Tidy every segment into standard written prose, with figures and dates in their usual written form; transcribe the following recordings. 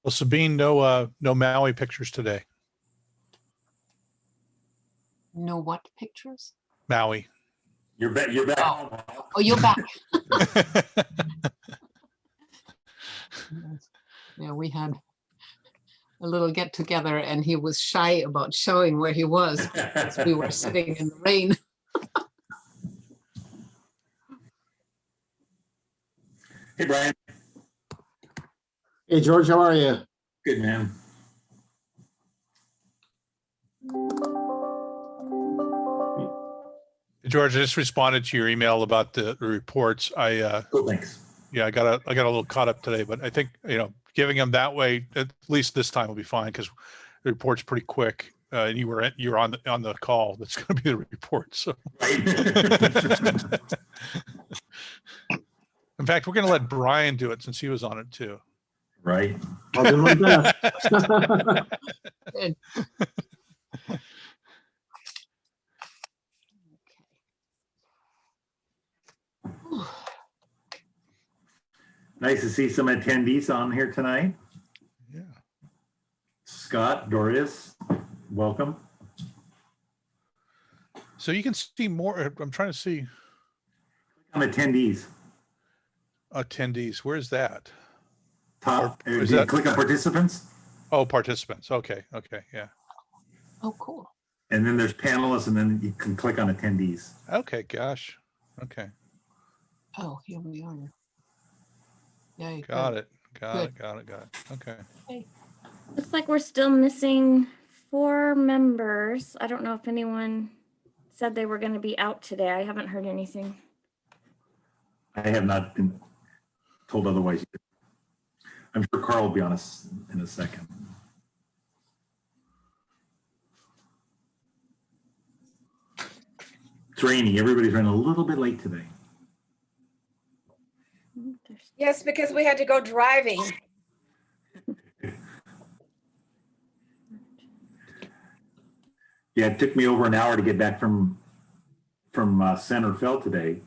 Well, Sabine, no Maui pictures today. No what pictures? Maui. You're back. You're back. Oh, you're back. Yeah, we had a little get together and he was shy about showing where he was. We were sitting in the rain. Hey, Brian. Hey, George, how are you? Good, man. George, I just responded to your email about the reports. Cool, thanks. Yeah, I got a little caught up today, but I think, giving them that way, at least this time will be fine because the report's pretty quick. And you're on the call. That's going to be the report. So, Right. in fact, we're going to let Brian do it since he was on it too. Right. I'll do my best. Good. Nice to see some attendees on here tonight. Yeah. Scott, Doris, welcome. So you can see more. I'm trying to see On attendees. attendees. Where's that? Top. Or is Did you that- click on participants? Oh, participants. Okay. Yeah. Oh, cool. And then there's panelists, and then you can click on attendees. Okay. Gosh. Okay. Oh, here we are. Yeah, you Got it. Good. Got it. Okay. Looks like we're still missing 4 members. I don't know if anyone said they were going to be out today. I haven't heard anything. I have not been told otherwise. I'm sure Carl will be on us in a second. It's rainy. Everybody's running a little bit late today. Yes, because we had to go driving. Yeah, it took me over an hour to get back from Center Fell today,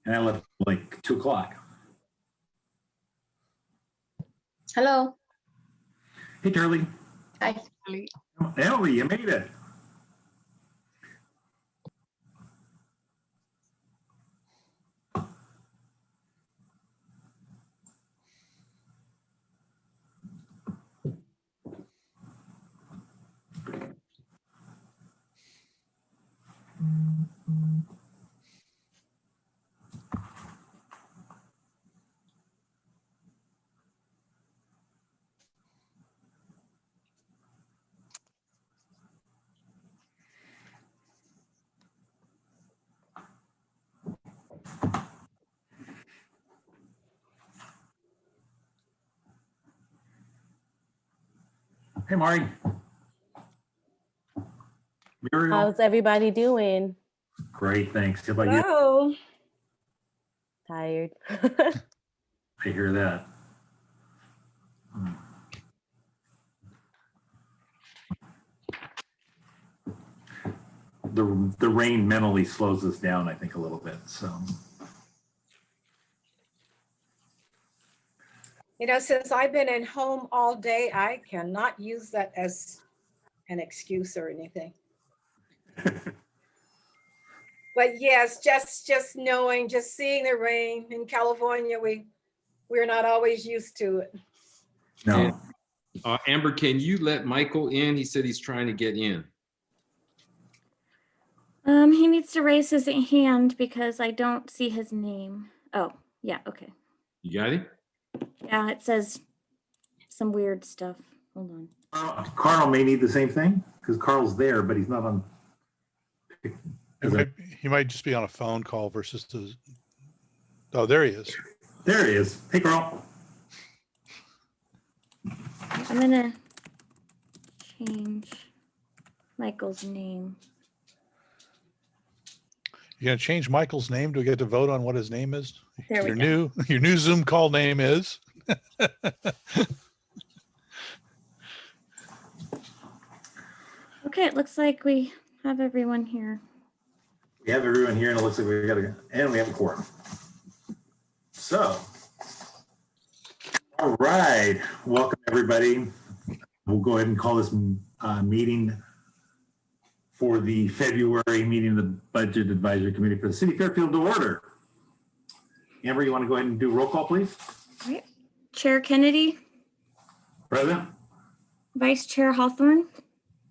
and I left like 2 o'clock. Hello. Hey, Charlie. Hi. Emily, you made it. Hey, Mari. Muriel. How's everybody doing? Great, thanks. How about you? Hello. Tired. I hear that. The rain mentally slows us down, I think, a little bit. So, You know, since I've been at home all day, I cannot use that as an excuse or anything. But yes, just knowing, just seeing the rain in California, we're not always used to it. no. Amber, can you let Michael in? He said he's trying to get in. He needs to raise his hand because I don't see his name. Oh, yeah, okay. You got it? Yeah, it says some weird stuff. Hold on. Carl may need the same thing because Carl's there, but he's not on. He might just be on a phone call versus the. Oh, there he is. There he is. Hey, Carl. I'm gonna change Michael's name. You're gonna change Michael's name? Do we get to vote on what his name is? There we Your go. new Zoom call name is. Okay, it looks like we have everyone here. We have everyone here, and it looks like we have a quorum. So, All right, welcome everybody. We'll go ahead and call this meeting for the February meeting of the Budget Advisory Committee for the City of Fairfield to order. Amber, you want to go ahead and do roll call, please? All right. Chair Kennedy, Present? Vice Chair Hawthorne,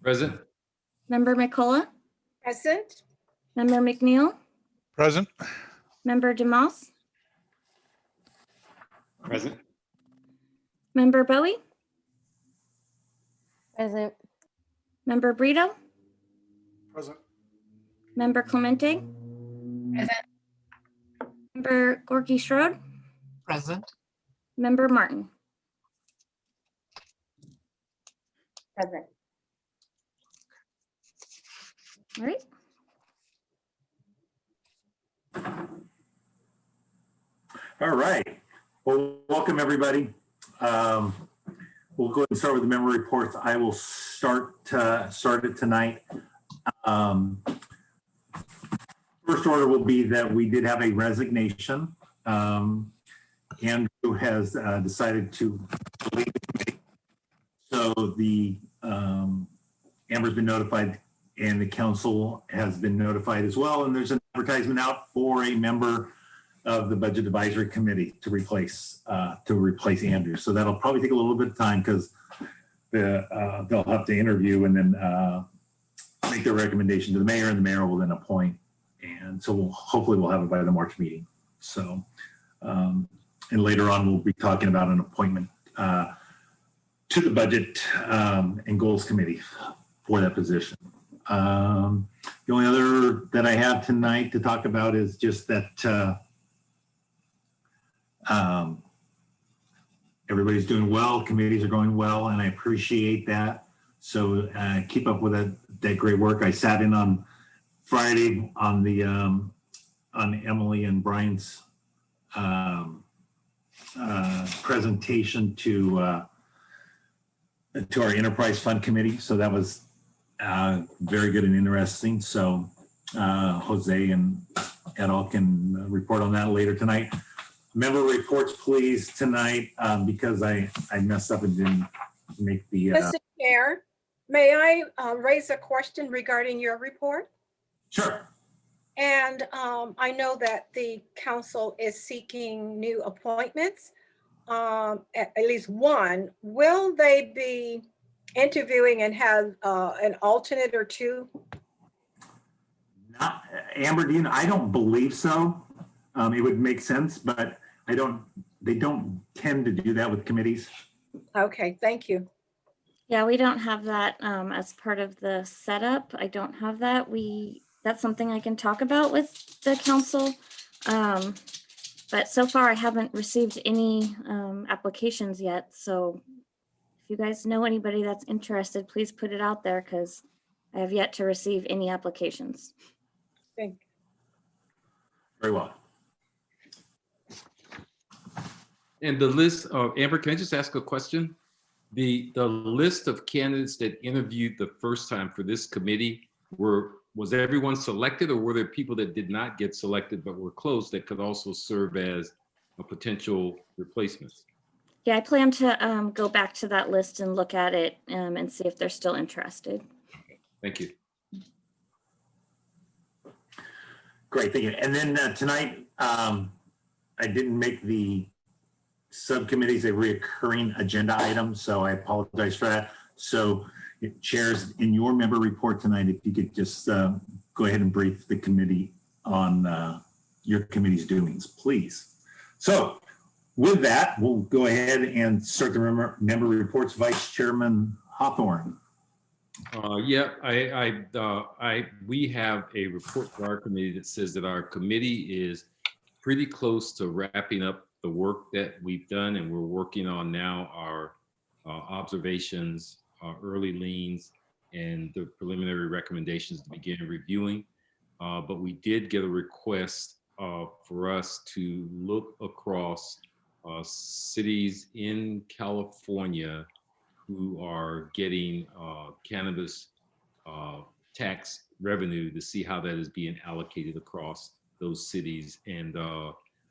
Present. Member McCullough, Present? Member McNeil, Present. Member DeMoss, Present. Member Bowie, Present. Member Brito, Present. Member Clemente, Present. Member Gorky Schroed, Present. Member Martin. Present. All right. All right. Well, welcome everybody. We'll go ahead and start with the member reports. I will start it tonight. First order will be that we did have a resignation. Andrew has decided to leave the committee. So the Amber's been notified and the council has been notified as well. And there's an advertisement out for a member of the Budget Advisory Committee to replace Andrew. So that'll probably take a little bit of time because they'll have to interview and then make their recommendation to the mayor, and the mayor will then appoint. And so hopefully we'll have it by the March meeting. So, and later on we'll be talking about an appointment to the Budget and Goals Committee for that position. The only other that I have tonight to talk about is just that everybody's doing well, committees are going well, and I appreciate that. So keep up with that great work. I sat in on Friday on the on Emily and Brian's presentation to our Enterprise Fund Committee. So that was very good and interesting. So Jose and et al. Can report on that later tonight. Member reports, please, tonight, because I messed up and didn't make the. Mr. Chair, may I raise a question regarding your report? Sure. And I know that the council is seeking new appointments, at least one. Will they be interviewing and have an alternate or two? Not, Amber, do you know, I don't believe so. It would make sense, but they don't tend to do that with committees. Okay, thank you. Yeah, we don't have that as part of the setup. I don't have that. That's something I can talk about with the council. But so far I haven't received any applications yet. So if you guys know anybody that's interested, please put it out there because I have yet to receive any applications. Thank you. Very well. And the list of, Amber, can I just ask a question? The list of candidates that interviewed the first time for this committee, was everyone selected, or were there people that did not get selected but were close that could also serve as a potential replacements? Yeah, I plan to go back to that list and look at it and see if they're still interested. Thank you. Great, thank you. And then tonight, I didn't make the subcommittees a reoccurring agenda item, so I apologize for that. So chairs, in your member report tonight, if you could just go ahead and brief the committee on your committee's doings, please. So with that, we'll go ahead and start the member reports. Vice Chairman Hawthorne. Yeah, we have a report for our committee that says that our committee is pretty close to wrapping up the work that we've done, and we're working on now our observations, early leans, and the preliminary recommendations to begin reviewing. But we did get a request for us to look across cities in California who are getting cannabis tax revenue to see how that is being allocated across those cities. And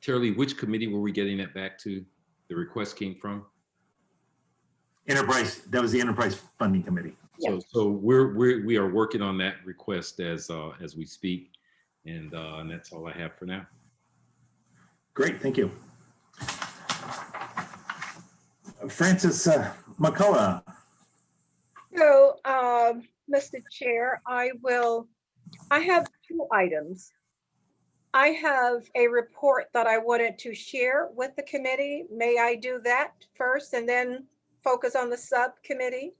Terry, which committee were we getting that back to? the request came from? Enterprise, that was the Enterprise Funding Committee. So we are working on that request as we speak, and that's all I have for now. Great, thank you. Francis McCullough. So, Mr. Chair, I have two items. I have a report that I wanted to share with the committee. May I do that first and then focus on the subcommittee?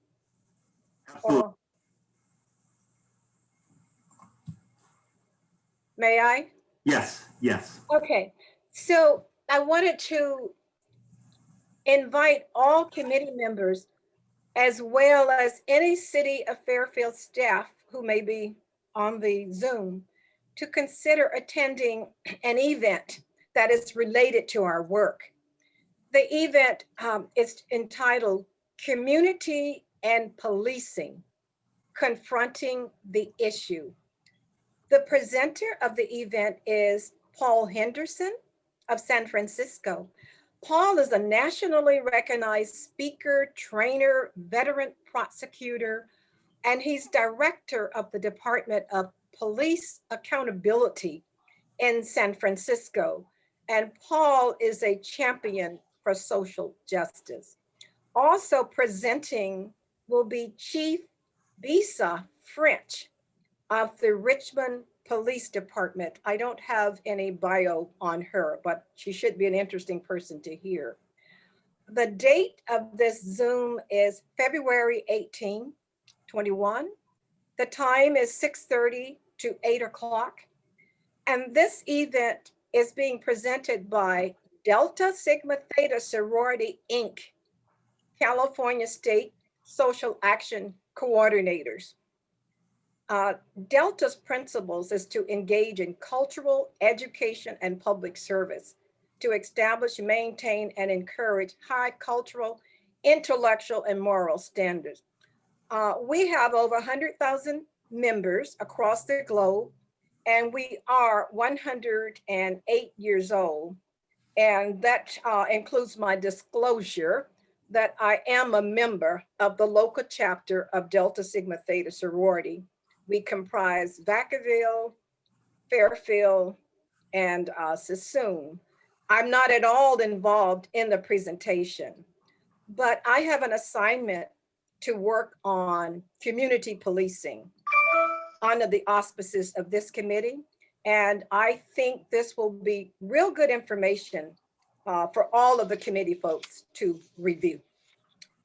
Absolutely. Or- May I? Yes, yes. Okay, so I wanted to invite all committee members as well as any City of Fairfield staff who may be on the Zoom to consider attending an event that is related to our work. The event is entitled Community and Policing, Confronting the Issue. The presenter of the event is Paul Henderson of San Francisco. Paul is a nationally recognized speaker, trainer, veteran prosecutor, and he's director of the Department of Police Accountability in San Francisco. And Paul is a champion for social justice. Also presenting will be Chief Bisa French of the Richmond Police Department. I don't have any bio on her, but she should be an interesting person to hear. The date of this Zoom is February 18, 21. The time is 6:30 to 8 o'clock. And this event is being presented by Delta Sigma Theta Sorority, Inc., California State Social Action Coordinators. Delta's principles is to engage in cultural, education, and public service, to establish, maintain, and encourage high cultural, intellectual, and moral standards. We have over 100,000 members across the globe, and we are 108 years old. And that includes my disclosure that I am a member of the local chapter of Delta Sigma Theta Sorority. We comprise Vacaville, Fairfield, and Sassoon. I'm not at all involved in the presentation, but I have an assignment to work on community policing under the auspices of this committee. And I think this will be real good information for all of the committee folks to review.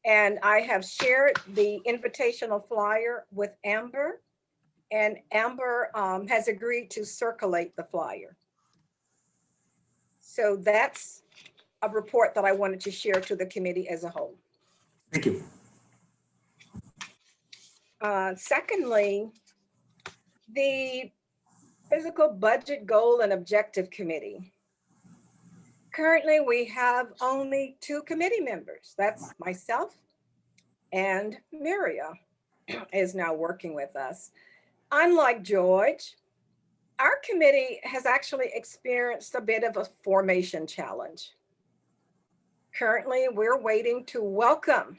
And I have shared the invitational flyer with Amber, and Amber has agreed to circulate the flyer. So that's a report that I wanted to share to the committee as a whole. Thank you. Secondly, the Physical Budget Goal and Objective Committee. Currently, we have only 2 committee members. That's myself and Miria is now working with us. Unlike George, our committee has actually experienced a bit of a formation challenge. Currently, we're waiting to welcome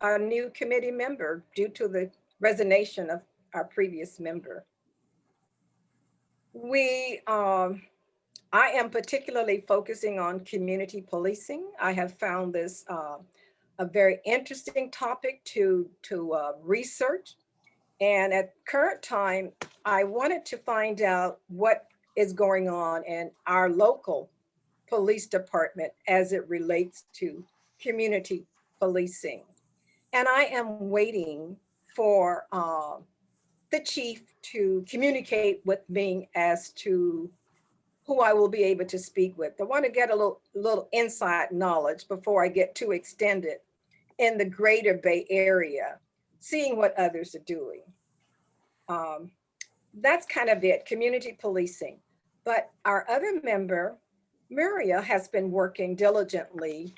a new committee member due to the resignation of our previous member. I am particularly focusing on community policing. I have found this a very interesting topic to research. And at current time, I wanted to find out what is going on in our local police department as it relates to community policing. And I am waiting for the chief to communicate with me as to who I will be able to speak with. I want to get a little inside knowledge before I get too extended in the greater Bay Area, seeing what others are doing. That's kind of it, community policing. But our other member, Miria, has been working diligently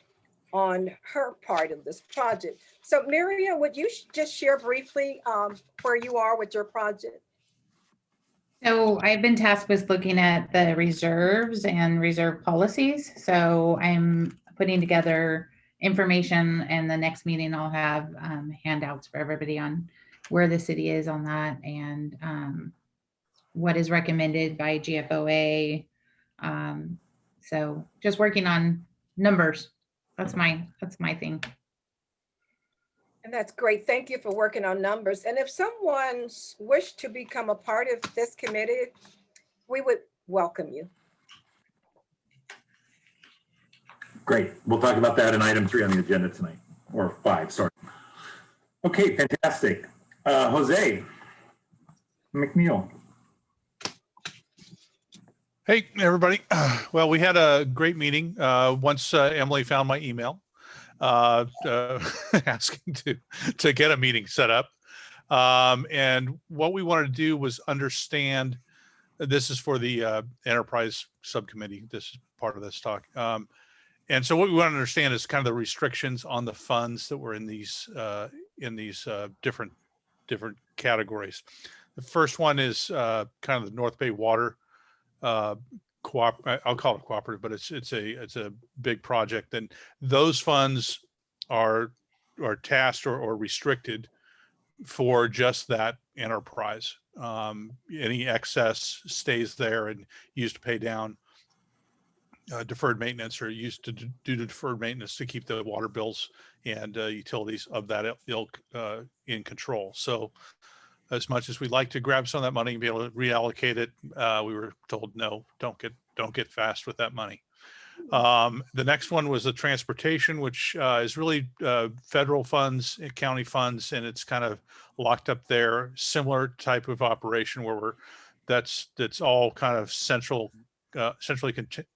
on her part of this project. So Miria, would you just share briefly where you are with your project? So I've been tasked with looking at the reserves and reserve policies. So I'm putting together information, and the next meeting I'll have handouts for everybody on where the city is on that, and what is recommended by GFOA. So just working on numbers. That's my thing. And that's great. Thank you for working on numbers. And if someone wished to become a part of this committee, we would welcome you. Great. We'll talk about that in item 3 on the agenda tonight, or 5, sorry. Okay, fantastic. Jose McNeil. Hey, everybody. Well, we had a great meeting once Emily found my email asking to get a meeting set up. And what we wanted to do was understand, this is for the enterprise subcommittee. This is part of this talk. And so what we want to understand is kind of the restrictions on the funds that were in these different categories. The first one is kind of the North Bay Water I'll call it cooperative, but it's a big project, and those funds are tasked or restricted for just that enterprise. Any excess stays there and used to pay down deferred maintenance, or used to do deferred maintenance to keep the water bills and utilities of that ilk in control. So as much as we'd like to grab some of that money and be able to reallocate it, we were told, no, don't get fast with that money. The next one was the transportation, which is really federal funds, county funds, and it's kind of locked up there. Similar type of operation where that's all kind of centrally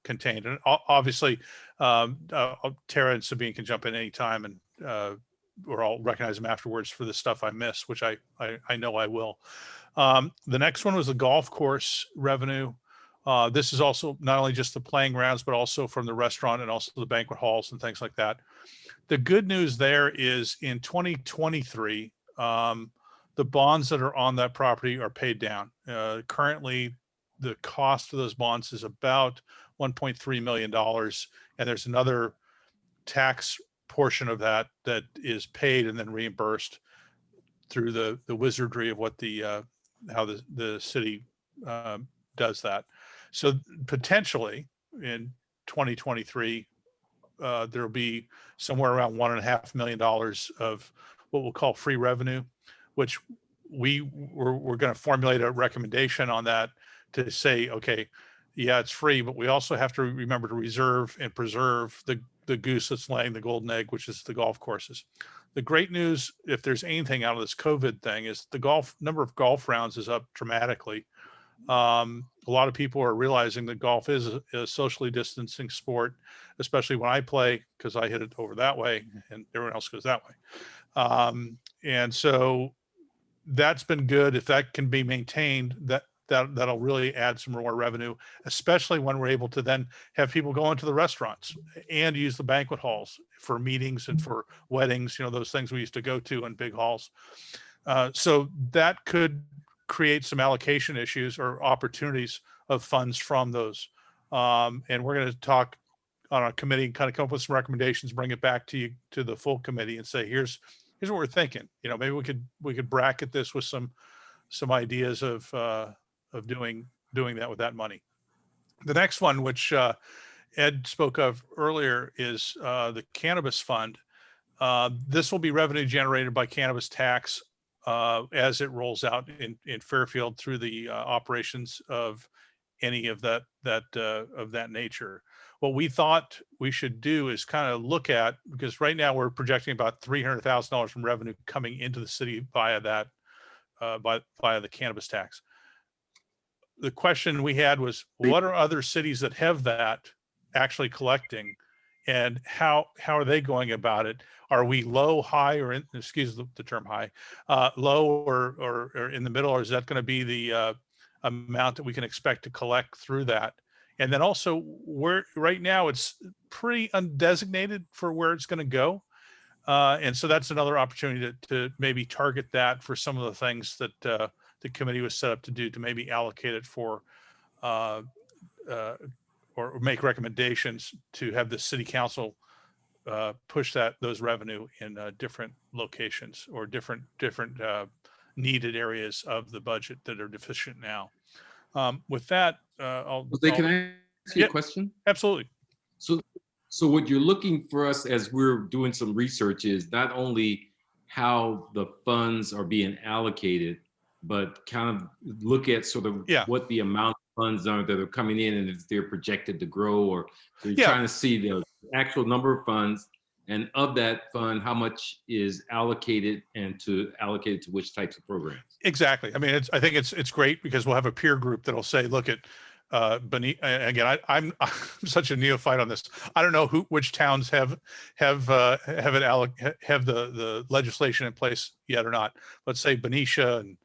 contained. And obviously, Tara and Sabine can jump in anytime, and or I'll recognize them afterwards for the stuff I miss, which I know I will. The next one was the golf course revenue. This is also not only just the playing grounds, but also from the restaurant and also the banquet halls and things like that. The good news there is in 2023, the bonds that are on that property are paid down. Currently, the cost of those bonds is about $1.3 million. And there's another tax portion of that is paid and then reimbursed through the wizardry of what how the city does that. So potentially in 2023, there'll be somewhere around $1.5 million of what we'll call free revenue, which we're going to formulate a recommendation on that to say, okay, yeah, it's free, but we also have to remember to reserve and preserve the goose that's laying the golden egg, which is the golf courses. The great news, if there's anything out of this COVID thing, is the number of golf rounds is up dramatically. A lot of people are realizing that golf is a socially distancing sport, especially when I play, because I hit it over that way and everyone else goes that way. And so that's been good. If that can be maintained, that'll really add some more revenue, especially when we're able to then have people go into the restaurants and use the banquet halls for meetings and for weddings, those things we used to go to in big halls. So that could create some allocation issues or opportunities of funds from those. And we're going to talk on a committee and kind of come up with some recommendations, bring it back to the full committee and say, here's what we're thinking. Maybe we could bracket this with some ideas of doing that with that money. The next one, which Ed spoke of earlier, is the Cannabis Fund. This will be revenue generated by cannabis tax as it rolls out in Fairfield through the operations of any of that nature. What we thought we should do is kind of look at, because right now we're projecting about $300,000 from revenue coming into the city via that, via the cannabis tax. The question we had was, what are other cities that have that actually collecting, and how are they going about it? Are we low, high, or excuse the term high, low or in the middle, or is that going to be the amount that we can expect to collect through that? And then also, right now it's pretty undesignated for where it's going to go. And so that's another opportunity to maybe target that for some of the things that the committee was set up to do, to maybe allocate it for or make recommendations to have the city council push those revenue in different locations or different needed areas of the budget that are deficient now. With that, Jose, can I ask you Yeah. a question? absolutely. So what you're looking for us as we're doing some research is not only how the funds are being allocated, but kind of look at sort of Yeah. what the amount of funds are that are coming in and if they're projected to grow, or so you're Yeah. trying to see the actual number of funds, and of that fund, how much is allocated allocated to which types of programs. Exactly. I mean, I think it's great because we'll have a peer group that'll say, look at again, I'm such a neophyte on this. I don't know which towns have the legislation in place yet or not. Let's say Benicia and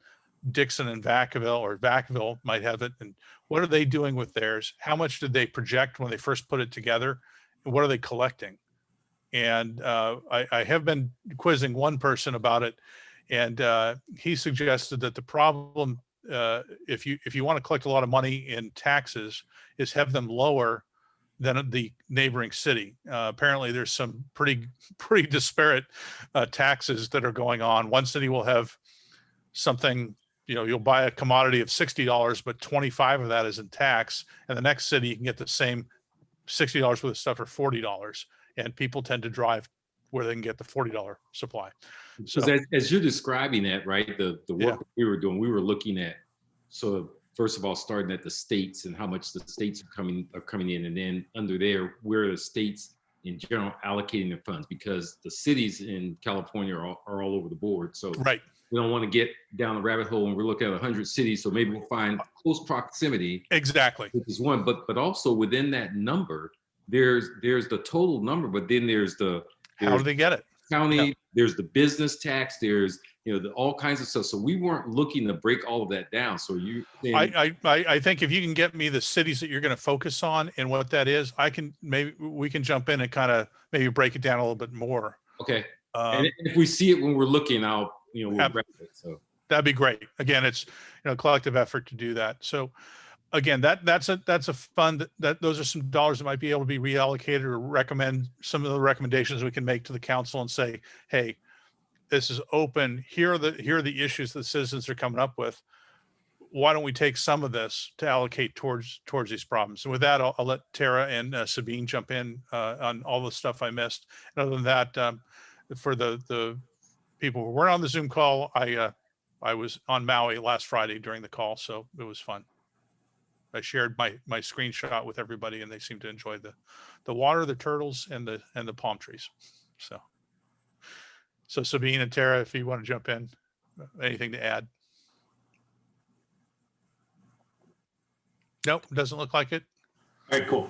Dixon and Vacaville might have it. And what are they doing with theirs? How much did they project when they first put it together? And what are they collecting? And I have been quizzing one person about it, and he suggested that the problem, if you want to collect a lot of money in taxes, is have them lower than the neighboring city. Apparently, there's some pretty disparate taxes that are going on. One city will have something, you'll buy a commodity of $60, but 25 of that is in tax, and the next city you can get the same $60 worth of stuff for $40, and people tend to drive where they can get the $40 supply. So As you're describing that, right, the work Yeah. that we were doing, we were looking at sort of first of all starting at the states and how much the states are coming in, and then under there where the states in general allocating their funds, because the cities in California are all over the board. So right. we don't want to get down the rabbit hole and we're looking at 100 cities. So maybe we'll find close proximity, Exactly. which is one, but also within that number, there's the total number, but then there's How do they get it? county, Yeah. there's the business tax, there's all kinds of stuff. So we weren't looking to break all of that down. So I think if you can get me the cities that you're going to focus on and what that is, maybe we can jump in and kind of maybe break it down a little bit more. okay. And if we see it when we're looking, we'll grab it. So That'd be great. Again, it's collective effort to do that. So again, that's a fund that those are some dollars that might be able to be reallocated, or recommend some of the recommendations we can make to the council and say, hey, this is open. Here are the issues that citizens are coming up with. Why don't we take some of this to allocate towards these problems? And with that, I'll let Tara and Sabine jump in on all the stuff I missed. And other than that, for the people who weren't on the Zoom call, I was on Maui last Friday during the call, so it was fun. I shared my screenshot with everybody, and they seemed to enjoy the water, the turtles, and the palm trees. So Sabine and Tara, if you want to jump in, anything to add? Nope, doesn't look like it. All right, cool.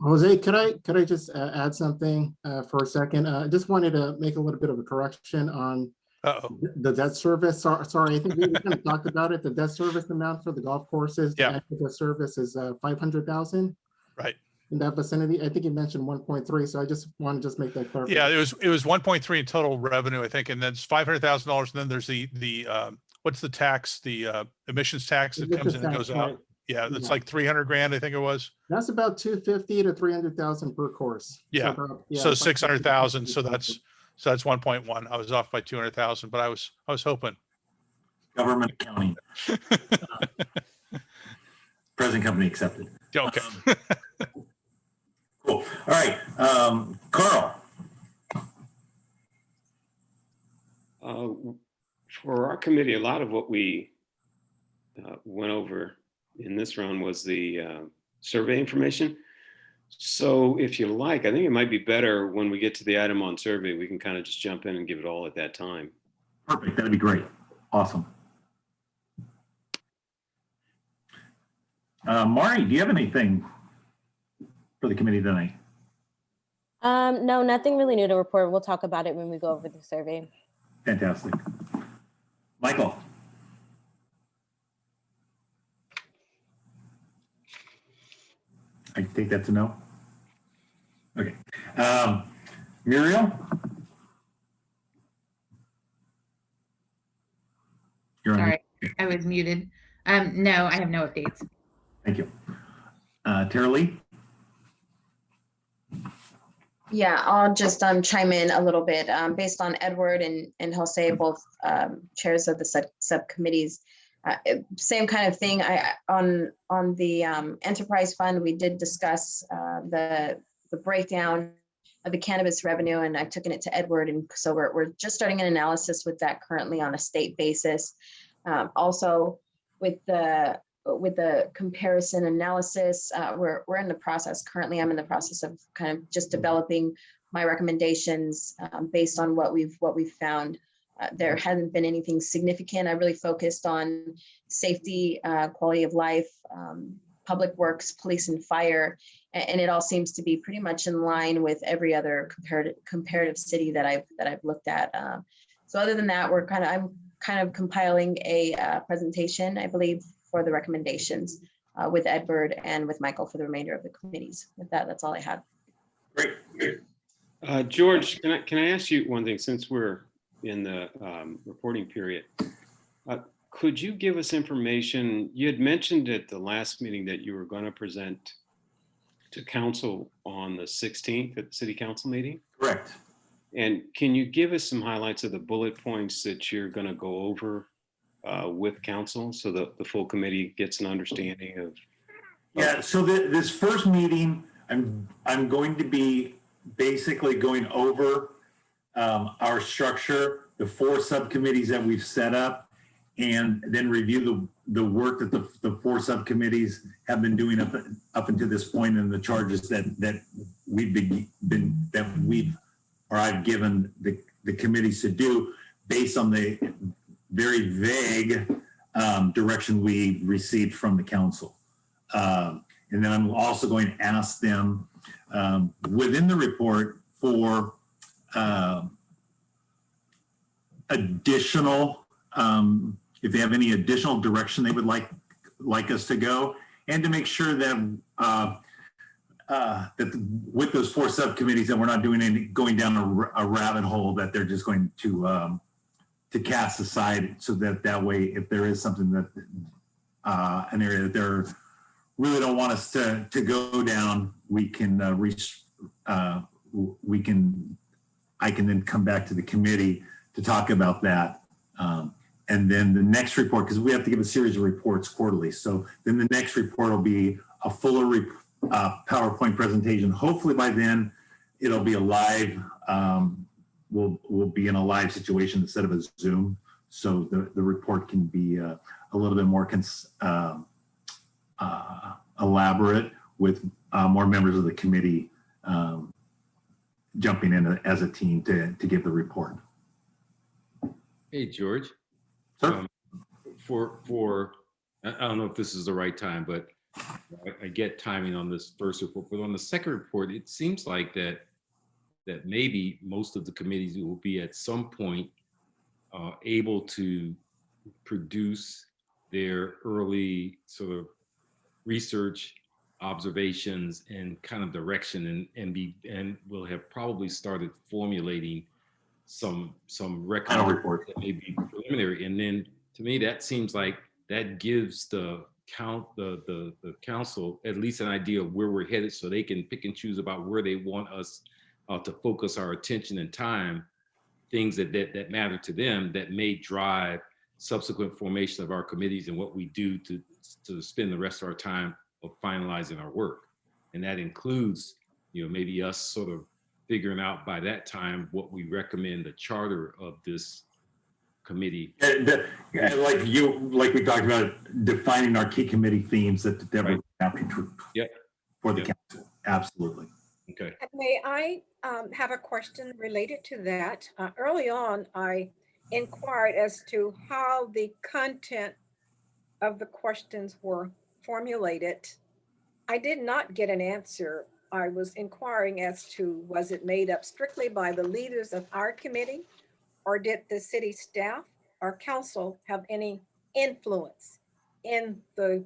Jose, could I just add something for a second? I just wanted to make a little bit of a correction on the debt service. Sorry, I think we kind of talked about it. The debt service amount for the golf courses, Yeah. the actual debt service is 500,000. Right. In that vicinity. I think you mentioned 1.3, so I just want to make that clear. Yeah, it was 1.3 in total revenue, I think, and then it's $500,000. And then there's the what's the tax? The emissions tax that comes in and goes out. Right. Yeah, it's Yeah. like 300 grand, I think it was. That's about 250 to 300,000 per course. Yeah. So 600,000. So that's 1.1. I was off by 200,000, but I was hoping. Government accounting. Present company accepted. Yeah, okay. Cool. All right. Carl. For our committee, a lot of what we went over in this round was the survey information. So if you like, I think it might be better when we get to the item on survey, we can kind of just jump in and give it all at that time. Perfect. That'd be great. Awesome. Mari, do you have anything for the committee tonight? No, nothing really new to report. We'll talk about it when we go over the survey. Fantastic. Michael. I think that's a no. Okay. Muriel? You're on. Sorry, I was muted. No, I have no updates. Thank you. Tara Lee? Yeah, I'll just chime in a little bit based on Edward and Jose, both chairs of the subcommittees. Same kind of thing. On the enterprise fund, we did discuss the breakdown of the cannabis revenue, and I've taken it to Edward, and so we're just starting an analysis with that currently on a state basis. Also, with the comparison analysis, we're in the process. Currently, I'm in the process of kind of just developing my recommendations based on what we've found. There hasn't been anything significant. I really focused on safety, quality of life, public works, police and fire, and it all seems to be pretty much in line with every other comparative city that I've looked at. So other than that, I'm kind of compiling a presentation, I believe, for the recommendations with Edward and with Michael for the remainder of the committees. With that, that's all I have. Great. George, can I ask you one thing, since we're in the reporting period? Could you give us information? You had mentioned at the last meeting that you were going to present to council on the 16th at the city council meeting. Correct. And can you give us some highlights of the bullet points that you're going to go over with council so that the full committee gets an understanding of? Yeah, so this first meeting, I'm going to be basically going over our structure, the 4 subcommittees that we've set up, and then review the work that the 4 subcommittees have been doing up until this point, and the charges that I've given the committees to do based on the very vague direction we received from the council. And then I'm also going to ask them within the report for additional, if they have any additional direction they would like us to go, and to make sure that with those 4 subcommittees that we're not going down a rabbit hole that they're just going to cast aside, so that way, if there is something that an area that they're really don't want us to go down, I can then come back to the committee to talk about that. And then the next report, because we have to give a series of reports quarterly. So then the next report will be a fuller PowerPoint presentation. Hopefully by then it'll be a live, we'll be in a live situation instead of a Zoom. So the report can be a little bit more elaborate with more members of the committee jumping in as a team to give the report. Hey, George. Sure. I don't know if this is the right time, but I get timing on this first report. But on the second report, it seems like that maybe most of the committees will be at some point able to produce their early sort of research, observations, and kind of direction, and will have probably started formulating some reports that may be preliminary. And then to me, that seems like that gives the council at least an idea of where we're headed, so they can pick and choose about where they want us to focus our attention and time, things that matter to them, that may drive subsequent formation of our committees and what we do to spend the rest of our time of finalizing our work. And that includes, maybe us sort of figuring out by that time what we recommend the charter of this committee. Like we talked about, defining our key committee themes that we're after for the council. Absolutely. Okay. May I have a question related to that? Early on, I inquired as to how the content of the questions were formulated. I did not get an answer. I was inquiring as to, was it made up strictly by the leaders of our committee, or did the city staff or council have any influence in the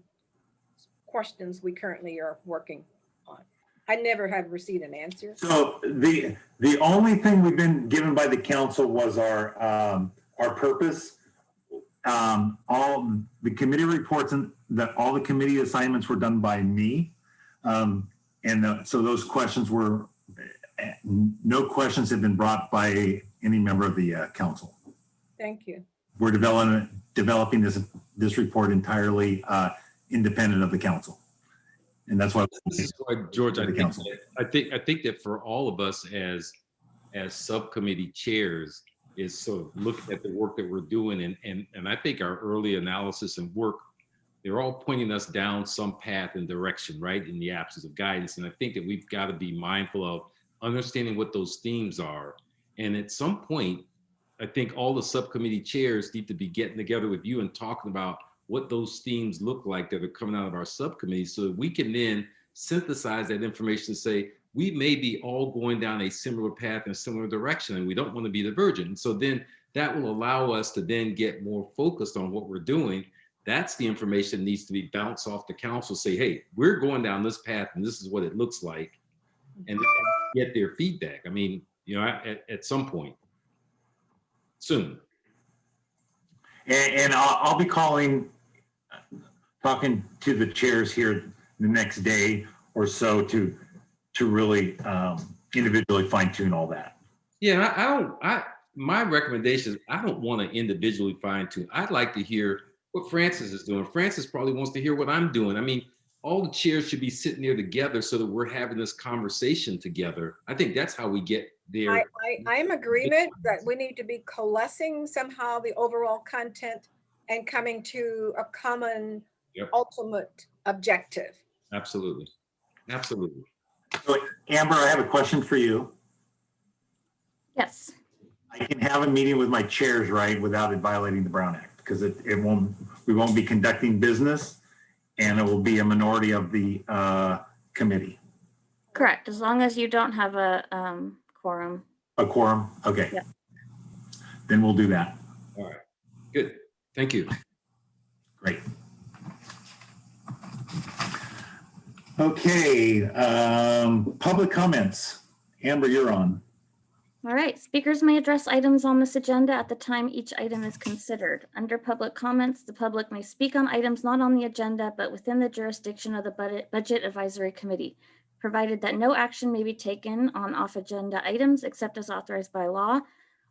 questions we currently are working on? I never have received an answer. So the only thing we've been given by the council was our purpose. All the committee reports and that all the committee assignments were done by me. So those questions were no questions have been brought by any member of the council. Thank you. We're developing this report entirely independent of the council. And that's why. This is why, George, I The think, council. I think that for all of us as subcommittee chairs is sort of looking at the work that we're doing, and I think our early analysis and work, they're all pointing us down some path and direction, right, in the absence of guidance. And I think that we've got to be mindful of understanding what those themes are. And at some point, I think all the subcommittee chairs need to be getting together with you and talking about what those themes look like that are coming out of our subcommittee, so that we can then synthesize that information and say, we may be all going down a similar path in a similar direction, and we don't want to be divergent. So then that will allow us to then get more focused on what we're doing. That's the information that needs to be bounced off the council, say, hey, we're going down this path and this is what it looks like, and get their feedback. I mean, you know, at some point soon. And I'll be talking to the chairs here the next day or so to really individually fine tune all that. Yeah, my recommendation is I don't want to individually fine tune. I'd like to hear what Francis is doing. Francis probably wants to hear what I'm doing. I mean, all the chairs should be sitting there together so that we're having this conversation together. I think that's how we get there. I'm in agreement that we need to be coalescing somehow the overall content and coming to a common ultimate objective. Absolutely. Absolutely. So, Amber, I have a question for you. Yes. I can have a meeting with my chairs, right, without it violating the Brown Act, because we won't be conducting business, and it will be a minority of the committee. Correct, as long as you don't have a quorum. A quorum? Okay. Yep. Then we'll do that. All right. Good. Thank you. Great. Okay, public comments. Amber, you're on. All right, speakers may address items on this agenda at the time each item is considered. Under public comments, the public may speak on items not on the agenda, but within the jurisdiction of the Budget Advisory Committee, provided that no action may be taken on off-agenda items except as authorized by law.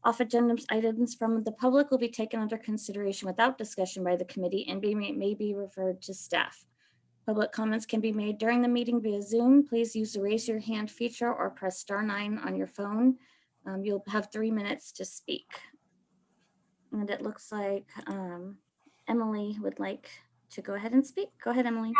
Off-agenda items from the public will be taken under consideration without discussion by the committee and may be referred to staff. Public comments can be made during the meeting via Zoom. Please use the raise your hand feature or press *9 on your phone. You'll have 3 minutes to speak. And it looks like Emily would like to go ahead and speak. Go ahead, Emily.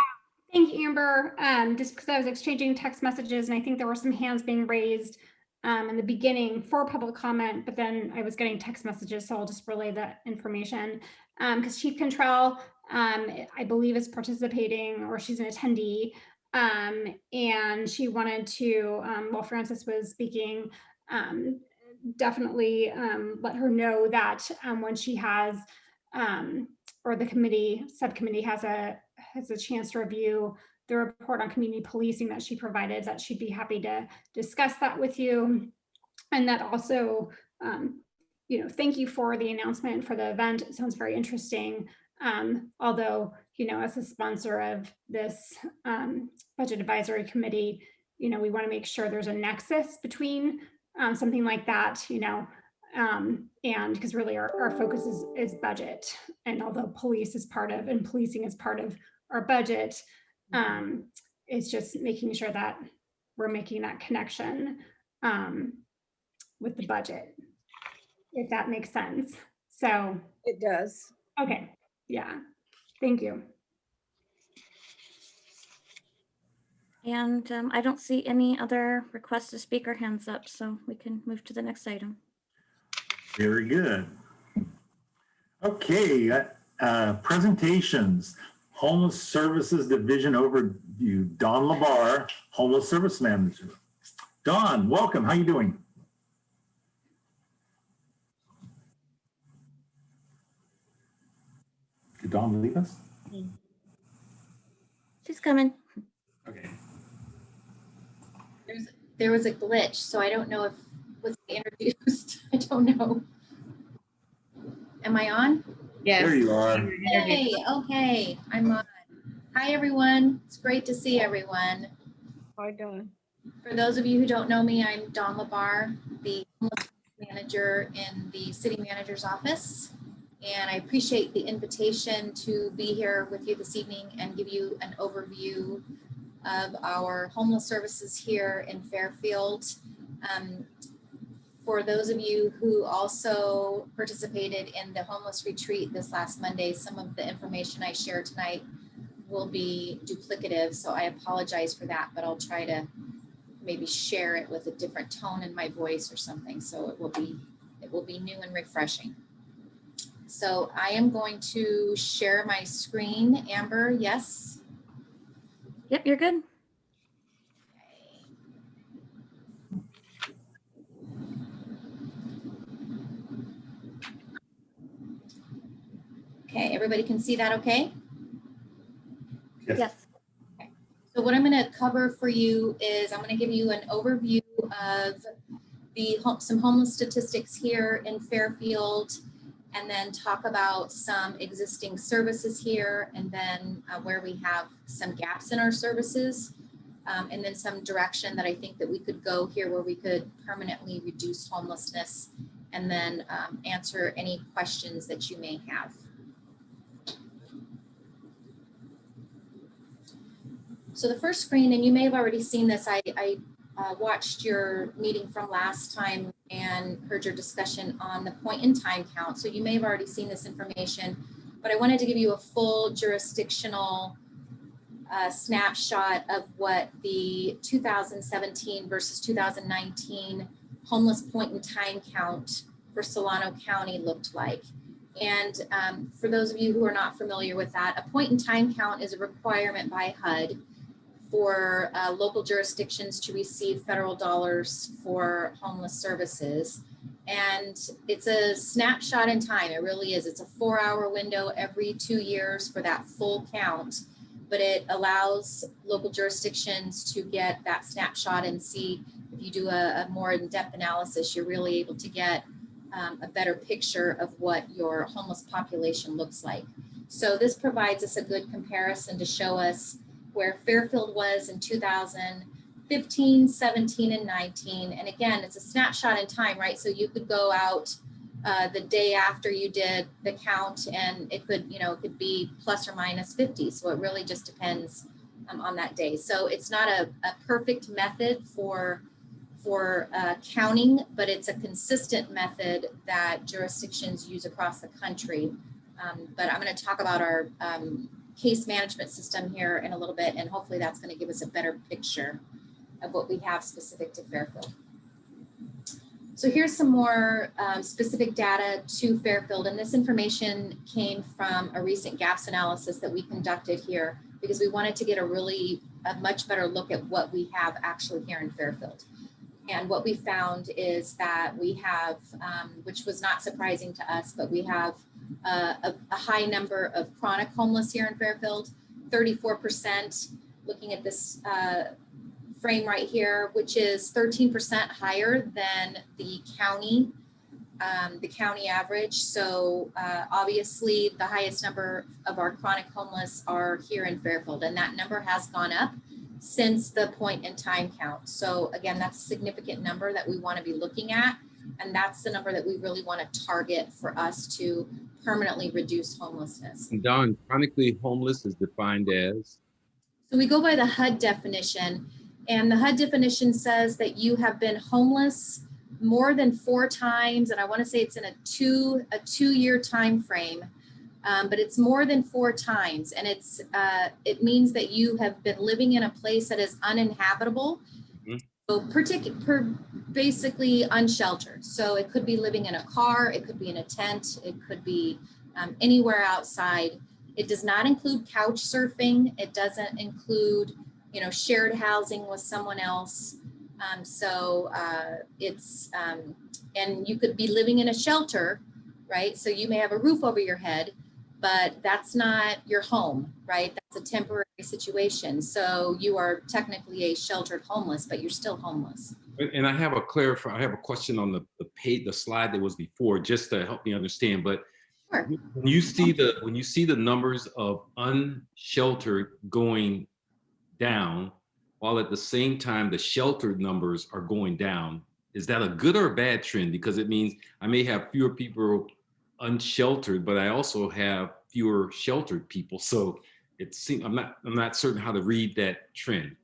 Thank you, Amber. Just because I was exchanging text messages and I think there were some hands being raised in the beginning for public comment, but then I was getting text messages, so I'll just relay that information. Because Chief Contrell, I believe, is participating, or she's an attendee, and she wanted to, while Francis was speaking, definitely let her know that when she has, or the subcommittee has a chance to review the report on community policing that she provided, that she'd be happy to discuss that with you. And that also, thank you for the announcement for the event. It sounds very interesting. Although, as a sponsor of this Budget Advisory Committee, we want to make sure there's a nexus between something like that, and because really our focus is budget. And although policing is part of our budget, it's just making sure that we're making that connection with the budget, if that makes sense. So it does. Okay. Yeah. Thank you. And I don't see any other requests to speak or hands up, so we can move to the next item. Very good. Okay, presentations. Homeless Services Division Overview. Dawn LaBar, Homeless Service Manager. Dawn, welcome. How you doing? Did Dawn leave us? She's coming. Okay. There was a glitch, so I don't know if was introduced. I don't know. Am I on? Yes. There you are. Hey, okay, I'm on. Hi, everyone. It's great to see everyone. Hi, Dawn. For those of you who don't know me, I'm Dawn Labar, the homeless manager in the city manager's office. And I appreciate the invitation to be here with you this evening and give you an overview of our homeless services here in Fairfield. For those of you who also participated in the homeless retreat this last Monday, some of the information I share tonight will be duplicative, so I apologize for that, but I'll try to maybe share it with a different tone in my voice or something, so it will be new and refreshing. So I am going to share my screen. Amber, yes? Yep, you're good. Okay, everybody can see that okay? Yes. Okay. So what I'm going to cover for you is I'm going to give you an overview of some homeless statistics here in Fairfield, and then talk about some existing services here, and then where we have some gaps in our services, and then some direction that I think that we could go here where we could permanently reduce homelessness, and then answer any questions that you may have. So the first screen, and you may have already seen this, I watched your meeting from last time and heard your discussion on the point in time count. So you may have already seen this information, but I wanted to give you a full jurisdictional snapshot of what the 2017 versus 2019 homeless point in time count for Solano County looked like. And for those of you who are not familiar with that, a point in time count is a requirement by HUD for local jurisdictions to receive federal dollars for homeless services. And it's a snapshot in time, it really is. It's a 4-hour window every 2 years for that full count, but it allows local jurisdictions to get that snapshot and see if you do a more in-depth analysis, you're really able to get a better picture of what your homeless population looks like. So this provides us a good comparison to show us where Fairfield was in 2015, 17, and 19. And again, it's a snapshot in time, right? So you could go out the day after you did the count, and it could, it could be plus or minus 50. So it really just depends on that day. So it's not a perfect method for counting, but it's a consistent method that jurisdictions use across the country. But I'm going to talk about our case management system here in a little bit, and hopefully that's going to give us a better picture of what we have specific to Fairfield. So here's some more specific data to Fairfield, and this information came from a recent gaps analysis that we conducted here because we wanted to get a much better look at what we have actually here in Fairfield. And what we found is that we have, which was not surprising to us, but we have a high number of chronic homeless here in Fairfield, 34%, looking at this frame right here, which is 13% higher than the county average. So obviously the highest number of our chronic homeless are here in Fairfield, and that number has gone up since the point in time count. So again, that's a significant number that we want to be looking at. And that's the number that we really want to target for us to permanently reduce homelessness. And Don, chronically homeless is defined as? So we go by the HUD definition, and the HUD definition says that you have been homeless more than 4 times, and I want to say it's in a two-year time frame, but it's more than 4 times, and it means that you have been living in a place that is uninhabitable. So basically unsheltered. So it could be living in a car, it could be in a tent, it could be anywhere outside. It does not include couch surfing. It doesn't include, shared housing with someone else. And you could be living in a shelter, right? So you may have a roof over your head, but that's not your home, right? That's a temporary situation. So you are technically a sheltered homeless, but you're still homeless. And I have a question on the slide that was before, just to help me understand. But sure. When you see the numbers of unsheltered going down, while at the same time the sheltered numbers are going down. Is that a good or a bad trend? Because it means I may have fewer people unsheltered, but I also have fewer sheltered people. So it seems I'm not certain how to read that trend.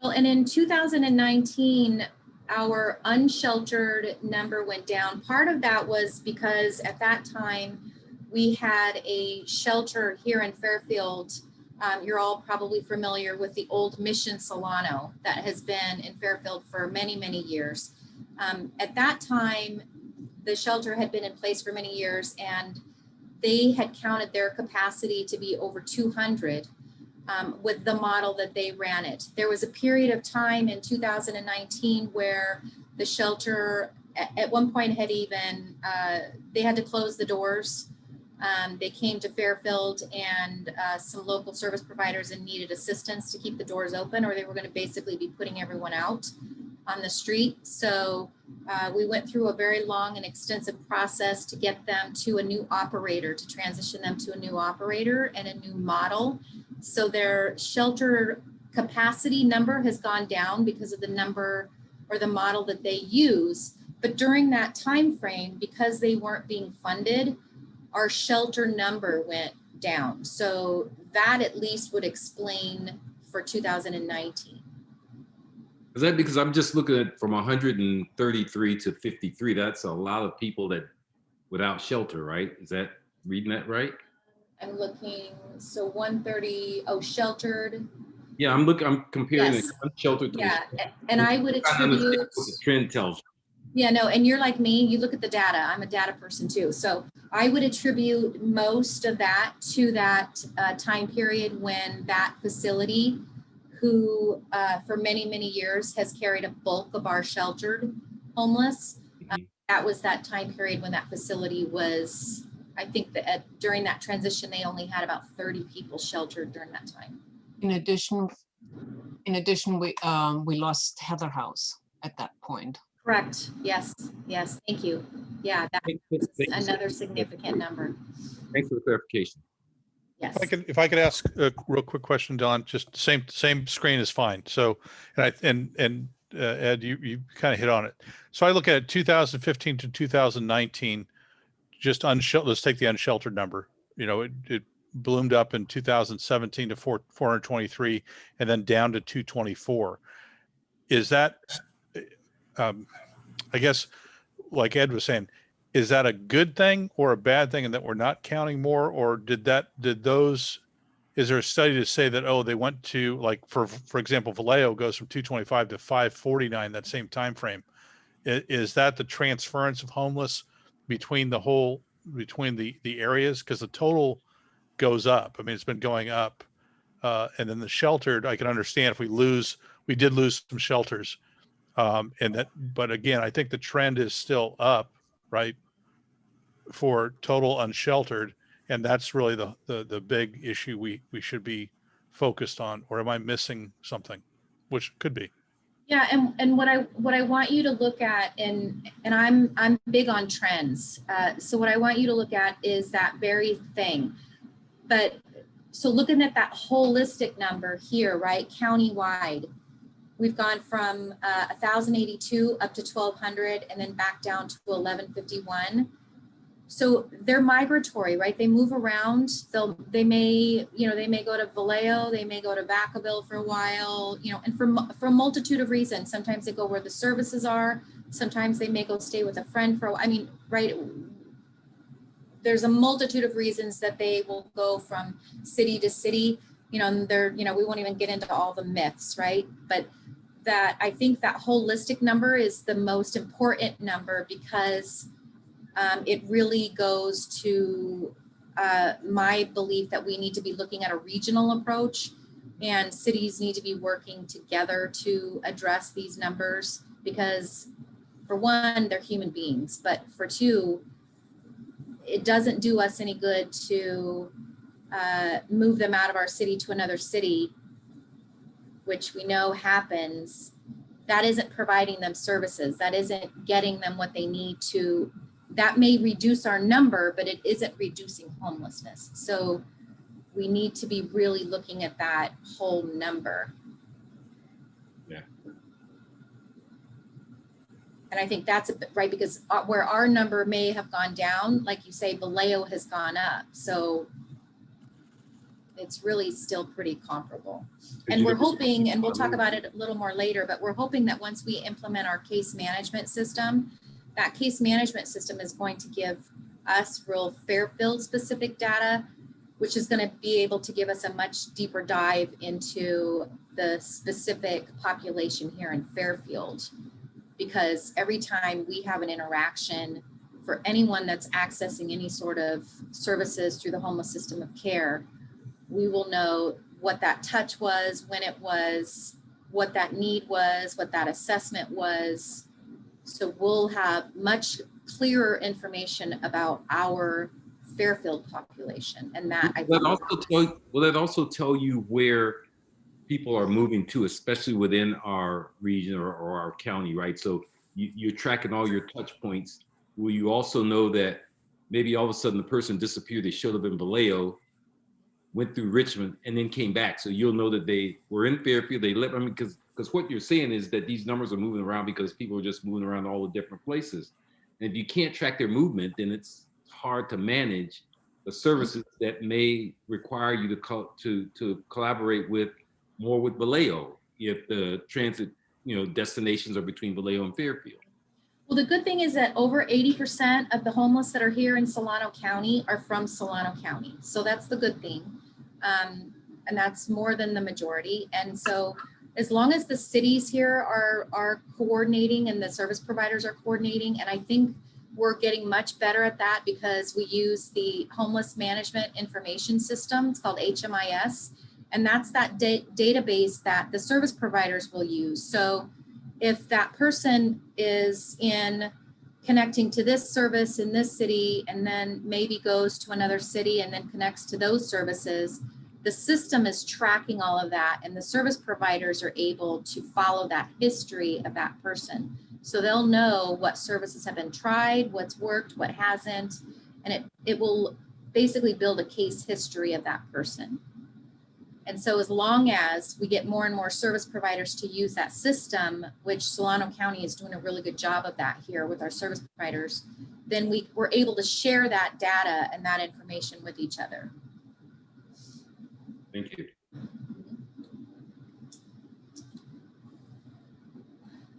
Well, and in 2019, our unsheltered number went down. Part of that was because at that time we had a shelter here in Fairfield. You're all probably familiar with the old Mission Solano that has been in Fairfield for many, many years. At that time, the shelter had been in place for many years, and they had counted their capacity to be over 200 with the model that they ran it. There was a period of time in 2019 where the shelter at one point had even, they had to close the doors. They came to Fairfield, and some local service providers and needed assistance to keep the doors open, or they were going to basically be putting everyone out on the street. So we went through a very long and extensive process to get them to a new operator, to transition them to a new operator and a new model. So their shelter capacity number has gone down because of the number or the model that they use. But during that time frame, because they weren't being funded, our shelter number went down. So that at least would explain for 2019. Is that because I'm just looking at from 133 to 53? That's a lot of people that without shelter, right? Is that reading that right? I'm looking, so 130, oh, sheltered. Yeah, I'm comparing Yes. the unsheltered to Yeah, and I would attribute, what the trend tells you. yeah, no, and you're like me, you look at the data. I'm a data person too. So I would attribute most of that to that time period when that facility, who for many, many years has carried a bulk of our sheltered homeless. That was that time period when that facility was, I think that during that transition, they only had about 30 people sheltered during that time. In addition, we lost Heather House at that point. Correct. Yes. Yes. Thank you. Yeah, that's another significant number. Thanks for the clarification. Yes. If I could ask a real quick question, Don, just same screen is fine. So, and Ed, you kind of hit on it. So I look at 2015 to 2019, just unsheltered. Let's take the unsheltered number. You know, it bloomed up in 2017 to 423, and then down to 224. Is that, I guess, like Ed was saying, is that a good thing or a bad thing, and that we're not counting more? Or is there a study to say that, oh, they went to, like, for example, Vallejo goes from 225 to 549 that same time frame? Is that the transference of homeless between the areas? Because the total goes up. I mean, it's been going up, and then the sheltered, I can understand if we did lose some shelters, but again, I think the trend is still up, right, for total unsheltered, and that's really the big issue we should be focused on. Or am I missing something? Which could be. Yeah, and what I want you to look at, and I'm big on trends. So what I want you to look at is that very thing. But so looking at that holistic number here, right, countywide, we've gone from 1,082 up to 1,200, and then back down to 1,151. So they're migratory, right? They move around. They may go to Vallejo, they may go to Vacaville for a while, and for a multitude of reasons. Sometimes they go where the services are. Sometimes they may go stay with a friend for a while. I mean, right? There's a multitude of reasons that they will go from city to city, and we won't even get into all the myths, right? But that, I think that holistic number is the most important number, because it really goes to my belief that we need to be looking at a regional approach, and cities need to be working together to address these numbers, because for one, they're human beings, but for two, it doesn't do us any good to move them out of our city to another city, which we know happens. That isn't providing them services. That isn't getting them what they need to. That may reduce our number, but it isn't reducing homelessness. So we need to be really looking at that whole number. And I think that's right, because where our number may have gone down, like you say, Vallejo has gone up. So it's really still pretty comparable. And we're hoping, and we'll talk about it a little more later, but we're hoping that once we implement our case management system, that case management system is going to give us real Fairfield specific data, which is going to be able to give us a much deeper dive into the specific population here in Fairfield. Because every time we have an interaction for anyone that's accessing any sort of services through the homeless system of care, we will know what that touch was, when it was, what that need was, what that assessment was. So we'll have much clearer information about our Fairfield population. And that I think will that also tell you where people are moving to, especially within our region or our county, right? So you're tracking all your touch points. Will you also know that maybe all of a sudden the person disappeared, they showed up in Vallejo, went through Richmond, and then came back? So you'll know that they were in Fairfield. They let, I mean, because what you're saying is that these numbers are moving around because people are just moving around all the different places. And if you can't track their movement, then it's hard to manage the services that may require you to collaborate more with Vallejo if the transit, destinations are between Vallejo and Fairfield. Well, the good thing is that over 80% of the homeless that are here in Solano County are from Solano County. So that's the good thing. And that's more than the majority. And so as long as the cities here are coordinating and the service providers are coordinating, and I think we're getting much better at that because we use the Homeless Management Information System. It's called HMIS. And that's that database that the service providers will use. So if that person is connecting to this service in this city and then maybe goes to another city and then connects to those services, the system is tracking all of that, and the service providers are able to follow that history of that person. So they'll know what services have been tried, what's worked, what hasn't, and it will basically build a case history of that person. And so as long as we get more and more service providers to use that system, which Solano County is doing a really good job of that here with our service providers, then we're able to share that data and that information with each other. Thank you.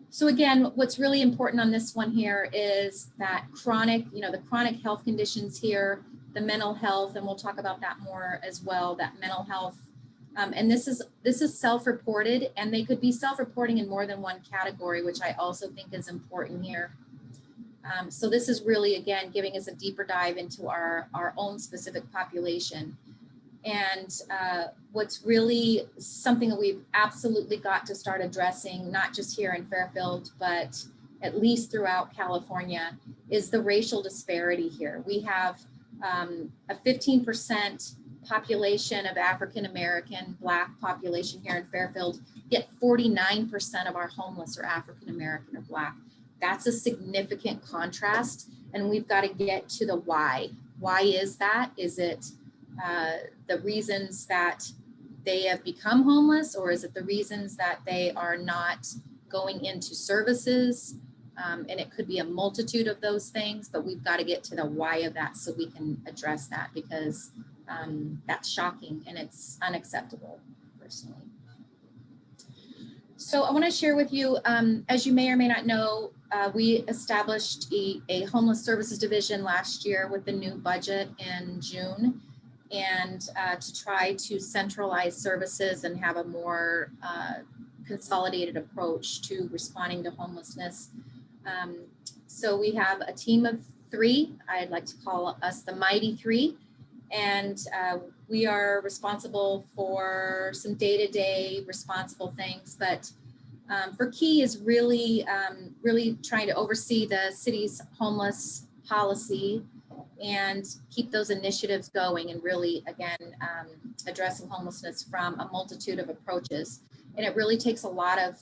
So again, what's really important on this one here is that chronic, the chronic health conditions here, the mental health, and we'll talk about that more as well, that mental health. And this is self-reported, and they could be self-reporting in more than one category, which I also think is important here. So this is really, again, giving us a deeper dive into our own specific population. And what's really something that we've absolutely got to start addressing, not just here in Fairfield, but at least throughout California, is the racial disparity here. We have a 15% population of African-American Black population here in Fairfield, yet 49% of our homeless are African-American or Black. That's a significant contrast, and we've got to get to the why. Why is that? Is it the reasons that they have become homeless, or is it the reasons that they are not going into services? And it could be a multitude of those things, but we've got to get to the why of that so we can address that, because that's shocking and it's unacceptable, personally. So I want to share with you, as you may or may not know, we established a homeless services division last year with the new budget in June, and to try to centralize services and have a more consolidated approach to responding to homelessness. So we have a team of 3. I'd like to call us the Mighty 3. And we are responsible for some day-to-day responsible things, but for key is really, really trying to oversee the city's homeless policy and keep those initiatives going, and really, again, addressing homelessness from a multitude of approaches. And it really takes a lot of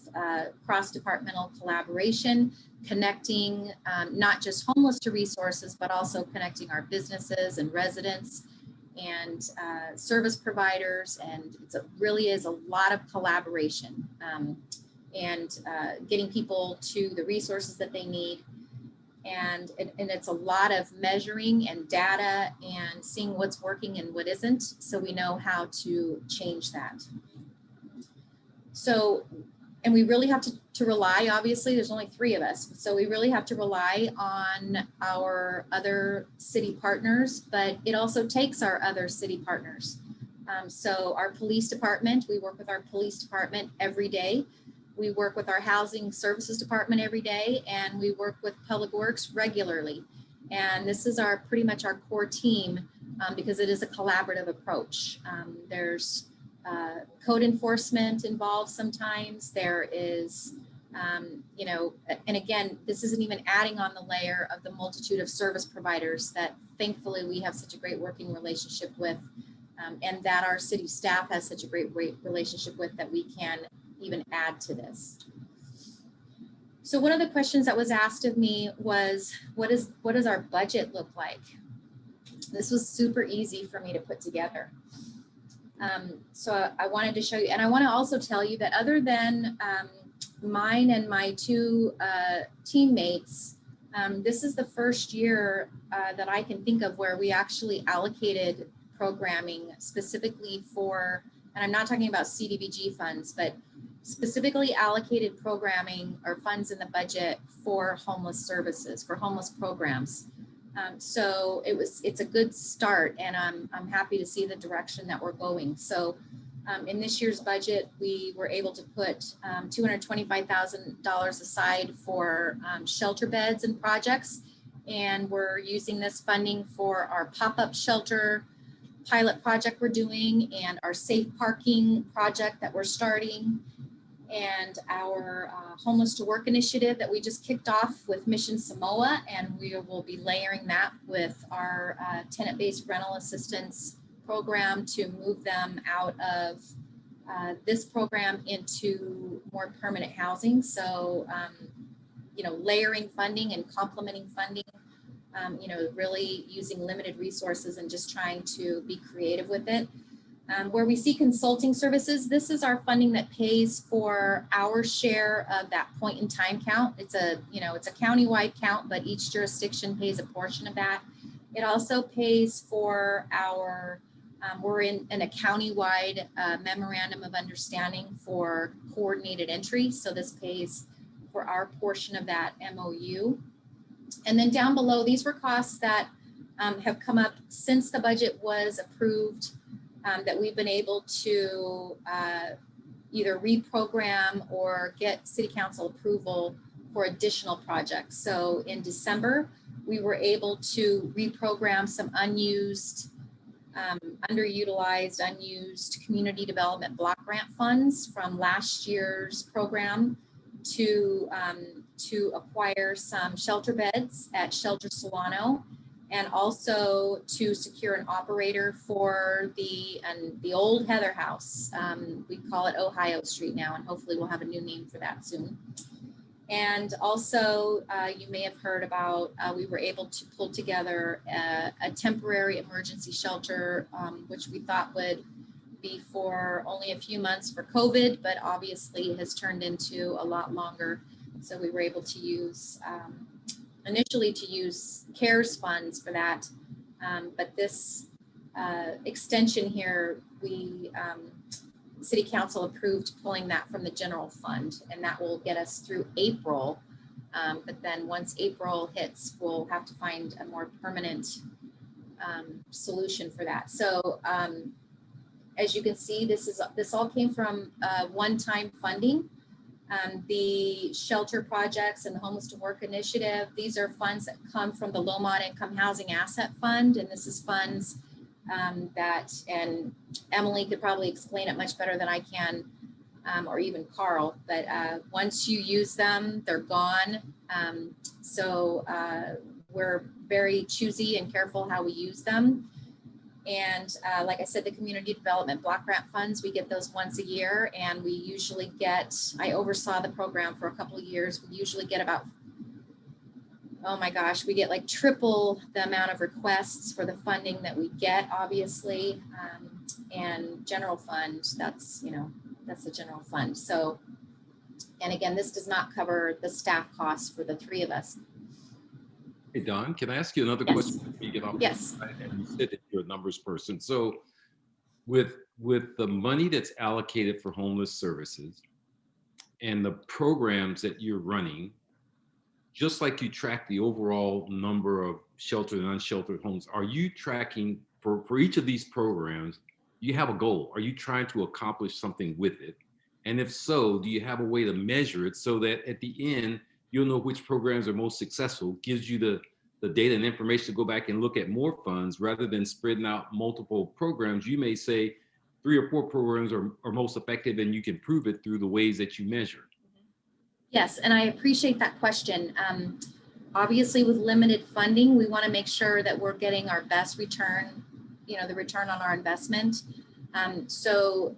cross-departmental collaboration, connecting not just homeless to resources, but also connecting our businesses and residents and service providers. And it really is a lot of collaboration. and getting people to the resources that they need. And it's a lot of measuring and data and seeing what's working and what isn't, so we know how to change that. So, and we really have to rely, obviously, there's only 3 of us, so we really have to rely on our other city partners, but it also takes our other city partners. So our police department, we work with our police department every day. We work with our housing services department every day, and we work with public works regularly. And this is pretty much our core team, because it is a collaborative approach. There's code enforcement involved sometimes. There is, you know, and again, this isn't even adding on the layer of the multitude of service providers that thankfully we have such a great working relationship with, and that our city staff has such a great relationship with, that we can even add to this. So one of the questions that was asked of me was, what does our budget look like? This was super easy for me to put together. So I wanted to show you, and I want to also tell you that other than mine and my 2 teammates, this is the first year that I can think of where we actually allocated programming specifically for, and I'm not talking about CDBG funds, but specifically allocated programming or funds in the budget for homeless services, for homeless programs. So it's a good start, and I'm happy to see the direction that we're going. So in this year's budget, we were able to put $225,000 aside for shelter beds and projects. And we're using this funding for our pop-up shelter pilot project we're doing, and our safe parking project that we're starting, and our homeless to work initiative that we just kicked off with Mission Samoa, and we will be layering that with our tenant-based rental assistance program to move them out of this program into more permanent housing. So, you know, layering funding and complementing funding, you know, really using limited resources and just trying to be creative with it. Where we see consulting services, this is our funding that pays for our share of that point in time count. It's a, you know, it's a countywide count, but each jurisdiction pays a portion of that. It also pays for our, we're in a countywide memorandum of understanding for coordinated entry. So this pays for our portion of that MOU. And then down below, these were costs that have come up since the budget was approved, that we've been able to either reprogram or get city council approval for additional projects. So in December, we were able to reprogram some unused, underutilized, unused community development block grant funds from last year's program to acquire some shelter beds at Shelter Solano, and also to secure an operator for the old Heather House. We call it Ohio Street now, and hopefully we'll have a new name for that soon. And also, you may have heard about, we were able to pull together a temporary emergency shelter, which we thought would be for only a few months for COVID, but obviously has turned into a lot longer. So we were able to use, initially to use CARES funds for that. But this extension here, we, City Council approved pulling that from the general fund, and that will get us through April. But then once April hits, we'll have to find a more permanent solution for that. So as you can see, this all came from one-time funding. The shelter projects and the Homeless to Work initiative, these are funds that come from the Low Mod Income Housing Asset Fund, and this is funds that, and Emily could probably explain it much better than I can, or even Carl, but once you use them, they're gone. So we're very choosy and careful how we use them. And like I said, the community development block grant funds, we get those once a year, and we usually get, I oversaw the program for a couple of years. We usually get about, oh my gosh, we get like triple the amount of requests for the funding that we get, obviously. And general fund, that's, you know, that's the general fund. So, And again, this does not cover the staff costs for the three of us. Hey, Don, can I ask you another Yes. question? before you get off? Yes. And you said that you're a numbers person. So with the money that's allocated for homeless services and the programs that you're running, just like you track the overall number of sheltered and unsheltered homes, are you tracking for each of these programs, you have a goal? Are you trying to accomplish something with it? And if so, do you have a way to measure it so that at the end, you'll know which programs are most successful, gives you the data and information to go back and look at more funds rather than spreading out multiple programs? You may say 3 or 4 programs are most effective and you can prove it through the ways that you measure. Yes, and I appreciate that question. Obviously, with limited funding, we want to make sure that we're getting our best return, the return on our investment. So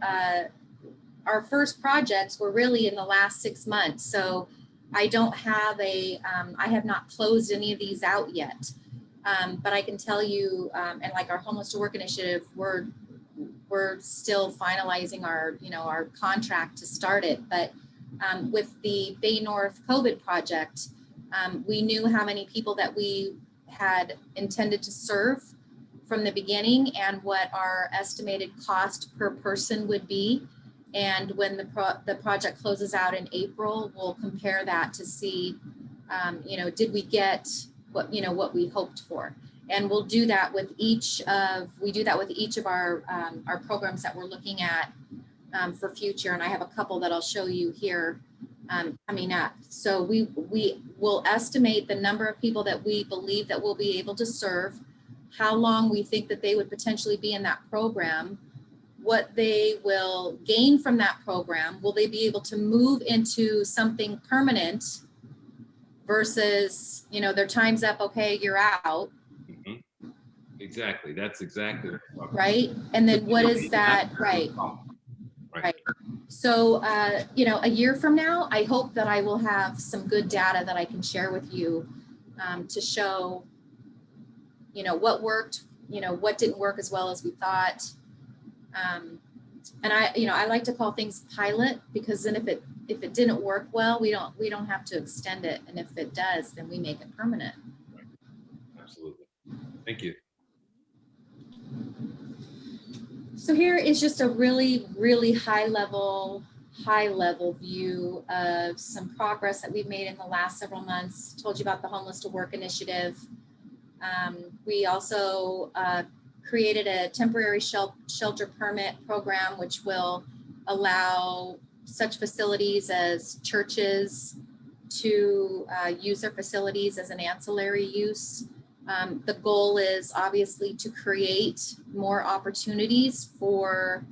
our first projects were really in the last 6 months. So I don't have I have not closed any of these out yet. But I can tell you, and like our Homeless to Work initiative, we're still finalizing our contract to start it. But with the Bay North COVID project, we knew how many people that we had intended to serve from the beginning and what our estimated cost per person would be. And when the project closes out in April, we'll compare that to see, did we get what we hoped for? And we'll do that with each of our programs that we're looking at for future. And I have a couple that I'll show you here coming up. So we will estimate the number of people that we believe that we'll be able to serve, how long we think that they would potentially be in that program, what they will gain from that program. Will they be able to move into something permanent versus, their time's up, okay, you're out. Mm-hmm. Exactly. That's exactly right. And then what is that? Right. So, a year from now, I hope that I will have some good data that I can share with you to show, what worked, what didn't work as well as we thought. And I like to call things pilot, because then if it didn't work well, we don't have to extend it. And if it does, then we make it permanent. Right. Absolutely. Thank you. So here is just a really, really high level view of some progress that we've made in the last several months. Told you about the Homeless to Work initiative. We also created a temporary shelter permit program, which will allow such facilities as churches to use their facilities as an ancillary use. The goal is obviously to create more opportunities for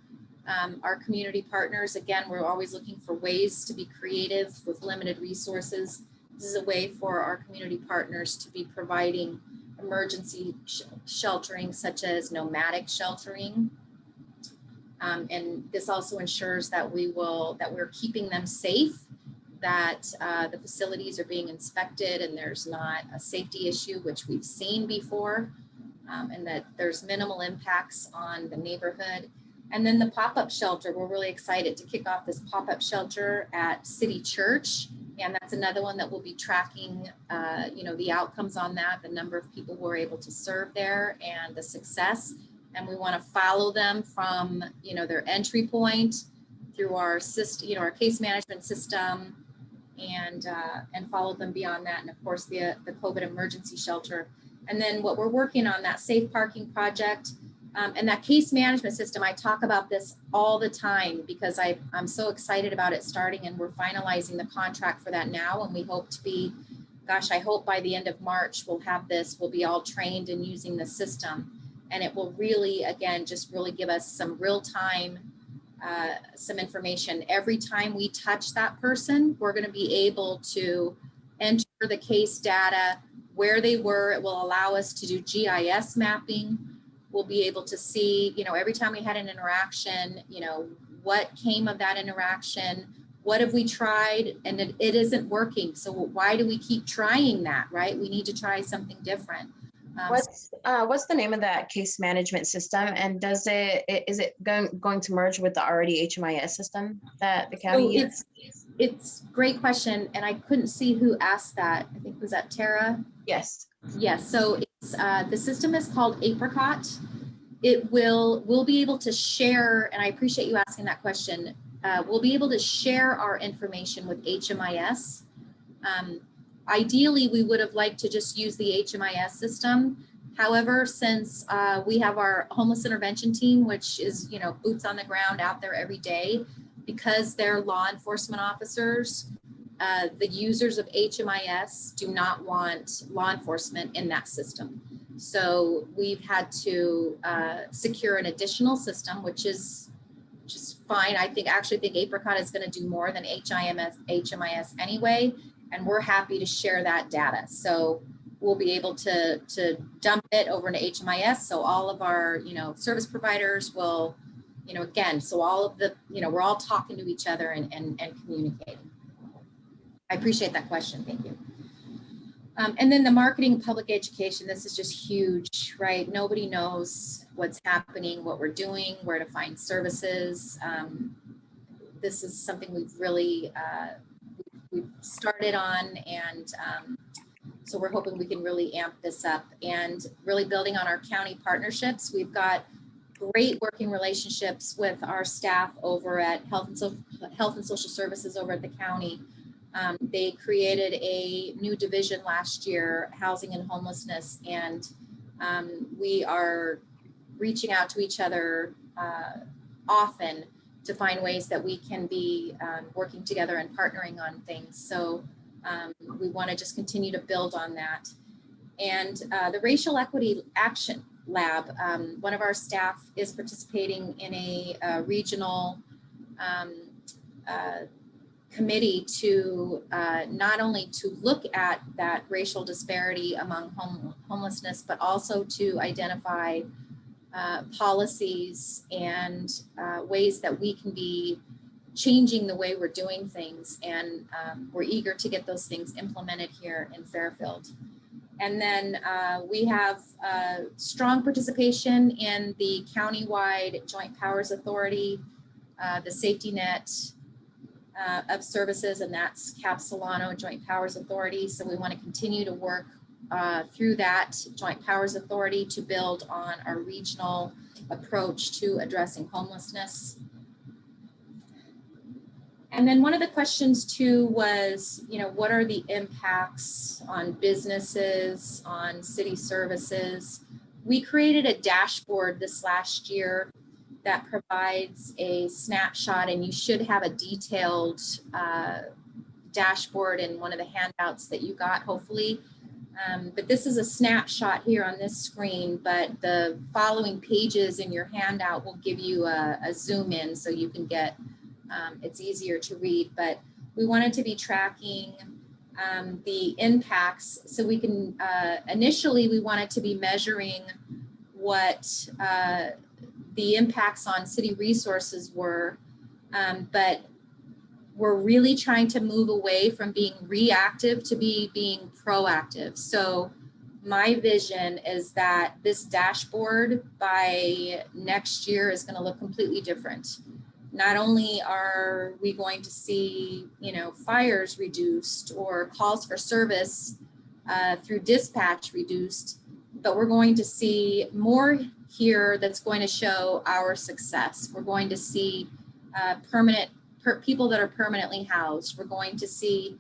our community partners. Again, we're always looking for ways to be creative with limited resources. This is a way for our community partners to be providing emergency sheltering, such as nomadic sheltering. And this also ensures that we're keeping them safe, that the facilities are being inspected and there's not a safety issue, which we've seen before, and that there's minimal impacts on the neighborhood. And then the pop-up shelter, we're really excited to kick off this pop-up shelter at City Church. And that's another one that we'll be tracking, the outcomes on that, the number of people who are able to serve there and the success. And we want to follow them from, their entry point through our system, our case management system, and follow them beyond that. And of course, the COVID emergency shelter. And then what we're working on, that safe parking project, and that case management system. I talk about this all the time because I'm so excited about it starting, and we're finalizing the contract for that now. And we hope to be, I hope by the end of March, we'll be all trained in using the system. And it will really, again, just really give us some real time, some information. Every time we touch that person, we're going to be able to enter the case data, where they were. It will allow us to do GIS mapping. We'll be able to see, every time we had an interaction, what came of that interaction, what have we tried, and it isn't working. So why do we keep trying that, right? We need to try something different. What's the name of that case management system, and is it going to merge with the already HMIS system that the county uses? It's a great question, and I couldn't see who asked that. I think, was that Tara? Yes. Yes, so it's, the system is called Apricot. We'll be able to share, and I appreciate you asking that question. We'll be able to share our information with HMIS. Ideally, we would have liked to just use the HMIS system. However, since we have our homeless intervention team, which is, you know, boots on the ground out there every day, because they're law enforcement officers, the users of HMIS do not want law enforcement in that system. So we've had to secure an additional system, which is just fine. I actually think Apricot is going to do more than HMIS anyway, and we're happy to share that data. So we'll be able to dump it over into HMIS. So all of our, you know, service providers will, you know, again, so all of the, you know, we're all talking to each other and communicating. I appreciate that question. Thank you. And then the marketing and public education, this is just huge, right? Nobody knows what's happening, what we're doing, where to find services. This is something we've really, we've started on, and so we're hoping we can really amp this up and really building on our county partnerships. We've got great working relationships with our staff over at Health and Social Services over at the county. They created a new division last year, housing and homelessness, and we are reaching out to each other often to find ways that we can be working together and partnering on things. So we want to just continue to build on that. And the Racial Equity Action Lab, one of our staff is participating in a regional committee to not only to look at that racial disparity among homelessness, but also to identify policies and ways that we can be changing the way we're doing things. And we're eager to get those things implemented here in Fairfield. And then we have strong participation in the countywide Joint Powers Authority, the safety net of services, and that's Solano Joint Powers Authority. So we want to continue to work through that Joint Powers Authority to build on our regional approach to addressing homelessness. And then one of the questions too was, you know, what are the impacts on businesses, on city services? We created a dashboard this last year that provides a snapshot, and you should have a detailed dashboard in one of the handouts that you got, hopefully. But this is a snapshot here on this screen, but the following pages in your handout will give you a zoom in so you can get, it's easier to read. But we wanted to be tracking the impacts, so we can, initially we wanted to be measuring what the impacts on city resources were, but we're really trying to move away from being reactive to being proactive. So my vision is that this dashboard by next year is going to look completely different. Not only are we going to see, you know, fires reduced or calls for service through dispatch reduced, but we're going to see more here that's going to show our success. We're going to see people that are permanently housed. We're going to see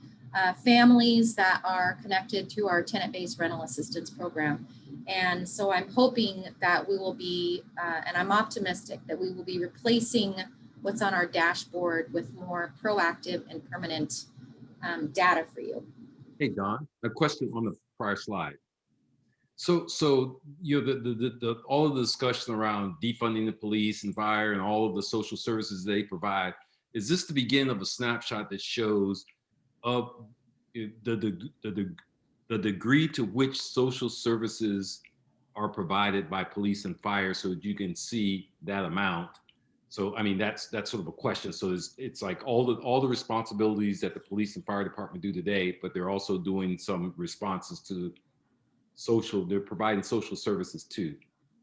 families that are connected through our tenant-based rental assistance program. And so I'm hoping that we will be, and I'm optimistic that we will be replacing what's on our dashboard with more proactive and permanent data for you. Hey, Don, a question on the prior slide. So you know, all of the discussion around defunding the police and fire and all of the social services they provide, is this the beginning of a snapshot that shows the degree to which social services are provided by police and fire, so that you can see that amount? So I mean, that's sort of a question. So it's like all the responsibilities that the police and fire department do today, but they're also doing some responses to they're providing social services too.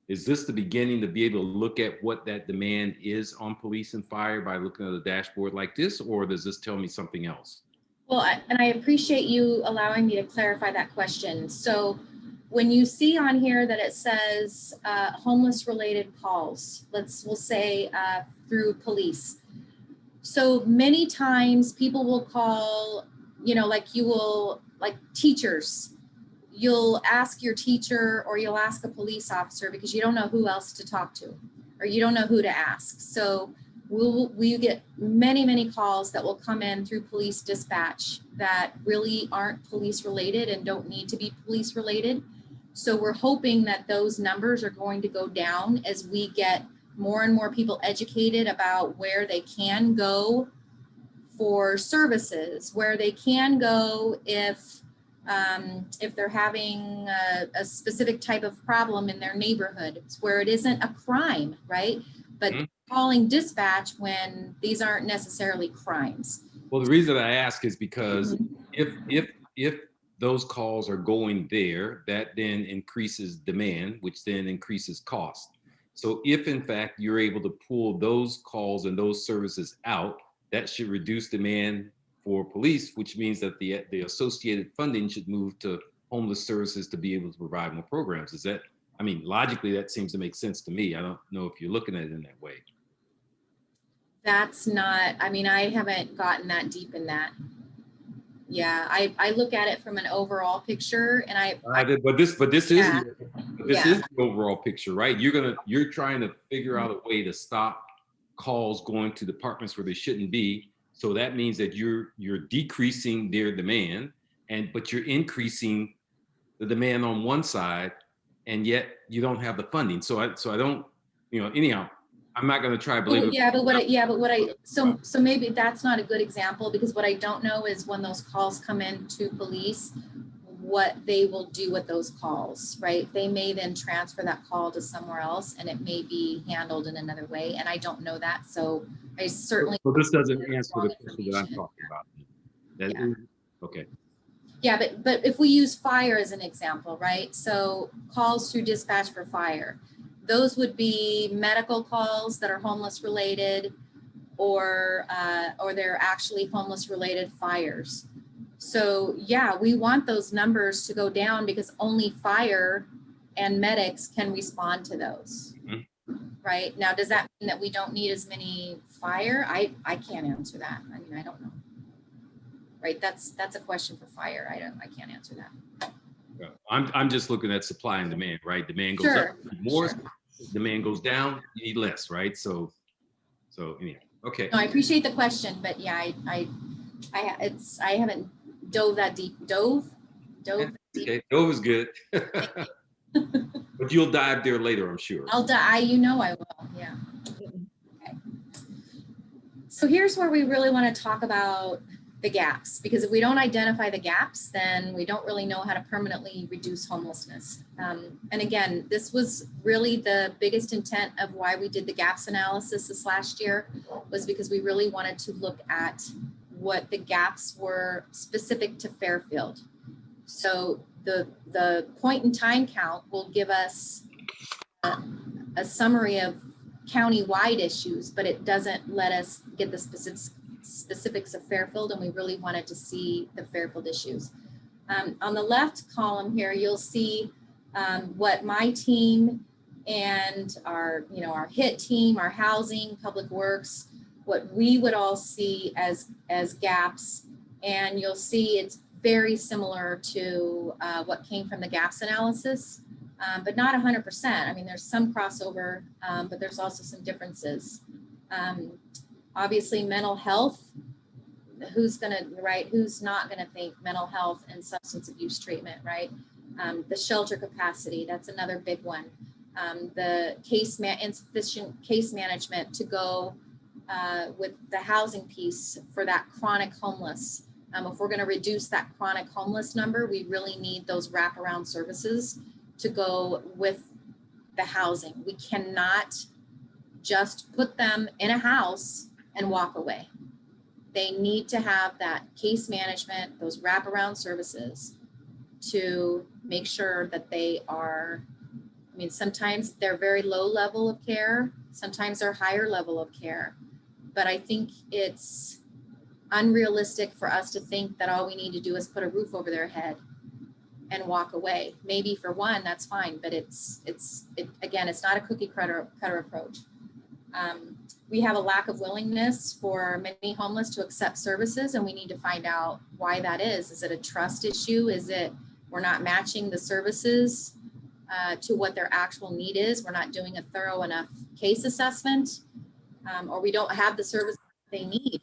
is this the beginning to be able to look at what that demand is on police and fire by looking at a dashboard like this, or does this tell me something else? Well, and I appreciate you allowing me to clarify that question. So when you see on here that it says homeless related calls, we'll say through police. So many times people will call, like teachers. You'll ask your teacher or you'll ask a police officer because you don't know who else to talk to or you don't know who to ask. So we get many calls that will come in through police dispatch that really aren't police related and don't need to be police related. So we're hoping that those numbers are going to go down as we get more and more people educated about where they can go for services, where they can go if they're having a specific type of problem in their neighborhood, where it isn't a crime, right? But calling dispatch when these aren't necessarily crimes. Well, the reason I ask is because if those calls are going there, that then increases demand, which then increases cost. So if in fact you're able to pull those calls and those services out, that should reduce demand for police, which means that the associated funding should move to homeless services to be able to provide more programs. Is that, I mean, logically that seems to make sense to me. I don't know if you're looking at it in that way. That's not, I mean, I haven't gotten that deep in that. Yeah, I look at it from an overall picture, and but this is yeah. the overall picture, right? You're trying to figure out a way to stop calls going to departments where they shouldn't be. So that means that you're decreasing their demand, but you're increasing the demand on one side, and yet you don't have the funding. So I don't, anyhow. I'm not going to try believing. So maybe that's not a good example, because what I don't know is when those calls come in to police, what they will do with those calls, right? They may then transfer that call to somewhere else and it may be handled in another way. And I don't know that. So I certainly. So this doesn't answer the question that I'm talking about. Okay. Yeah, but if we use fire as an example, right? So calls through dispatch for fire. Those would be medical calls that are homeless related, or they're actually homeless related fires. So yeah, we want those numbers to go down because only fire and medics can respond to those. Right? Now, does that mean that we don't need as many fire? I can't answer that. I mean, I don't know. Right? That's a question for fire. I can't answer that. I'm just looking at supply and demand, right? Demand goes up, more. Demand goes down, you need less, right? So anyway, okay. No, I appreciate the question, but yeah, I haven't dove that deep. Dove. Okay, dove is good. But you'll dive there later, I'm sure. I'll dive. I will. Yeah. Okay. So here's where we really want to talk about the gaps, because if we don't identify the gaps, then we don't really know how to permanently reduce homelessness. And again, this was really the biggest intent of why we did the gaps analysis this last year, was because we really wanted to look at what the gaps were specific to Fairfield. So the point in time count will give us a summary of county-wide issues, but it doesn't let us get the specifics of Fairfield, and we really wanted to see the Fairfield issues. On the left column here, you'll see what my team and our HIT team, our housing, public works, what we would all see as gaps. And you'll see it's very similar to what came from the gaps analysis, but not 100%. I mean, there's some crossover, but there's also some differences. Obviously, mental health, who's not gonna think mental health and substance abuse treatment, right? The shelter capacity, that's another big one. The insufficient case management to go with the housing piece for that chronic homeless. If we're gonna reduce that chronic homeless number, we really need those wraparound services to go with the housing. We cannot just put them in a house and walk away. They need to have that case management, those wraparound services to make sure that they are mean, sometimes they're very low level of care, sometimes they're higher level of care. But I think it's unrealistic for us to think that all we need to do is put a roof over their head and walk away. Maybe for one, that's fine, but again, it's not a cookie cutter approach. We have a lack of willingness for many homeless to accept services, and we need to find out why that is. Is it a trust issue? Is it we're not matching the services to what their actual need is? We're not doing a thorough enough case assessment, or we don't have the services they need.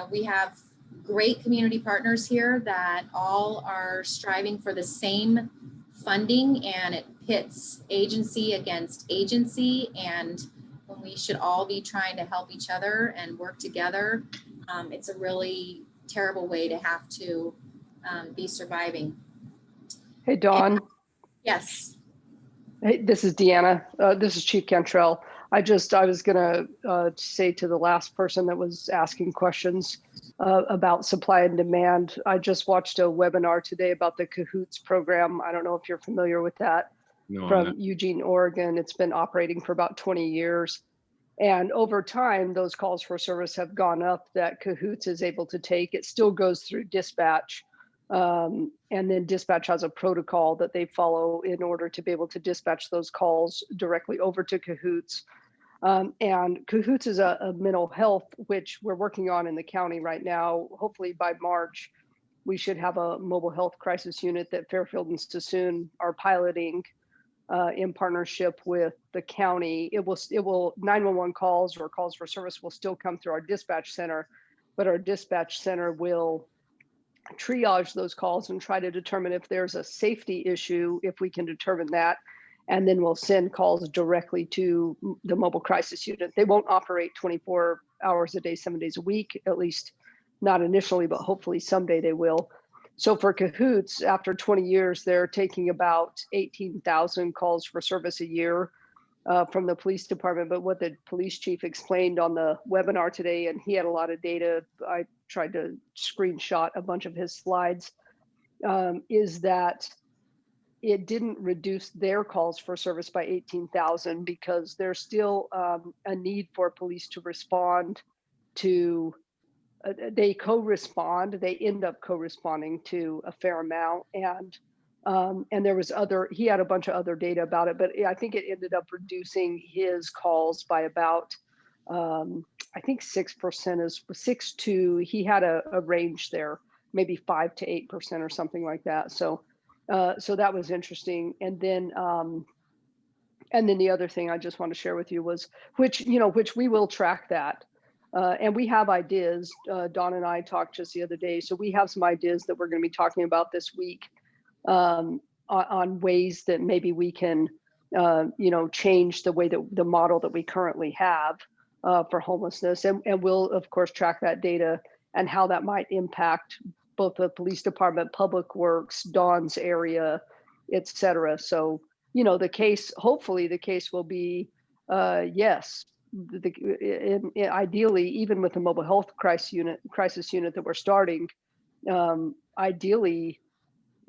We have great community partners here that all are striving for the same funding, and it pits agency against agency, and when we should all be trying to help each other and work together, it's a really terrible way to have to be surviving. Hey, Dawn. Yes. Hey, this is Deanna. This is Chief Cantrell. I was gonna say to the last person that was asking questions about supply and demand, I just watched a webinar today about the Cahoots program. I don't know if you're familiar with that. No, From Eugene, Oregon. It's been operating for about 20 years. And over time, those calls for service have gone up that Cahoots is able to take. It still goes through dispatch. And then dispatch has a protocol that they follow in order to be able to dispatch those calls directly over to Cahoots. And Cahoots is a mental health, which we're working on in the county right now. Hopefully by March, we should have a mobile health crisis unit that Fairfield and Sassoon are piloting in partnership with the county. It will 911 calls or calls for service will still come through our dispatch center, but our dispatch center will triage those calls and try to determine if there's a safety issue, if we can determine that, and then we'll send calls directly to the mobile crisis unit. They won't operate 24 hours a day, 7 days a week, at least not initially, but hopefully someday they will. So for Cahoots, after 20 years, they're taking about 18,000 calls for service a year from the police department. But what the police chief explained on the webinar today, and he had a lot of data, I tried to screenshot a bunch of his slides, is that it didn't reduce their calls for service by 18,000 because there's still a need for police to respond to they co-respond, they end up co-responding to a fair amount. And there was he had a bunch of other data about it, but I think it ended up reducing his calls by about, I think 6% is 6 to, he had a range there, maybe 5 to 8% or something like that. So that was interesting. And then the other thing I just want to share with you was, which we will track that. And we have ideas. Dawn and I talked just the other day. So we have some ideas that we're going to be talking about this week on ways that maybe we can, change the way that the model that we currently have for homelessness. And we'll, of course, track that data and how that might impact both the police department, public works, Dawn's area, et cetera. So, hopefully the case will be, yes, ideally, even with the mobile health crisis unit that we're starting, ideally,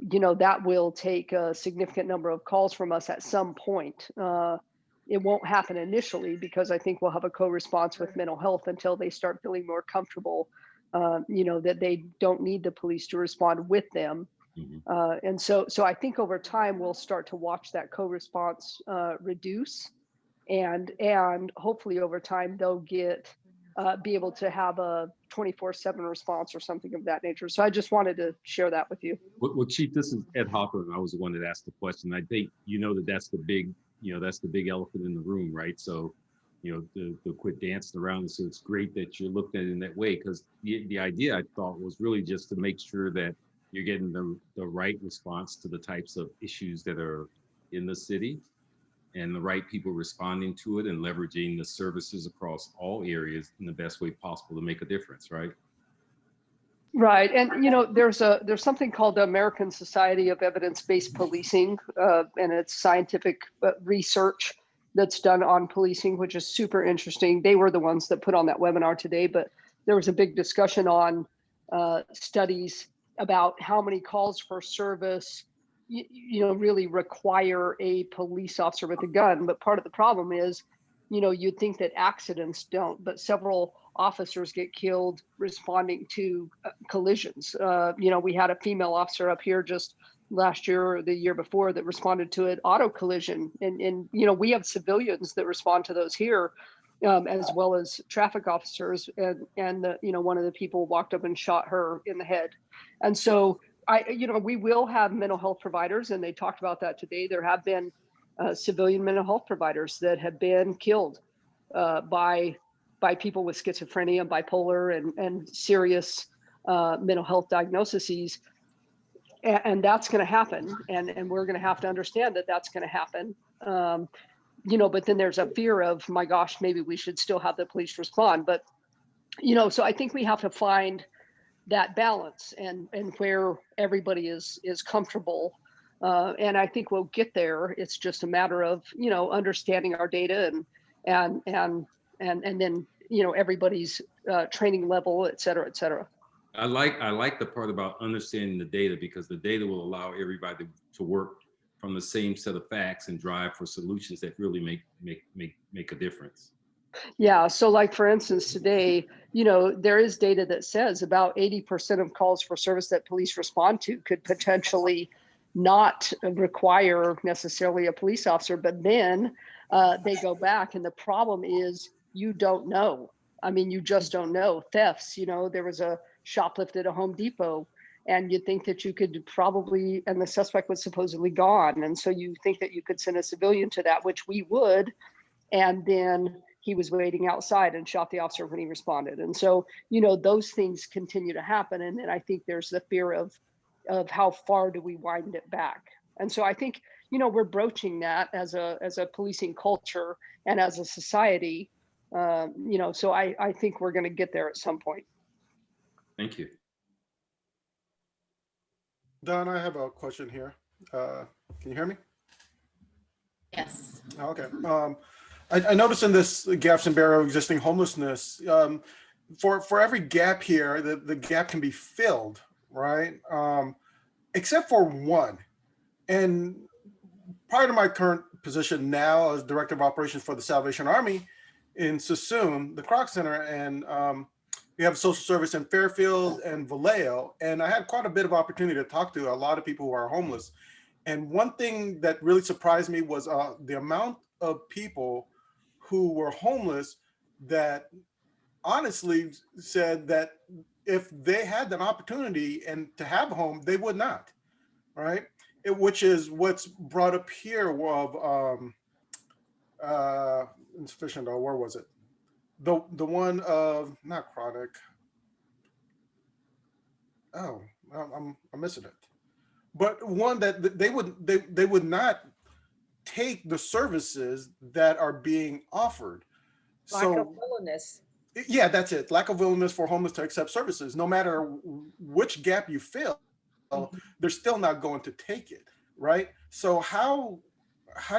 that will take a significant number of calls from us at some point. It won't happen initially because I think we'll have a co-response with mental health until they start feeling more comfortable, that they don't need the police to respond with them. Mm-hmm. And so I think over time, we'll start to watch that co-response reduce. And hopefully over time they'll be able to have a 24/7 response or something of that nature. So I just wanted to share that with you. Well, Chief, this is Ed Hopper, and I was the one that asked the question. I think that's the big elephant in the room, right? So, to quit dancing around. So it's great that you're looking at it in that way, because the idea I thought was really just to make sure that you're getting the right response to the types of issues that are in the city, and the right people responding to it, and leveraging the services across all areas in the best way possible to make a difference, right? Right. And, there's something called the American Society of Evidence-Based Policing, and it's scientific research that's done on policing, which is super interesting. They were the ones that put on that webinar today, but there was a big discussion on studies about how many calls for service really require a police officer with a gun. But part of the problem is, you'd think that accidents don't, but several officers get killed responding to collisions. We had a female officer up here just last year or the year before that responded to an auto collision. And we have civilians that respond to those here, as well as traffic officers. And one of the people walked up and shot her in the head. And so we will have mental health providers, and they talked about that today. There have been civilian mental health providers that have been killed by people with schizophrenia, bipolar, and serious mental health diagnoses. And that's going to happen. And we're going to have to understand that that's going to happen. But then there's a fear of, my gosh, maybe we should still have the police respond. But, so I think we have to find that balance and where everybody is comfortable. And I think we'll get there. It's just a matter of, understanding our data and then, everybody's training level, et cetera, et cetera. I like the part about understanding the data, because the data will allow everybody to work from the same set of facts and drive for solutions that really make a difference. Yeah. So like, for instance, today, there is data that says about 80% of calls for service that police respond to could potentially not require necessarily a police officer, but then they go back. And the problem is, you don't know. I mean, you just don't know. Thefts, there was a shoplift at a Home Depot, and you'd think that you could probably, and the suspect was supposedly gone. And so you think that you could send a civilian to that, which we would. And then he was waiting outside and shot the officer when he responded. And so, those things continue to happen. And then I think there's the fear of how far do we wind it back? And so I think, we're broaching that as a policing culture and as a society, so I think we're going to get there at some point. Thank you. Don, I have a question here. Can you hear me? Yes. Okay. I noticed in this gaps and barrier of existing homelessness, for every gap here, the gap can be filled, right? Except for one. And prior to my current position now as Director of Operations for the Salvation Army in Sassoon, the Kroc Center, and we have social service in Fairfield and Vallejo. And I had quite a bit of opportunity to talk to a lot of people who are homeless. And one thing that really surprised me was the amount of people who were homeless that honestly said that if they had an opportunity and to have a home, they would not, right? Which is what's brought up here of insufficient, or where was it? The one of, not chronic. Oh, I'm missing it. But one that they would not take the services that are being offered. Lack of willingness. Yeah, that's it. Lack of willingness for homeless to accept services. No matter which gap you fill, they're still not going to take it, right? So how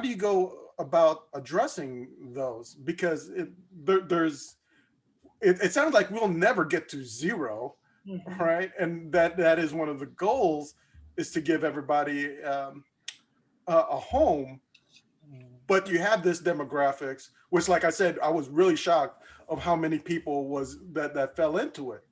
do you go about addressing those? Because it sounds like we'll never get to zero, right? And that is one of the goals, is to give everybody a home. But you have this demographics, which, like I said, I was really shocked of how many people that fell into it,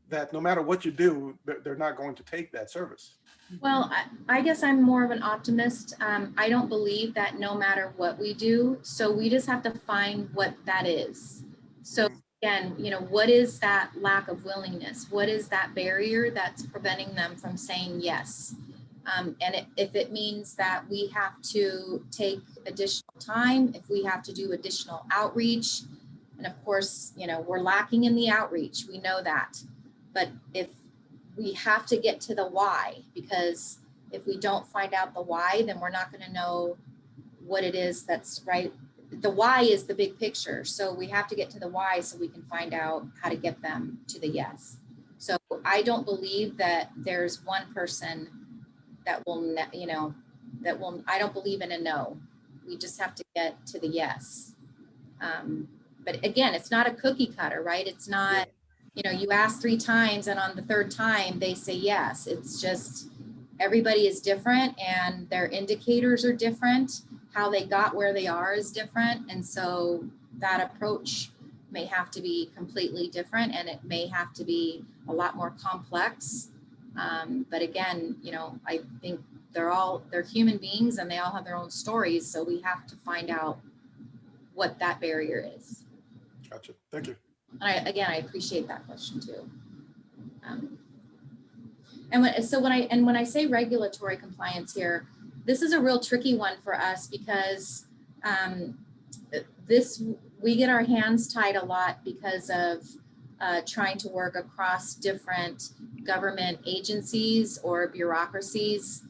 that no matter what you do, they're not going to take that service. Well, I guess I'm more of an optimist. I don't believe that no matter what we do, so we just have to find what that is. So again, what is that lack of willingness? What is that barrier that's preventing them from saying yes? And if it means that we have to take additional time, if we have to do additional outreach, and of course, we're lacking in the outreach, we know that. But if we have to get to the why, because if we don't find out the why, then we're not going to know what it is that's right. The why is the big picture. So we have to get to the why so we can find out how to get them to the yes. So I don't believe that there's one person that will, I don't believe in a no. We just have to get to the yes. But again, it's not a cookie cutter, right? It's not, you ask 3 times and on the 3rd time they say yes. It's just everybody is different and their indicators are different. How they got where they are is different. And so that approach may have to be completely different, and it may have to be a lot more complex. But again, you know, I think they're human beings and they all have their own stories. So we have to find out what that barrier is. Gotcha. Thank you. And I appreciate that question too. When I say regulatory compliance here, this is a real tricky one for us because we get our hands tied a lot because of trying to work across different government agencies or bureaucracies,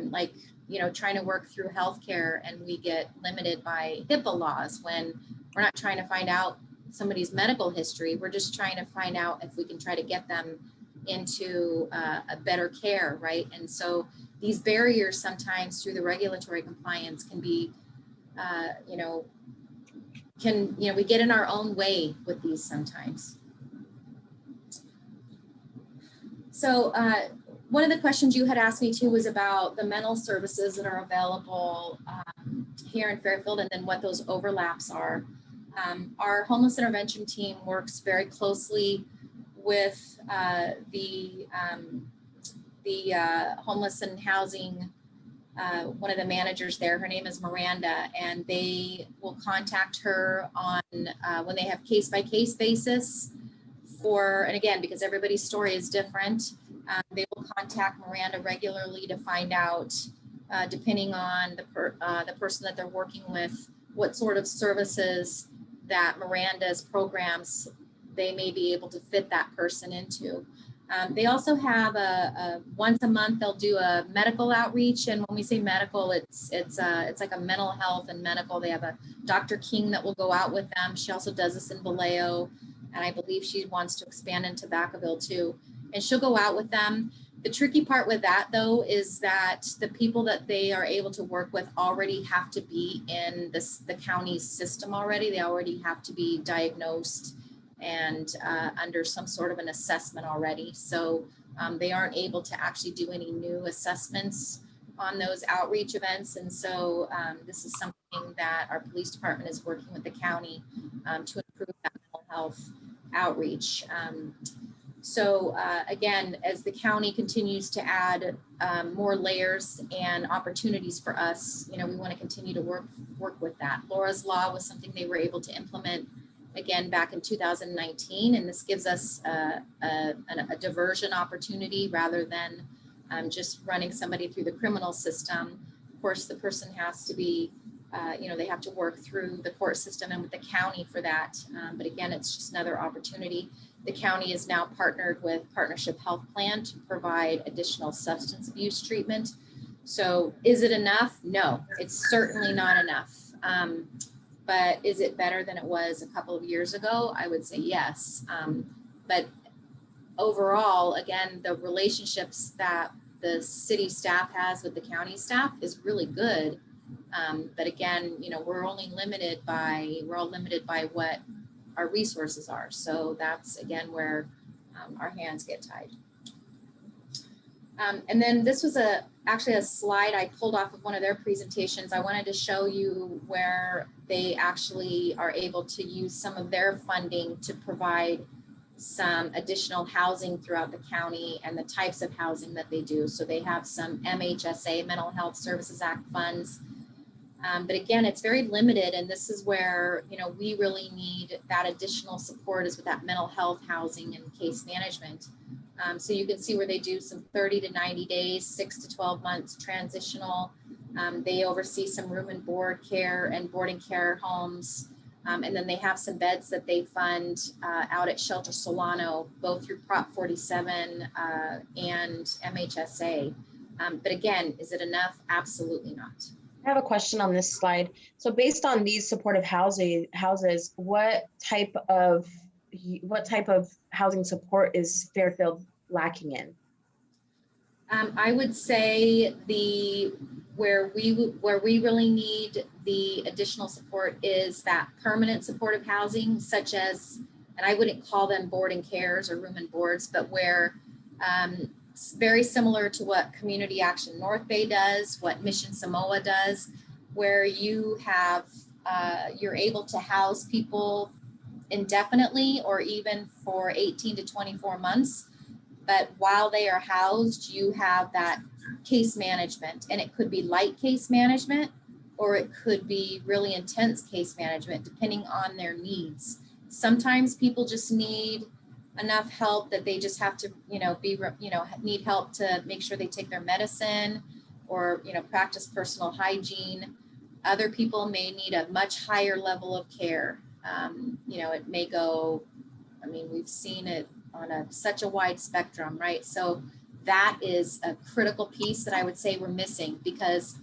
like, you know, trying to work through healthcare, and we get limited by HIPAA laws when we're not trying to find out somebody's medical history. We're just trying to find out if we can try to get them into a better care, right? And so these barriers sometimes through the regulatory compliance can be, we get in our own way with these sometimes. So one of the questions you had asked me too was about the mental services that are available here in Fairfield, and then what those overlaps are. Our homeless intervention team works very closely with the homeless and housing, one of the managers there. Her name is Miranda, and they will contact her on when they have case-by-case basis and again, because everybody's story is different, they will contact Miranda regularly to find out, depending on the person that they're working with, what sort of services that Miranda's programs they may be able to fit that person into. They also have once a month they'll do a medical outreach, and when we say medical, it's like a mental health and medical. They have a Dr. King that will go out with them. She also does this in Vallejo, and I believe she wants to expand into Vacaville too. And she'll go out with them. The tricky part with that though is that the people that they are able to work with already have to be in the county's system already. They already have to be diagnosed and under some sort of an assessment already. So they aren't able to actually do any new assessments on those outreach events. And so this is something that our police department is working with the county to improve that mental health outreach. Again, as the county continues to add more layers and opportunities for us, you know, we want to continue to work with that. Laura's Law was something they were able to implement again back in 2019, and this gives us a diversion opportunity rather than just running somebody through the criminal system. Of course, the person has to be, they have to work through the court system and with the county for that. But again, it's just another opportunity. The county is now partnered with Partnership Health Plan to provide additional substance abuse treatment. So is it enough? No, it's certainly not enough. But is it better than it was a couple of years ago? I would say yes. But overall, again, the relationships that the city staff has with the county staff is really good. But again, you know, we're all limited by what our resources are. So that's again where our hands get tied. And then this was actually a slide I pulled off of one of their presentations. I wanted to show you where they actually are able to use some of their funding to provide some additional housing throughout the county and the types of housing that they do. So they have some MHSA, Mental Health Services Act funds. But again, it's very limited, and this is where, you know, we really need that additional support is with that mental health housing and case management. So you can see where they do some 30 to 90 days, 6 to 12 months transitional. They oversee some room and board care and boarding care homes. And then they have some beds that they fund out at Shelter Solano, both through Prop 47 and MHSA. But again, is it enough? Absolutely not. I have a question on this slide. So based on these supportive houses, what type of housing support is Fairfield lacking in? I would say where we really need the additional support is that permanent supportive housing, such as, and I wouldn't call them board and cares or room and boards, but where It's very similar to what Community Action North Bay does, what Mission Samoa does, where you have, you're able to house people indefinitely or even for 18 to 24 months. But while they are housed, you have that case management, and it could be light case management, or it could be really intense case management, depending on their needs. Sometimes people just need enough help that they just have to, need help to make sure they take their medicine or, practice personal hygiene. Other people may need a much higher level of care. It may go, we've seen it on such a wide spectrum, right? So that is a critical piece that I would say we're missing, because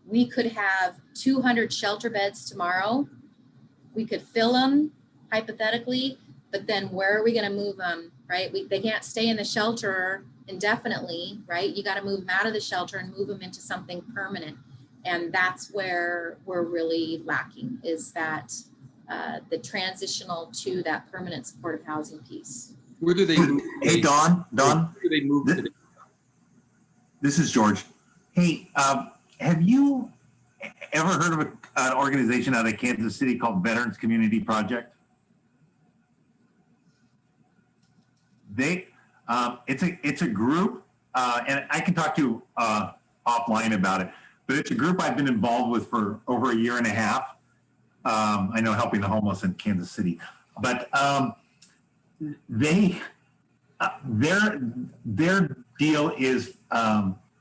we could have 200 shelter beds tomorrow. We could fill them hypothetically, but then where are we going to move them, right? They can't stay in the shelter indefinitely, right? You got to move them out of the shelter and move them into something permanent. And that's where we're really lacking, is that the transitional to that permanent supportive housing piece. Where do they move? Hey, Don. Where do they move today? This is George. Hey, have you ever heard of an organization out of Kansas City called Veterans Community Project? It's a group, and I can talk to you offline about it, but it's a group I've been involved with for over a year and a half. I know, helping the homeless in Kansas City, but their deal is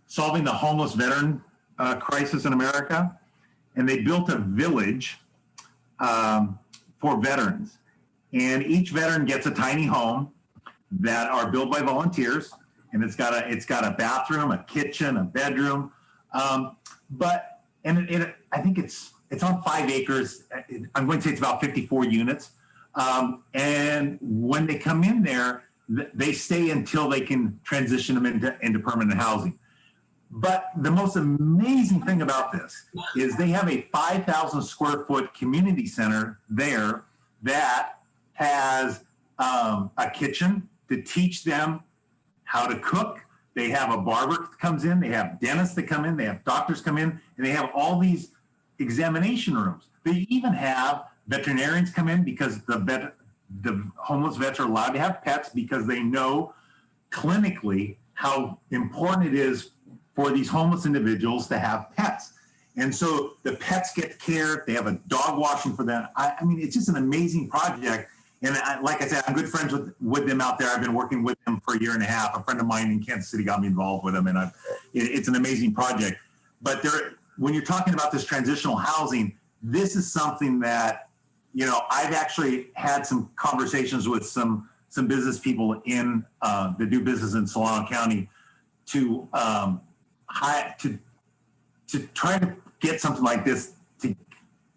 solving the homeless veteran crisis in America, and they built a village for veterans, and each veteran gets a tiny home that are built by volunteers, and it's got a bathroom, a kitchen, a bedroom, I think it's on 5 acres. I'm going to say it's about 54 units. And when they come in there, they stay until they can transition them into permanent housing. But the most amazing thing about this is they have a 5,000 square foot community center there that has a kitchen to teach them how to cook. They have a barber that comes in, they have dentists that come in, they have doctors come in, and they have all these examination rooms. They even have veterinarians come in, because the homeless vets are allowed to have pets, because they know clinically how important it is for these homeless individuals to have pets. And so the pets get care. They have a dog washing for them. I mean, it's just an amazing project. And like I said, I'm good friends with them out there. I've been working with them for a year and a half. A friend of mine in Kansas City got me involved with them, and it's an amazing project. But when you're talking about this transitional housing, this is something that, I've actually had some conversations with some business people that do business in Solano County to try to get something like this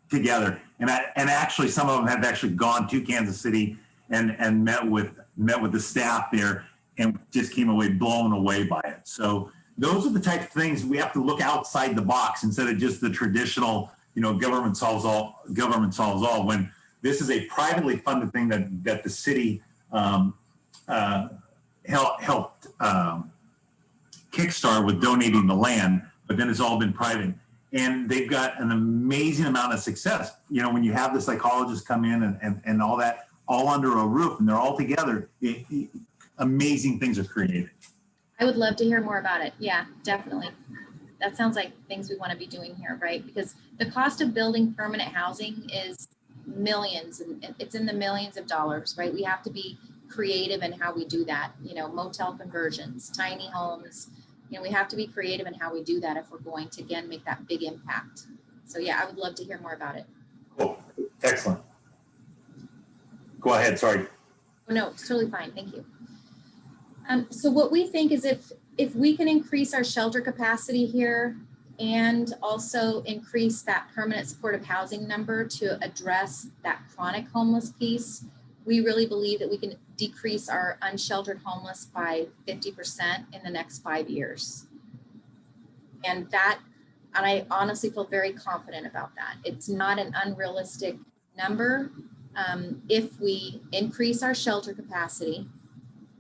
together. And actually, some of them have actually gone to Kansas City and met with the staff there, and just came away blown away by it. So those are the type of things we have to look outside the box, instead of just the traditional, government solves all. When this is a privately funded thing that the city helped kickstart with donating the land, but then it's all been private. And they've got an amazing amount of success. When you have the psychologists come in and all that, all under a roof, and they're all together, amazing things are created. I would love to hear more about it. Yeah, definitely. That sounds like things we want to be doing here, right? Because the cost of building permanent housing is millions, and it's in the millions of dollars, right? We have to be creative in how we do that. Motel conversions, tiny homes. We have to be creative in how we do that if we're going to, again, make that big impact. So yeah, I would love to hear more about it. Cool. Excellent. Go ahead. Sorry. Oh, no, it's totally fine. Thank you. So what we think is if we can increase our shelter capacity here and also increase that permanent supportive housing number to address that chronic homeless piece, we really believe that we can decrease our unsheltered homeless by 50% in the next 5 years. And I honestly feel very confident about that. It's not an unrealistic number. If we increase our shelter capacity,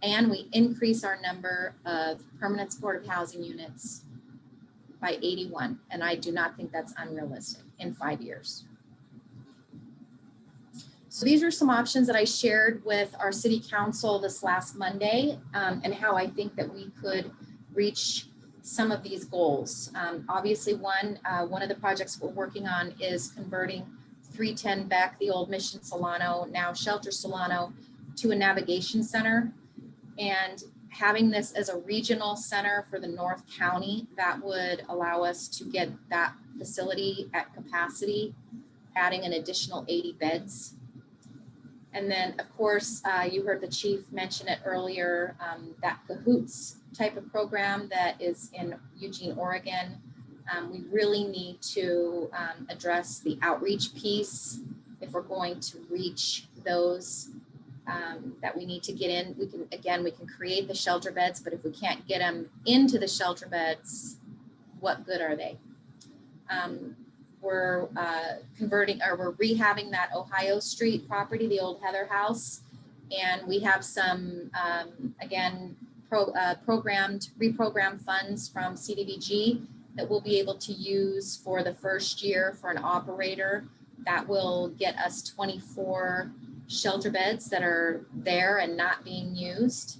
and we increase our number of permanent supportive housing units by 81. And I do not think that's unrealistic in 5 years. So these are some options that I shared with our city council this last Monday, and how I think that we could reach some of these goals. Obviously, one of the projects we're working on is converting 310 Beck, the old Mission Solano, now Shelter Solano, to a navigation center. And having this as a regional center for the North County, that would allow us to get that facility at capacity, adding an additional 80 beds. And then, of course, you heard the chief mention it earlier, that Cahoots type of program that is in Eugene, Oregon. We really need to address the outreach piece if we're going to reach those that we need to get in. We can create the shelter beds, but if we can't get them into the shelter beds, what good are they? We're we're rehabbing that Ohio Street property, the old Heather House. And we have some, reprogrammed funds from CDBG that we'll be able to use for the first year for an operator that will get us 24 shelter beds that are there and not being used.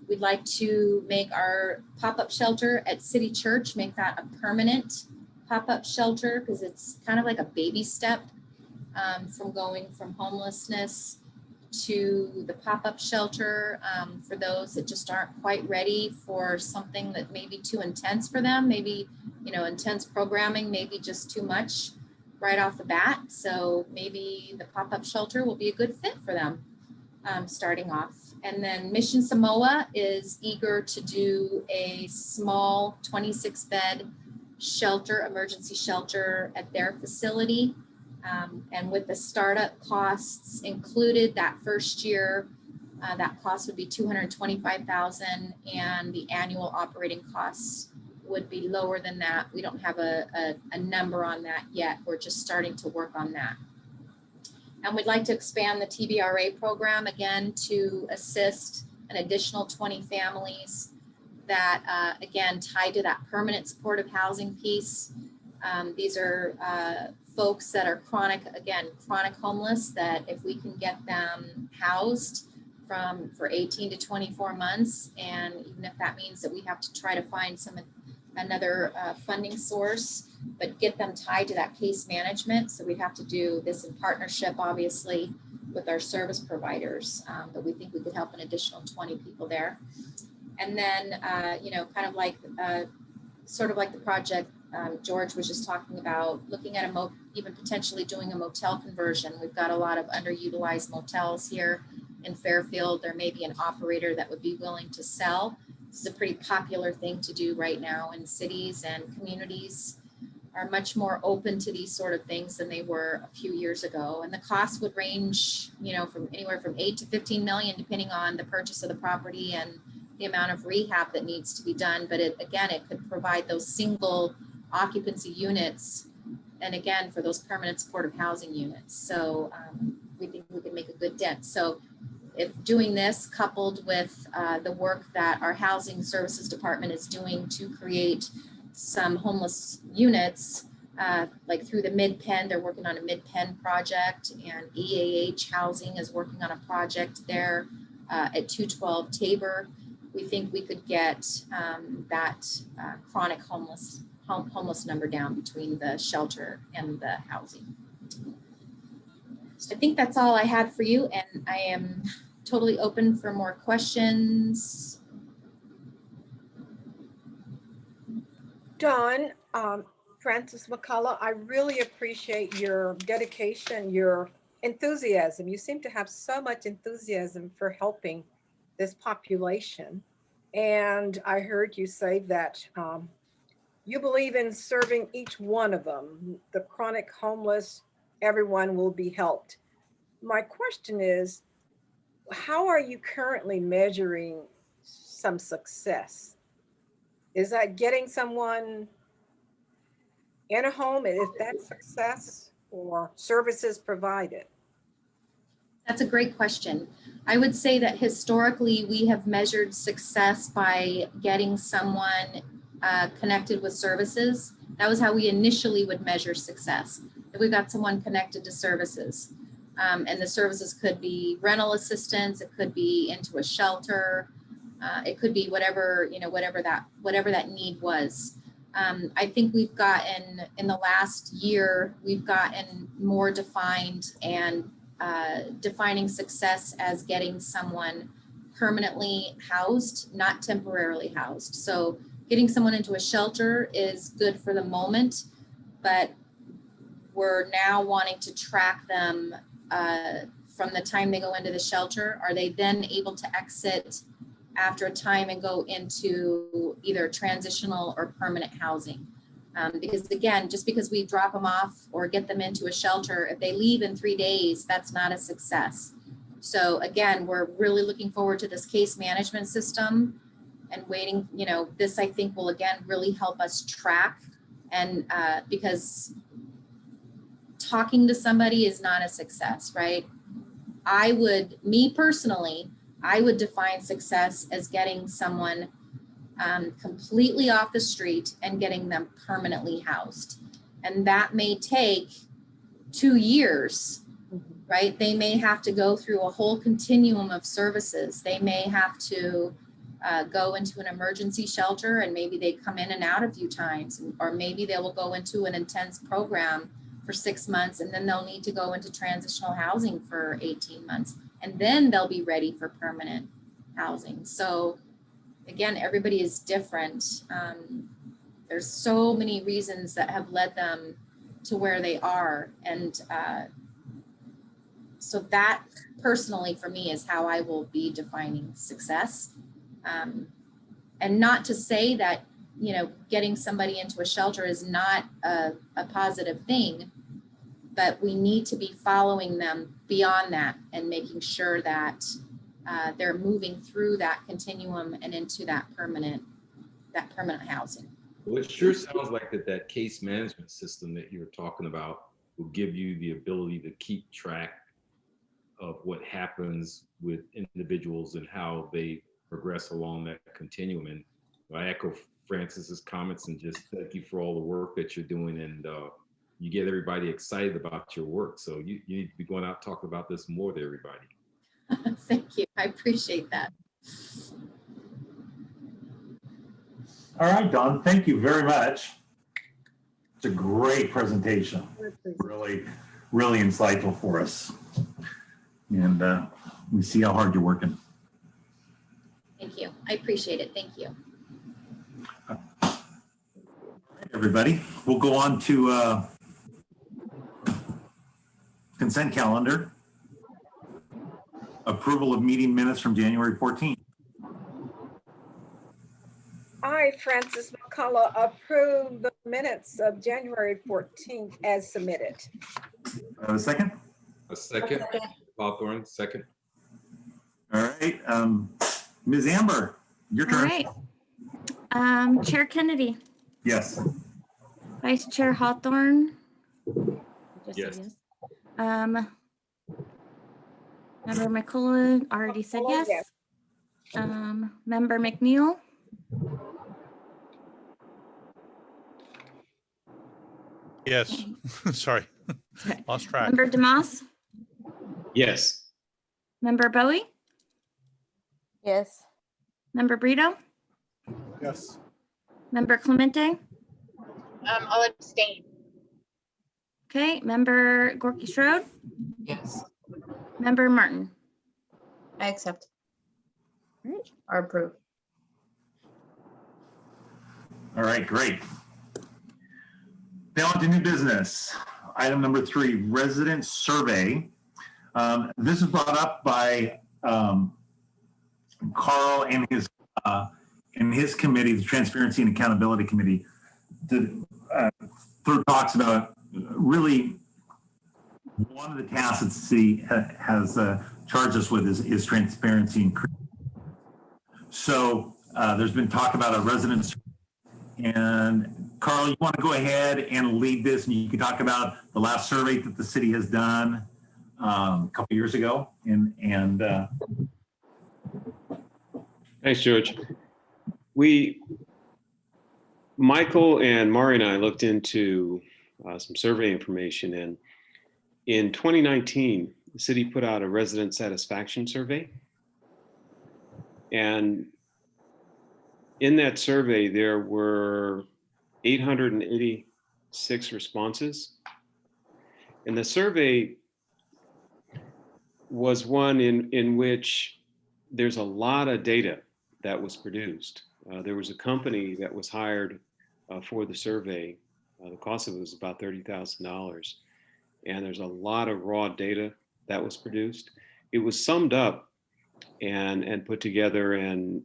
We'd like to make our pop-up shelter at City Church, make that a permanent pop-up shelter, because it's kind of like a baby step from going from homelessness to the pop-up shelter for those that just aren't quite ready for something that may be too intense for them, maybe, intense programming, maybe just too much right off the bat. So maybe the pop-up shelter will be a good fit for them starting off. And then Mission Samoa is eager to do a small 26-bed shelter, emergency shelter at their facility. And with the startup costs included that first year, that cost would be $225,000, and the annual operating costs would be lower than that. We don't have a number on that yet. We're just starting to work on that. And we'd like to expand the TBRA program again to assist an additional 20 families that, again, tied to that permanent supportive housing piece. These are folks that are chronic homeless, that if we can get them housed for 18 to 24 months, and even if that means that we have to try to find another funding source, but get them tied to that case management. So we have to do this in partnership, obviously, with our service providers, but we think we could help an additional 20 people there. And then, kind of like, sort of like the project George was just talking about, looking at even potentially doing a motel conversion. We've got a lot of underutilized motels here in Fairfield. There may be an operator that would be willing to sell. This is a pretty popular thing to do right now in cities, and communities are much more open to these sort of things than they were a few years ago. And the cost would range, from anywhere from 8 to 15 million, depending on the purchase of the property and the amount of rehab that needs to be done. But it could provide those single occupancy units, and again, for those permanent supportive housing units. So we think we can make a good dent. So if doing this coupled with the work that our housing services department is doing to create some homeless units, like through the Mid-Penn, they're working on a Mid-Penn project, and EAH Housing is working on a project there at 212 Tabor. We think we could get that chronic homeless number down between the shelter and the housing. So I think that's all I had for you, and I am totally open for more questions. Dawn, Francis McCullough, I really appreciate your dedication, your enthusiasm. You seem to have so much enthusiasm for helping this population. And I heard you say that you believe in serving each one of them, the chronic homeless, everyone will be helped. My question is, how are you currently measuring some success? Is that getting someone in a home, is that success, or services provided? That's a great question. I would say that historically we have measured success by getting someone connected with services. That was how we initially would measure success. If we got someone connected to services, and the services could be rental assistance, it could be into a shelter, it could be whatever, you know, whatever that need was. I think we've gotten, in the last year, we've gotten more defined and defining success as getting someone permanently housed, not temporarily housed. So getting someone into a shelter is good for the moment, but we're now wanting to track them from the time they go into the shelter. Are they then able to exit after a time and go into either transitional or permanent housing? Because again, just because we drop them off or get them into a shelter, if they leave in 3 days, that's not a success. So again, we're really looking forward to this case management system and waiting, you know, this I think will again really help us track, and because talking to somebody is not a success, right? Me personally, I would define success as getting someone completely off the street and getting them permanently housed. And that may take 2 years, right? They may have to go through a whole continuum of services. They may have to go into an emergency shelter, and maybe they come in and out a few times, or maybe they will go into an intense program for 6 months, and then they'll need to go into transitional housing for 18 months, and then they'll be ready for permanent housing. So again, everybody is different. There's so many reasons that have led them to where they are. And so that personally for me is how I will be defining success. And not to say that, you know, getting somebody into a shelter is not a positive thing, but we need to be following them beyond that and making sure that they're moving through that continuum and into that permanent housing. Well, it sure sounds like that case management system that you were talking about will give you the ability to keep track of what happens with individuals and how they progress along that continuum. And I echo Francis's comments and just thank you for all the work that you're doing, and you get everybody excited about your work. So you need to be going out talking about this more to everybody. Thank you. I appreciate that. All right, Dawn, thank you very much. It's a great presentation. Really, really insightful for us. And we see how hard you're working. Thank you. I appreciate it. Thank you. Everybody, we'll go on to consent calendar. Approval of meeting minutes from January 14th. I, Francis McCullough, approve the minutes of January 14th as submitted. A second? A second. Hawthorne, second. All right. Ms. Amber, your turn. All right. Chair Kennedy. Yes. Vice Chair Hawthorne. Yes. Member McCullough already said yes. Member McNeil. Yes. Sorry. Lost track. Member DeMoss. Yes. Member Bowie. Yes. Member Brito. Yes. Member Clemente. I'll abstain. Okay. Member Gorky Strode. Yes. Member Martin. I accept. Or approve. All right, great. Now on to new business. Item number 3, resident survey. This is brought up by Carl and his committee, the Transparency and Accountability Committee, through talks about really one of the tasks that the city has charged us with is transparency. So there's been talk about a resident survey. And Carl, you want to go ahead and lead this, and you can talk about the last survey that the city has done, a couple years ago. And Thanks, George. Michael and Mari and I looked into some survey information, and in 2019, the city put out a resident satisfaction survey. And in that survey, there were 886 responses. And the survey was one in which there's a lot of data that was produced. There was a company that was hired for the survey. The cost of it was about $30,000. And there's a lot of raw data that was produced. It was summed up and put together, and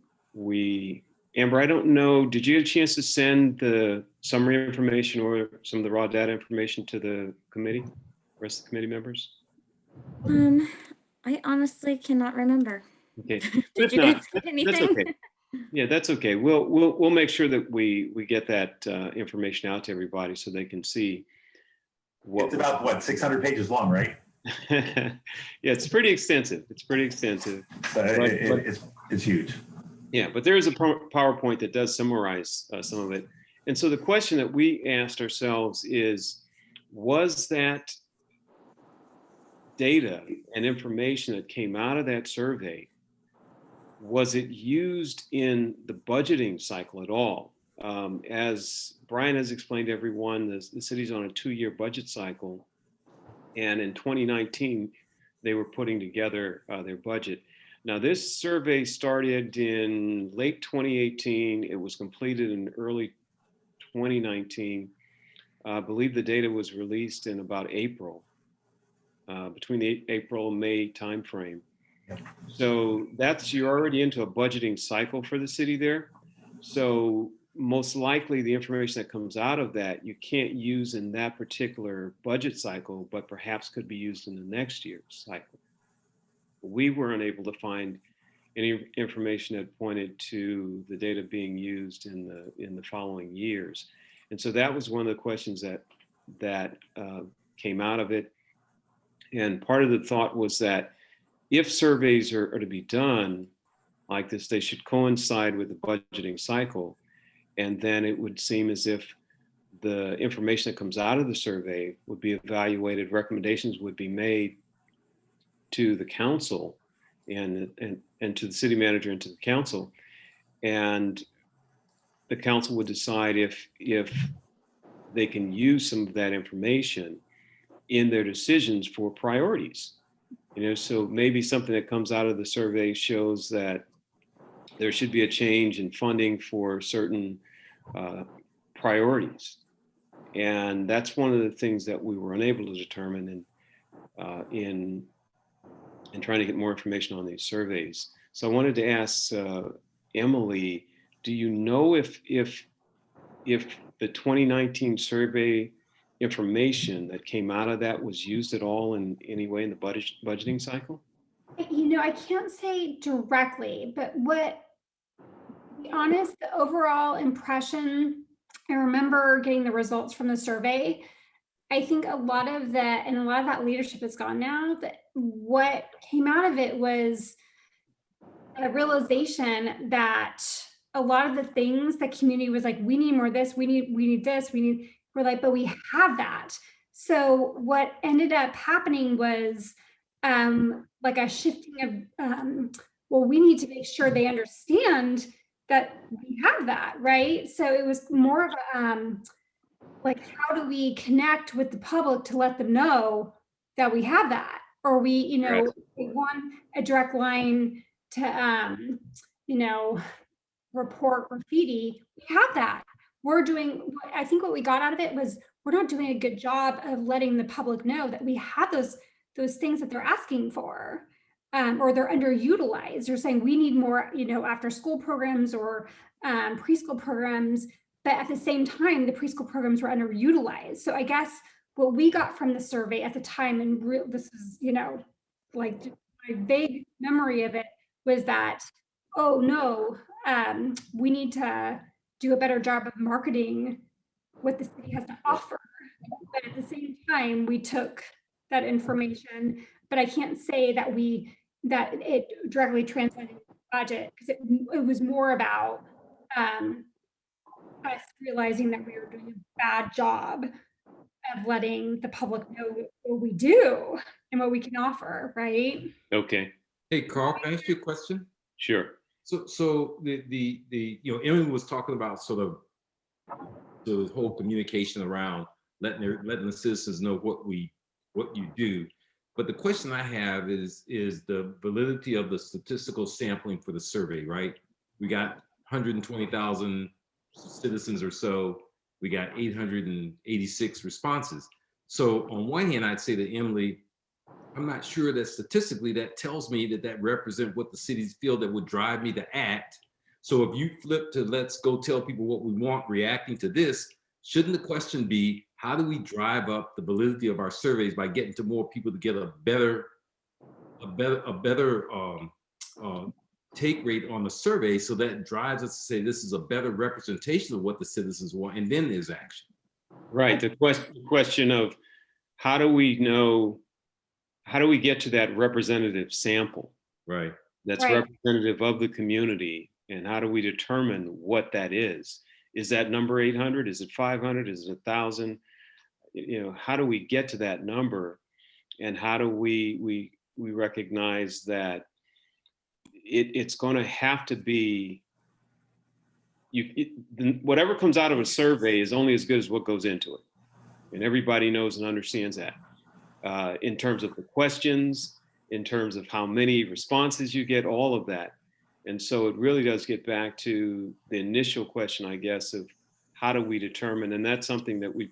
Amber, I don't know, did you get a chance to send the summary information or some of the raw data information to the committee, rest of the committee members? I honestly cannot remember. Okay. Did If you not, guys get that's anything? okay. Yeah, that's okay. We'll make sure that we get that information out to everybody so they can see what. It's about what, 600 pages long, right? Yeah, it's pretty extensive. It's pretty extensive. It's huge. Yeah, but there is a PowerPoint that does summarize some of it. And so the question that we asked ourselves is, was that data and information that came out of that survey, was it used in the budgeting cycle at all? As Brian has explained to everyone, the city's on a 2-year budget cycle. And in 2019, they were putting together their budget. Now, this survey started in late 2018. It was completed in early 2019. I believe the data was released in about April, between the April and May timeframe. So you're already into a budgeting cycle for the city there. So most likely the information that comes out of that, you can't use in that particular budget cycle, but perhaps could be used in the next year's cycle. We were unable to find any information that pointed to the data being used in the following years. And so that was one of the questions that came out of it. And part of the thought was that if surveys are to be done like this, they should coincide with the budgeting cycle. And then it would seem as if the information that comes out of the survey would be evaluated, recommendations would be made to the council and to the city manager and to the council. And the council would decide if they can use some of that information in their decisions for priorities. So maybe something that comes out of the survey shows that there should be a change in funding for certain priorities. And that's one of the things that we were unable to determine in trying to get more information on these surveys. So I wanted to ask Emily, do you know if the 2019 survey information that came out of that was used at all in any way in the budgeting cycle? I can't say directly, but to be honest, the overall impression, I remember getting the results from the survey. I think a lot of that leadership is gone now, that what came out of it was a realization that a lot of the things the community was like, we need more of this, we need this, we're like, but we have that. So what ended up happening was like a shifting of, well, we need to make sure they understand that we have that, right? So it was more of like, how do we connect with the public to let them know that we have that? Or we, want a direct line to, report graffiti. We have that. I think what we got out of it was we're not doing a good job of letting the public know that we have those things that they're asking for, or they're underutilized. They're saying we need more, after school programs or preschool programs, but at the same time, the preschool programs were underutilized. So I guess what we got from the survey at the time, and this is, like my vague memory of it, was that, oh no, we need to do a better job of marketing what the city has to offer. But at the same time, we took that information but I can't say that it directly translated into the budget, because it was more about us realizing that we were doing a bad job of letting the public know what we do and what we can offer, right? Okay, Hey, Carl, can I ask you a question? sure. So the Emily was talking about sort of the whole communication around letting the citizens know what you do. But the question I have is the validity of the statistical sampling for the survey, right? We got 120,000 citizens or so. We got 886 responses. So on one hand, I'd say to Emily, I'm not sure that statistically that tells me that represent what the cities feel that would drive me to act. So if you flip to let's go tell people what we want reacting to this, shouldn't the question be, how do we drive up the validity of our surveys by getting to more people to get a better take rate on the survey, so that drives us to say this is a better representation of what the citizens want, and then there's action. Right, the question of how do we get to that representative sample? Right. That's Right. representative of the community, and how do we determine what that is? Is that number 800? Is it 500? Is it 1,000? How do we get to that number, and how do we recognize that it's going to have to be whatever comes out of a survey is only as good as what goes into it, and everybody knows and understands that. In terms of the questions, in terms of how many responses you get, all of that. And so it really does get back to the initial question, I guess, of how do we determine, and that's something that we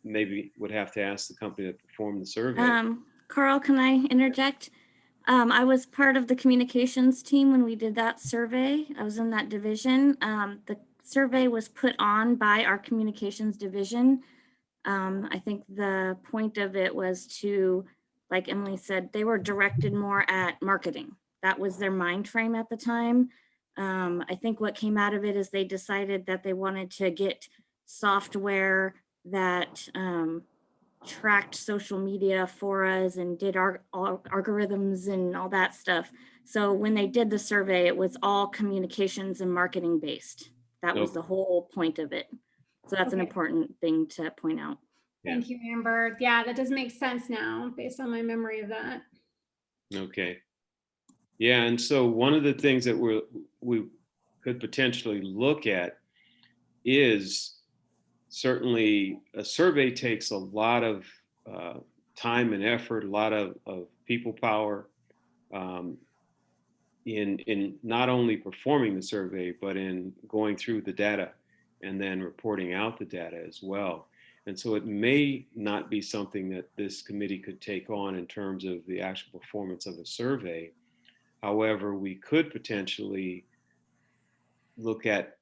maybe would have to ask the company that performed the survey. Carl, can I interject? I was part of the communications team when we did that survey. I was in that division. The survey was put on by our communications division. I think the point of it was to, like Emily said, they were directed more at marketing. That was their mind frame at the time. I think what came out of it is they decided that they wanted to get software that tracked social media for us and did our algorithms and all that stuff. So when they did the survey, it was all communications and marketing based. That was the whole point of it. So that's an important thing to point out. Thank you, Amber. Yeah, that does make sense now based on my memory of that. Okay. Yeah, and so one of the things that we could potentially look at is, certainly a survey takes a lot of time and effort, a lot of people power in not only performing the survey, but in going through the data and then reporting out the data as well. And so it may not be something that this committee could take on in terms of the actual performance of a survey. However, we could potentially look at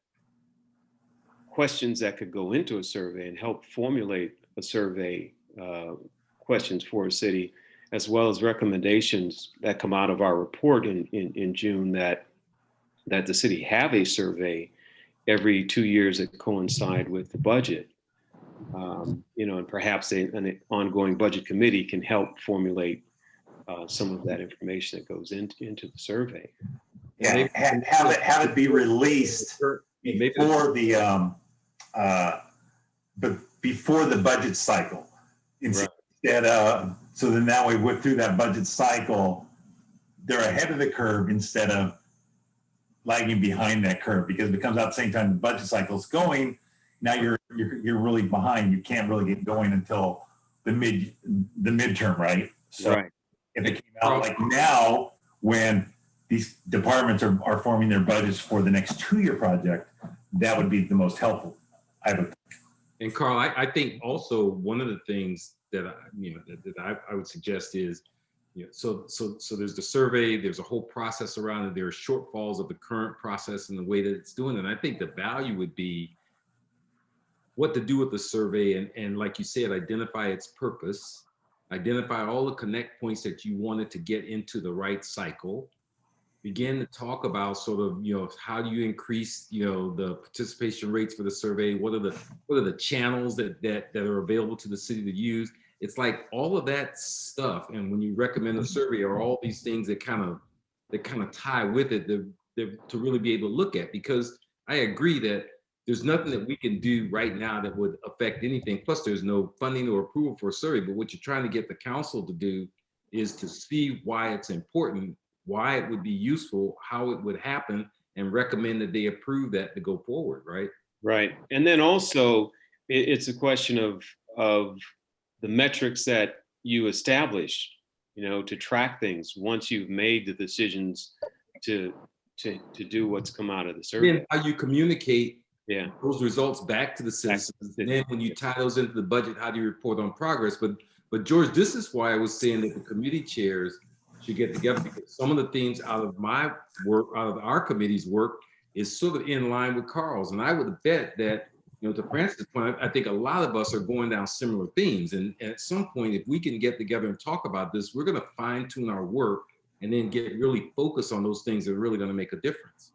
questions that could go into a survey and help formulate a survey questions for a city, as well as recommendations that come out of our report in June that the city have a survey every 2 years that coincide with the budget. And perhaps an ongoing budget committee can help formulate some of that information that goes into the survey. Yeah, have it be released before before the budget cycle. Instead, so then that way, through that budget cycle, they're ahead of the curve instead of lagging behind that curve, because if it comes out at the same time the budget cycle's going, now you're really behind. You can't really get going until the midterm, right? So if it came out like now, when these departments are forming their budgets for the next 2-year project, that would be the most helpful, I would think. And Carl, I think also one of the things that I would suggest is, so there's the survey, there's a whole process around it, there are shortfalls of the current process and the way that it's doing. And I think the value would be what to do with the survey, and like you said, identify its purpose, identify all the connect points that you wanted to get into the right cycle, begin to talk about sort of, how do you increase, the participation rates for the survey? What are the channels that are available to the city to use? it's like all of that stuff. And when you recommend a survey, are all these things that kind of tie with it to really be able to look at. Because I agree that there's nothing that we can do right now that would affect anything. Plus, there's no funding or approval for a survey. But what you're trying to get the council to do is to see why it's important, why it would be useful, how it would happen, and recommend that they approve that to go forward, right? Right. And then also, it's a question of the metrics that you establish, to track things once you've made the decisions to do what's come out of the survey. Then how you communicate those results back to the citizens. And then when you tie those into the budget, how do you report on progress? But George, this is why I was saying that the committee chairs should get together, because some of the things out of my work, out of our committee's work, is sort of in line with Carl's. And I would bet that, to Francis' point, I think a lot of us are going down similar themes. And at some point, if we can get together and talk about this, we're going to fine tune our work and then get really focused on those things that are really going to make a difference.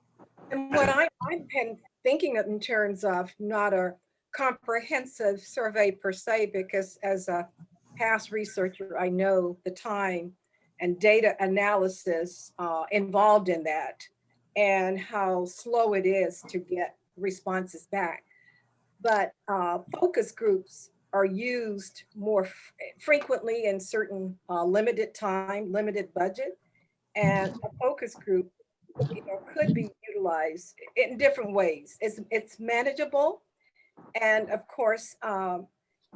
And what I've been thinking of in terms of not a comprehensive survey per se, because as a past researcher, I know the time and data analysis involved in that and how slow it is to get responses back. But focus groups are used more frequently in certain limited time, limited budget. And a focus group could be utilized in different ways. It's manageable. And of course,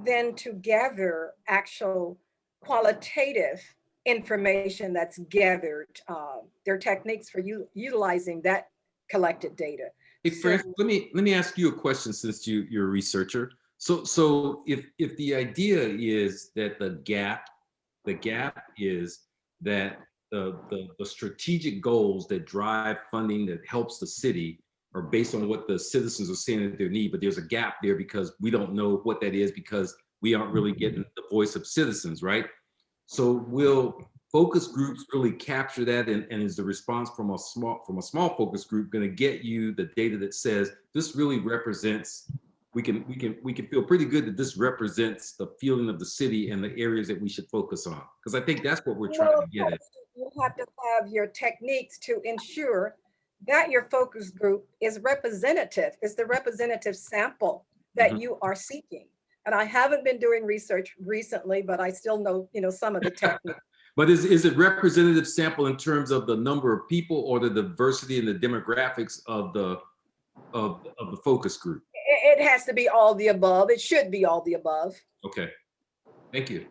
then to gather actual qualitative information that's gathered, there are techniques for utilizing that collected data. Hey, Frank, let me ask you a question, since you're a researcher. So if the idea is that the gap is that the strategic goals that drive funding that helps the city are based on what the citizens are saying that they need, but there's a gap there because we don't know what that is because we aren't really getting the voice of citizens, right? So will focus groups really capture that, and is the response from a small focus group going to get you the data that says this really represents, we can feel pretty good that this represents the feeling of the city and the areas that we should focus on? Because I think that's what we're trying to get at. You have to have your techniques to ensure that your focus group is representative, is the representative sample that you are seeking. And I haven't been doing research recently, but I still know, some of the techniques. But is it representative sample in terms of the number of people or the diversity and the demographics of the focus group? It has to be all the above. It should be all the above. Okay, thank you.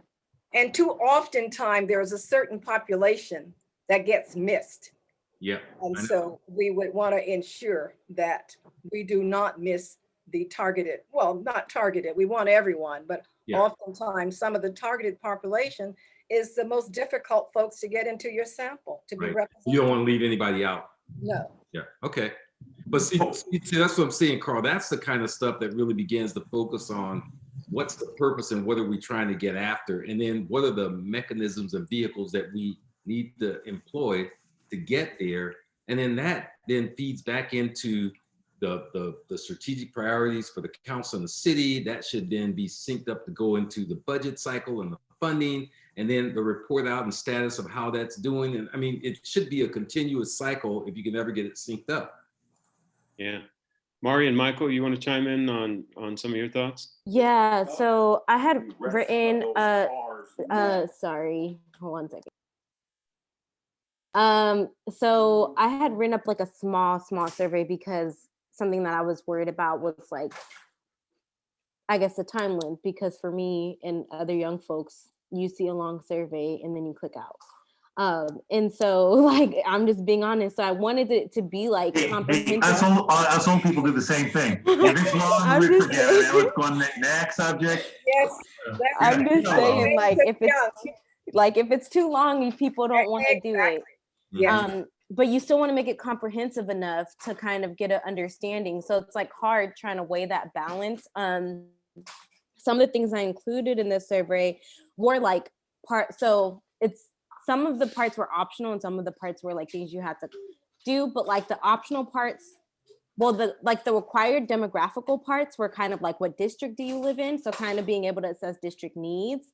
And too often time, there's a certain population that gets missed. Yeah. And so we would want to ensure that we do not miss the targeted, well, not targeted, we want everyone, but oftentimes some of the targeted population is the most difficult folks to get into your sample to be represented. You don't want to leave anybody out. No. Yeah, okay. But see, that's what I'm saying, Carl. That's the kind of stuff that really begins to focus on what's the purpose and what are we trying to get after? And then what are the mechanisms and vehicles that we need to employ to get there? And then that then feeds back into the strategic priorities for the council and the city. That should then be synced up to go into the budget cycle and the funding, and then the report out and status of how that's doing. And I mean, it should be a continuous cycle if you can ever get it synced up. Yeah. Mari and Michael, you want to chime in on some of your thoughts? Yeah, so I had written, sorry, hold on a second. So I had written up like a small survey because something that I was worried about was like, I guess the time length, because for me and other young folks, you see a long survey and then you click out. And so like, I'm just being honest. So I wanted it to be like comprehensive. Us old people do the same thing. If it's long, we forget it. Now it's going next subject. Yes. I'm just saying, like, if it's too long, people don't want to do it. Yeah. But you still want to make it comprehensive enough to kind of get an understanding. So it's like hard trying to weigh that balance. Some of the things I included in this survey were like so it's some of the parts were optional and some of the parts were like things you had to do, but like the optional parts, well, the required demographical parts were kind of like, what district do you live in? So kind of being able to assess district needs.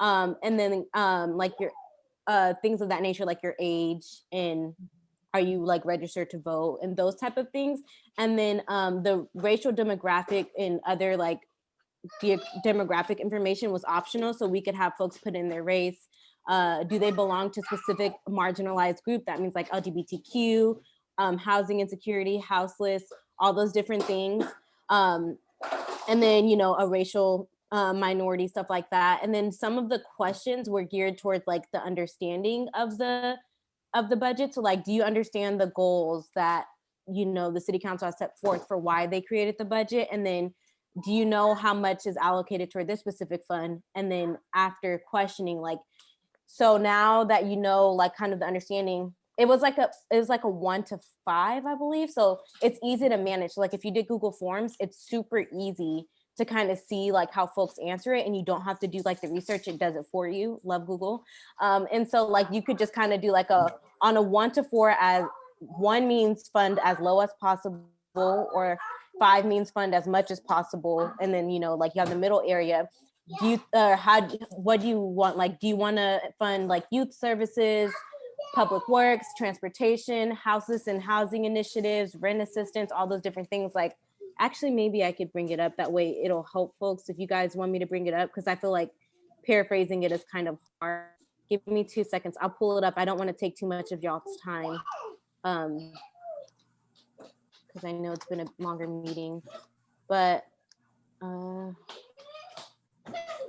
And then like your things of that nature, like your age and are you like registered to vote and those type of things. And then the racial demographic and other like demographic information was optional. So we could have folks put in their race. Do they belong to specific marginalized group? That means like LGBTQ, housing insecurity, houseless, all those different things. And then, you know, a racial minority, stuff like that. And then some of the questions were geared towards like the understanding of the budget. So like, do you understand the goals that, you know, the city council has set forth for why they created the budget? And then do you know how much is allocated toward this specific fund? And then after questioning, like, so now that you know, like kind of the understanding, it was like a 1 to 5, I believe. So it's easy to manage. So like if you did Google Forms, it's super easy to kind of see like how folks answer it, and you don't have to do like the research, it does it for you. Love Google. And so like you could just kind of do like on a 1 to 4, as 1 means fund as low as possible, or 5 means fund as much as possible. And then, you know, like you have the middle area. Do you what do you want? Like, do you want to fund like youth services, public works, transportation, houses and housing initiatives, rent assistance, all those different things? Like, actually, maybe I could bring it up. That way it'll help folks if you guys want me to bring it up, because I feel like paraphrasing it is kind of hard. Give me 2 seconds. I'll pull it up. I don't want to take too much of y'all's time. Because I know it's been a longer meeting, but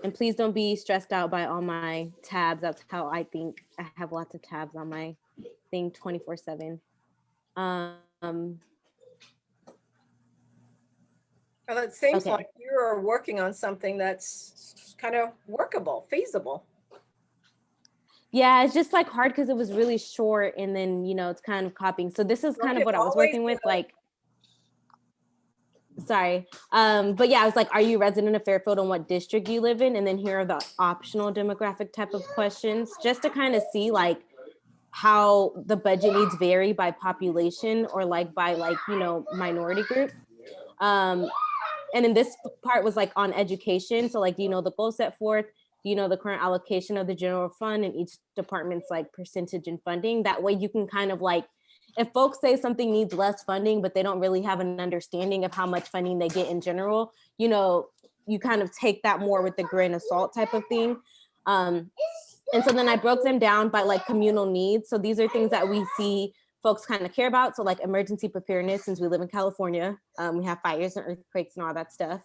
and please don't be stressed out by all my tabs. That's how I think. I have lots of tabs on my thing 24/7. Well, it seems Okay. like you're working on something that's kind of workable, feasible. Yeah, it's just like hard because it was really short, and then, you know, it's kind of copying. So this is kind of what I was working with, like, sorry. But yeah, I was like, are you a resident of Fairfield and what district do you live in? And then here are the optional demographic type of questions, just to kind of see like how the budget needs vary by population or like by like, you know, minority group. And then this part was like on education. So like, do you know the goal set forth? Do you know the current allocation of the general fund and each department's like percentage in funding? That way you can kind of like, if folks say something needs less funding, but they don't really have an understanding of how much funding they get in general, you know, you kind of take that more with a grain of salt type of thing. And so then I broke them down by like communal needs. So these are things that we see folks kind of care about. So like emergency preparedness, since we live in California, we have fires and earthquakes and all that stuff.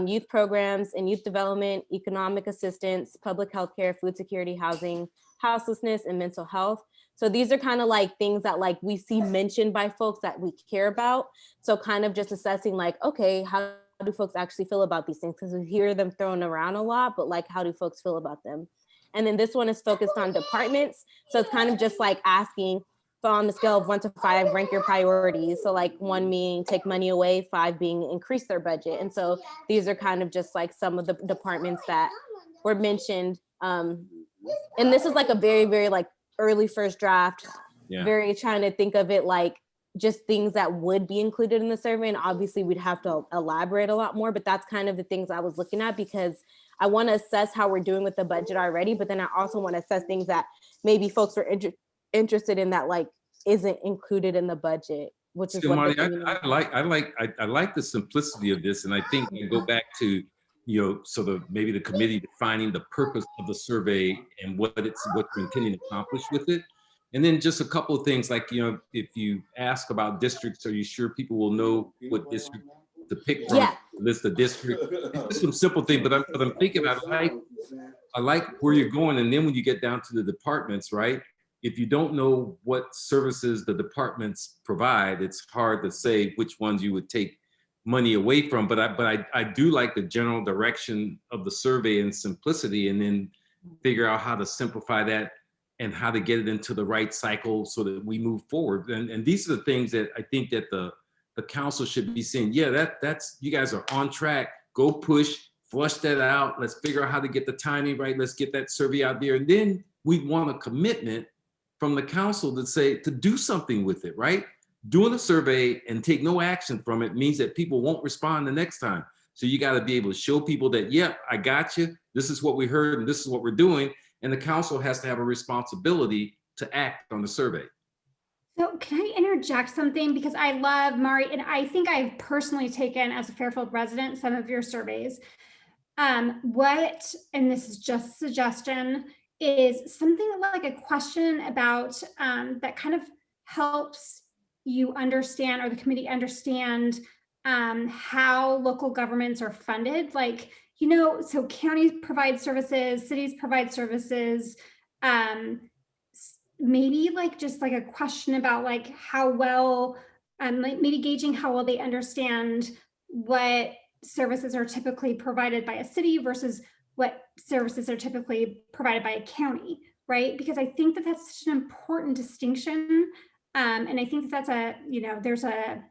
Youth programs and youth development, economic assistance, public health care, food security, housing, houselessness, and mental health. So these are kind of like things that like we see mentioned by folks that we care about. So kind of just assessing like, okay, how do folks actually feel about these things? Because we hear them thrown around a lot, but like, how do folks feel about them? And then this one is focused on departments. So it's kind of just like asking, so on the scale of 1 to 5, rank your priorities. So like 1 meaning take money away, 5 being increase their budget. And so these are kind of just like some of the departments that were mentioned. And this is like a very, very like early first draft, very trying to think of it like just things that would be included in the survey. And obviously we'd have to elaborate a lot more, but that's kind of the things I was looking at, because I want to assess how we're doing with the budget already, but then I also want to assess things that maybe folks are interested in that like isn't included in the budget, which is what Marty, I like the simplicity of this, and I think we go back to, you know, sort of maybe the committee defining the purpose of the survey and what you're intending to accomplish with it. And then just a couple of things like, you know, if you ask about districts, are you sure people will know what district to pick from? Yeah. List of districts. Just some simple thing, but I'm thinking I like where you're going. And then when you get down to the departments, right? If you don't know what services the departments provide, it's hard to say which ones you would take money away from. But I do like the general direction of the survey and simplicity, and then figure out how to simplify that and how to get it into the right cycle so that we move forward. And these are the things that I think that the council should be saying, yeah, that's you guys are on track. Go push, flush that out. Let's figure out how to get the timing right. Let's get that survey out there. And then we want a commitment from the council to say, to do something with it, right? Doing a survey and take no action from it means that people won't respond the next time. So you got to be able to show people that, yep, I got you. This is what we heard and this is what we're doing. And the council has to have a responsibility to act on the survey. So can I interject something? Because I love Mari, and I think I've personally taken as a Fairfield resident some of your surveys. And this is just a suggestion, is something like a question about that kind of helps you understand, or the committee understand, how local governments are funded. Like, you know, so counties provide services, cities provide services. Maybe like just like a question about like how well, like maybe gauging how well they understand what services are typically provided by a city versus what services are typically provided by a county, right? Because I think that that's such an important distinction. And I think that that's a, you know, there's a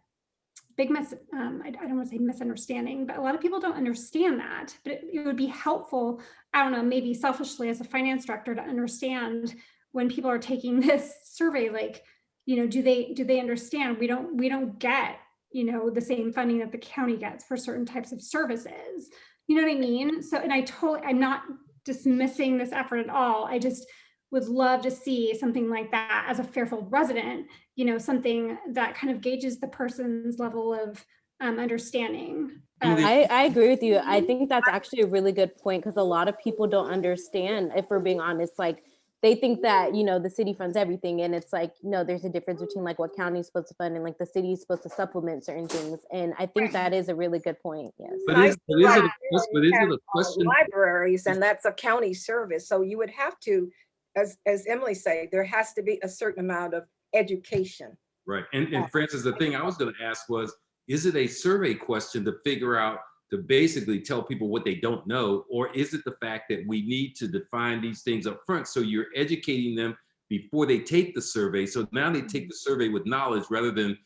big I don't want to say misunderstanding, but a lot of people don't understand that. But it would be helpful, I don't know, maybe selfishly as a finance director, to understand when people are taking this survey, like, you know, do they understand we don't get, you know, the same funding that the county gets for certain types of services. You know what I mean? So, and I'm not dismissing this effort at all. I just would love to see something like that as a Fairfield resident, you know, something that kind of gauges the person's level of understanding. I agree with you. I think that's actually a really good point, because a lot of people don't understand, if we're being honest, like they think that, you know, the city funds everything, and it's like, no, there's a difference between like what county is supposed to fund and like the city is supposed to supplement certain things. And I think that is a really good point. Yes. But is it a question? Libraries, and that's a county service. So you would have to, as Emily said, there has to be a certain amount of education. Right. And Francis, the thing I was going to ask was, is it a survey question to figure out, to basically tell people what they don't know? Or is it the fact that we need to define these things up front, so you're educating them before they take the survey? So now they take the survey with knowledge rather than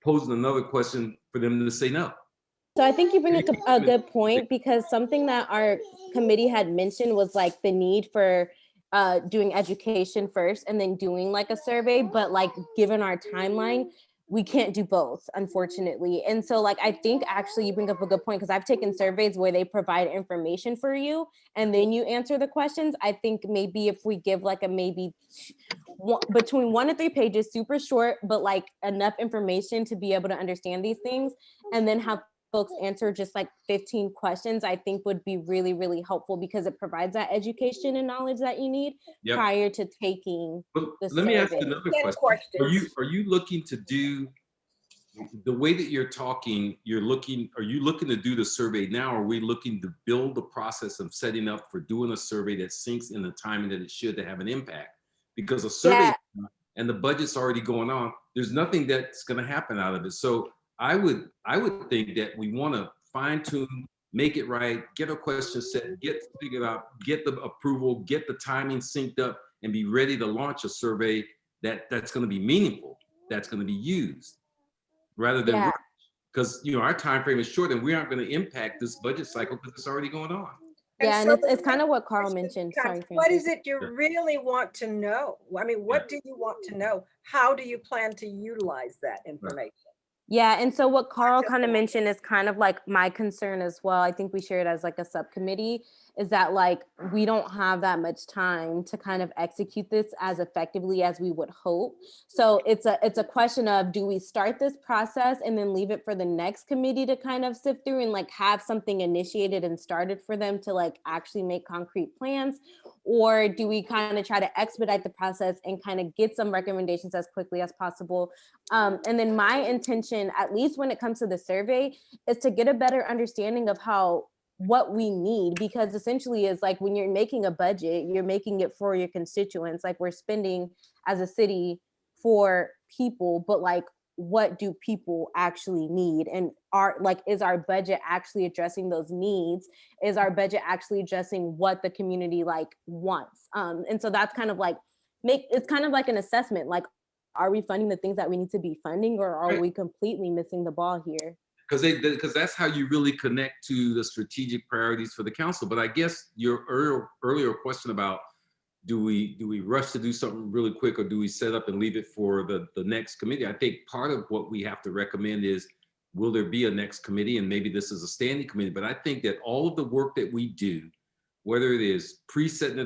posing another question for them to say no. So I think you bring up a good point, because something that our committee had mentioned was like the need for doing education first and then doing like a survey, but like given our timeline, we can't do both, unfortunately. And so like, I think actually you bring up a good point, because I've taken surveys where they provide information for you and then you answer the questions. I think maybe if we give like a maybe between 1 to 3 pages, super short, but like enough information to be able to understand these things, and then have folks answer just like 15 questions, I think would be really, really helpful, because it provides that education and knowledge that you need prior to taking the Let survey. me ask you another question. Are you looking to do the way that you're talking? Are you looking to do the survey now? Or are we looking to build the process of setting up for doing a survey that syncs in the timing that it should to have an impact? Because a survey and the budget's already going on, there's nothing that's going to happen out of it. So I would think that we want to fine tune, make it right, get a question set, get figured out, get the approval, get the timing synced up, and be ready to launch a survey that's going to be meaningful, that's going to be used, rather than because you know our time frame is short and we aren't going to impact this budget cycle because it's already going on. Yeah, and it's kind of what Carl mentioned. Sorry, what is it you really want to know? I mean, what do you want to know? How do you plan to utilize that information? Yeah, and so what Carl kind of mentioned is kind of like my concern as well. I think we share it as like a subcommittee, is that like we don't have that much time to kind of execute this as effectively as we would hope. So it's a question of, do we start this process and then leave it for the next committee to kind of sift through and like have something initiated and started for them to like actually make concrete plans? Or do we kind of try to expedite the process and kind of get some recommendations as quickly as possible? And then my intention, at least when it comes to the survey, is to get a better understanding of what we need, because essentially is like when you're making a budget, you're making it for your constituents. Like we're spending as a city for people, but like what do people actually need? And is our budget actually addressing those needs? Is our budget actually addressing what the community like wants? And so that's kind of like it's kind of like an assessment, like, are we funding the things that we need to be funding, or are we completely missing the ball here? Because that's how you really connect to the strategic priorities for the council. But I guess your earlier question about do we rush to do something really quick, or do we set up and leave it for the next committee? I think part of what we have to recommend is will there be a next committee? And maybe this is a standing committee, but I think that all of the work that we do, whether it is setting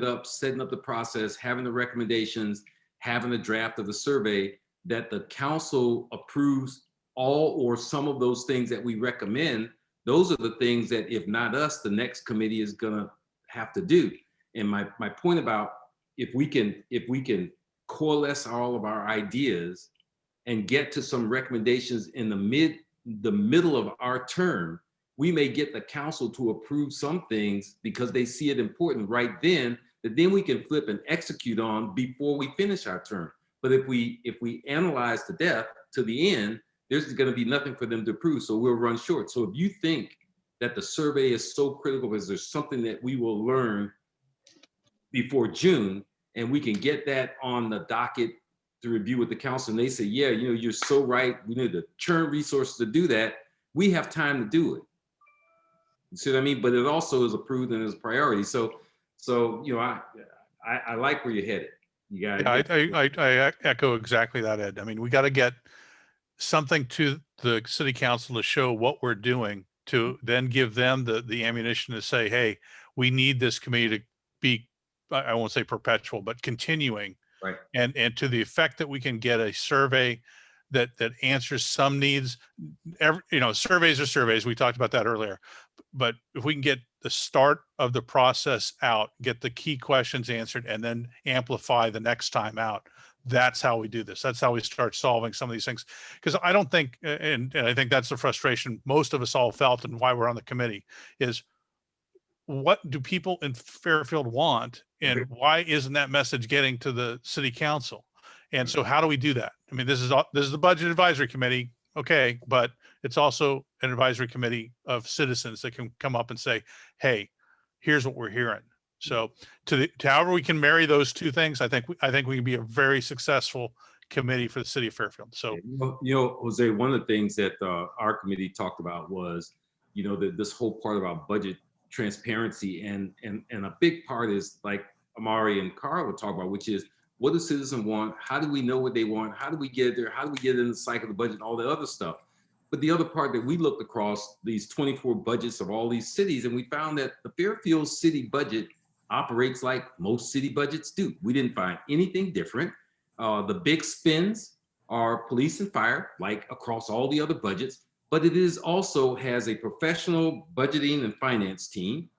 up the process, having the recommendations, having a draft of the survey, that the council approves all or some of those things that we recommend, those are the things that if not us, the next committee is gonna have to do. And my point about if we can coalesce all of our ideas and get to some recommendations in the middle of our term, we may get the council to approve some things because they see it important right then, that then we can flip and execute on before we finish our term. But if we analyze to death to the end, there's going to be nothing for them to approve, so we'll run short. So if you think that the survey is so critical because there's something that we will learn before June, and we can get that on the docket to review with the council, and they say, yeah, you know, you're so right, we need to churn resources to do that, we have time to do it. You see what I mean? But it also is approved and is a priority. So you know, I like where you're headed. You got it. I echo exactly that, Ed. I mean, we got to get something to the city council to show what we're doing, to then give them the ammunition to say, hey, we need this committee to be, I won't say perpetual, but continuing. Right. And to the effect that we can get a survey that answers some needs. You know, surveys are surveys. We talked about that earlier. But if we can get the start of the process out, get the key questions answered, and then amplify the next time out, that's how we do this. That's how we start solving some of these things. Because I don't think, and I think that's the frustration most of us all felt, and why we're on the committee, is what do people in Fairfield want, and why isn't that message getting to the city council? And so how do we do that? I mean, this is the budget advisory committee, okay, but it's also an advisory committee of citizens that can come up and say, hey, here's what we're hearing. So to however we can marry those two things, I think we can be a very successful committee for the city of Fairfield. So, you know, Jose, one of the things that our committee talked about was, you know, this whole part about budget transparency, and a big part is, like Amari and Carl would talk about, which is, what do citizens want? How do we know what they want? How do we get there? How do we get in the cycle of the budget and all the other stuff? But the other part that we looked across these 24 budgets of all these cities, and we found that the Fairfield city budget operates like most city budgets do. We didn't find anything different. The big spends are police and fire, like across all the other budgets, but it is also has a professional budgeting and finance team.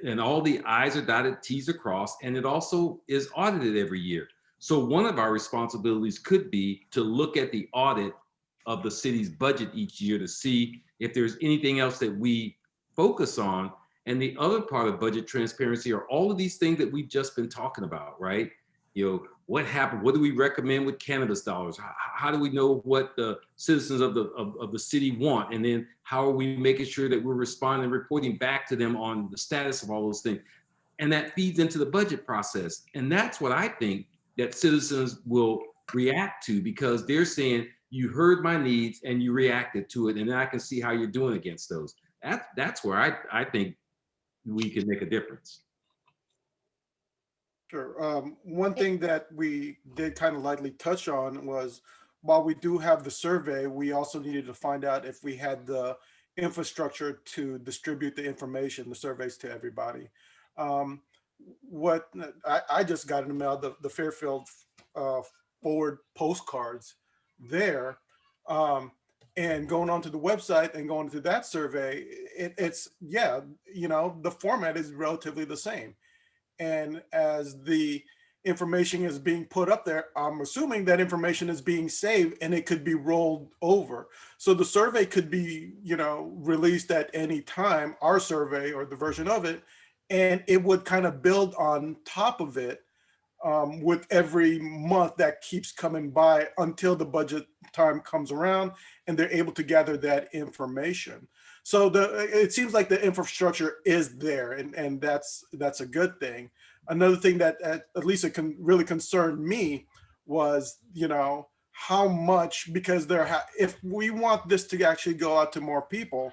And all the I's are dotted, T's are crossed, and it also is audited every year. So one of our responsibilities could be to look at the audit of the city's budget each year to see if there's anything else that we focus on. And the other part of budget transparency are all of these things that we've just been talking about, right? You know, what happened? What do we recommend with cannabis dollars? How do we know what the citizens of the city want? And then how are we making sure that we're responding and reporting back to them on the status of all those things? And that feeds into the budget process. And that's what I think that citizens will react to, because they're saying, you heard my needs and you reacted to it, and I can see how you're doing against those. That's where I think we can make a difference. Sure. One thing that we did kind of lightly touch on was, while we do have the survey, we also needed to find out if we had the infrastructure to distribute the information, the surveys, to everybody. What I just got in the mail, the Fairfield forward postcards there, and going onto the website and going to that survey, it's, yeah, you know, the format is relatively the same. And as the information is being put up there, I'm assuming that information is being saved and it could be rolled over. So the survey could be, you know, released at any time, our survey or the version of it, and it would kind of build on top of it with every month that keeps coming by until the budget time comes around and they're able to gather that information. So it seems like the infrastructure is there, and that's a good thing. Another thing that at least it can really concern me was, you know, how much, because if we want this to actually go out to more people,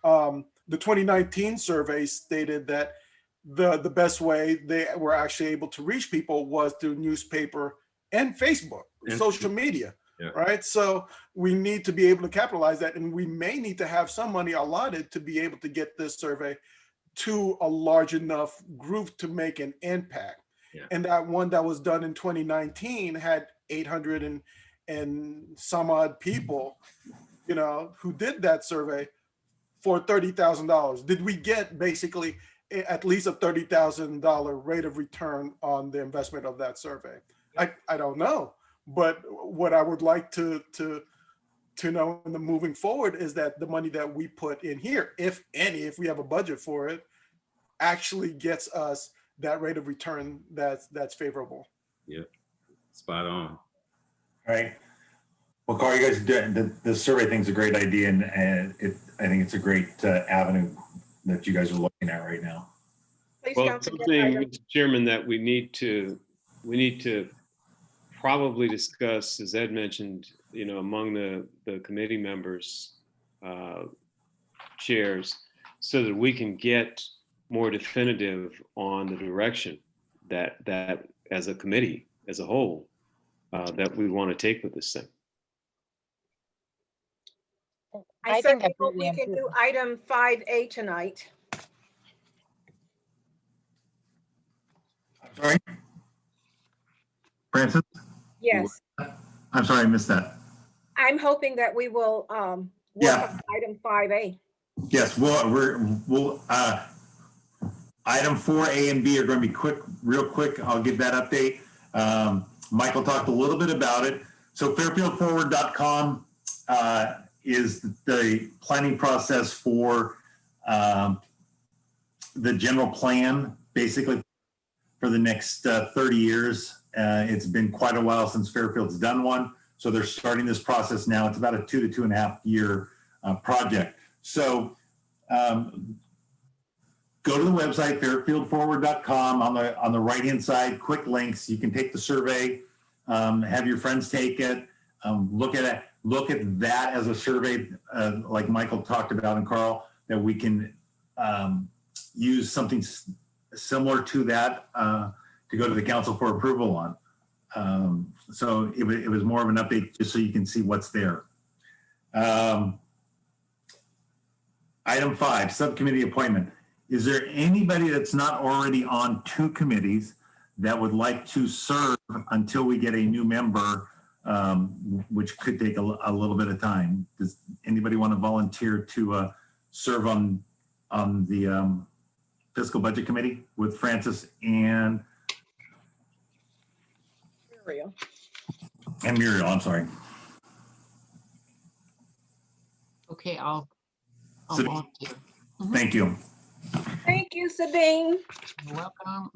the 2019 survey stated that the best way they were actually able to reach people was through newspaper and Facebook, social media. right? So we need to be able to capitalize that, and we may need to have some money allotted to be able to get this survey to a large enough group to make an impact. Yeah. And that one that was done in 2019 had 800 and some odd people, you know, who did that survey for $30,000. Did we get basically at least a $30,000 rate of return on the investment of that survey? I don't know, but what I would like to know in the moving forward is that the money that we put in here, if any, if we have a budget for it, actually gets us that rate of return that's favorable. Yeah, spot on. All right. Well, Carl, you guys did the survey thing's a great idea, and I think it's a great avenue that you guys are looking at right now. Please Well, don't forget something, item- Mr. Chairman, that we need to probably discuss, as Ed mentioned, you know, among the committee members, chairs, so that we can get more definitive on the direction that as a committee, as a whole, that we want to take with this thing. I certainly hope we can do item 5A tonight. Sorry, Francis? Yes, I'm sorry, I missed that. I'm hoping that we will work on item 5A. Yes, we'll item 4A and B are going to be real quick. I'll give that update. Michael talked a little bit about it. So fairfieldforward.com is the planning process for the general plan, basically for the next 30 years. It's been quite a while since Fairfield's done one. So they're starting this process now. It's about a 2 to 2.5 year project. So go to the website, fairfieldforward.com. On the right-hand side, quick links. You can take the survey, have your friends take it, look at it. Look at that as a survey, like Michael talked about and Carl, that we can use something similar to that to go to the council for approval on. So it was more of an update just so you can see what's there. Item 5, subcommittee appointment. Is there anybody that's not already on 2 committees that would like to serve until we get a new member, which could take a little bit of time? Does anybody want to volunteer to serve on the fiscal budget committee with Francis and Muriel. Muriel? I'm sorry. Okay, I'll Sabine. volunteer. Thank you. Thank you, Sabine. You're welcome.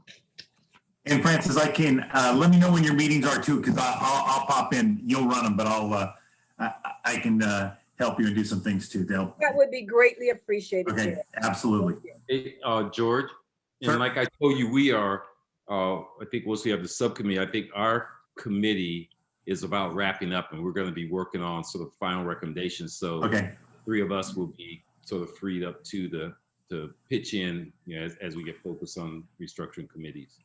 And Francis, I can let me know when your meetings are too, because I'll pop in. You'll run them, but I can help you and do some things too to help. That would be greatly appreciated. Okay, Chair. absolutely. Hey, George, and Sir? like I told you, we are, I think once we have the subcommittee, I think our committee is about wrapping up and we're going to be working on sort of final recommendations. So Okay. 3 of us will be sort of freed up to pitch in, you know, as we get focused on restructuring committees.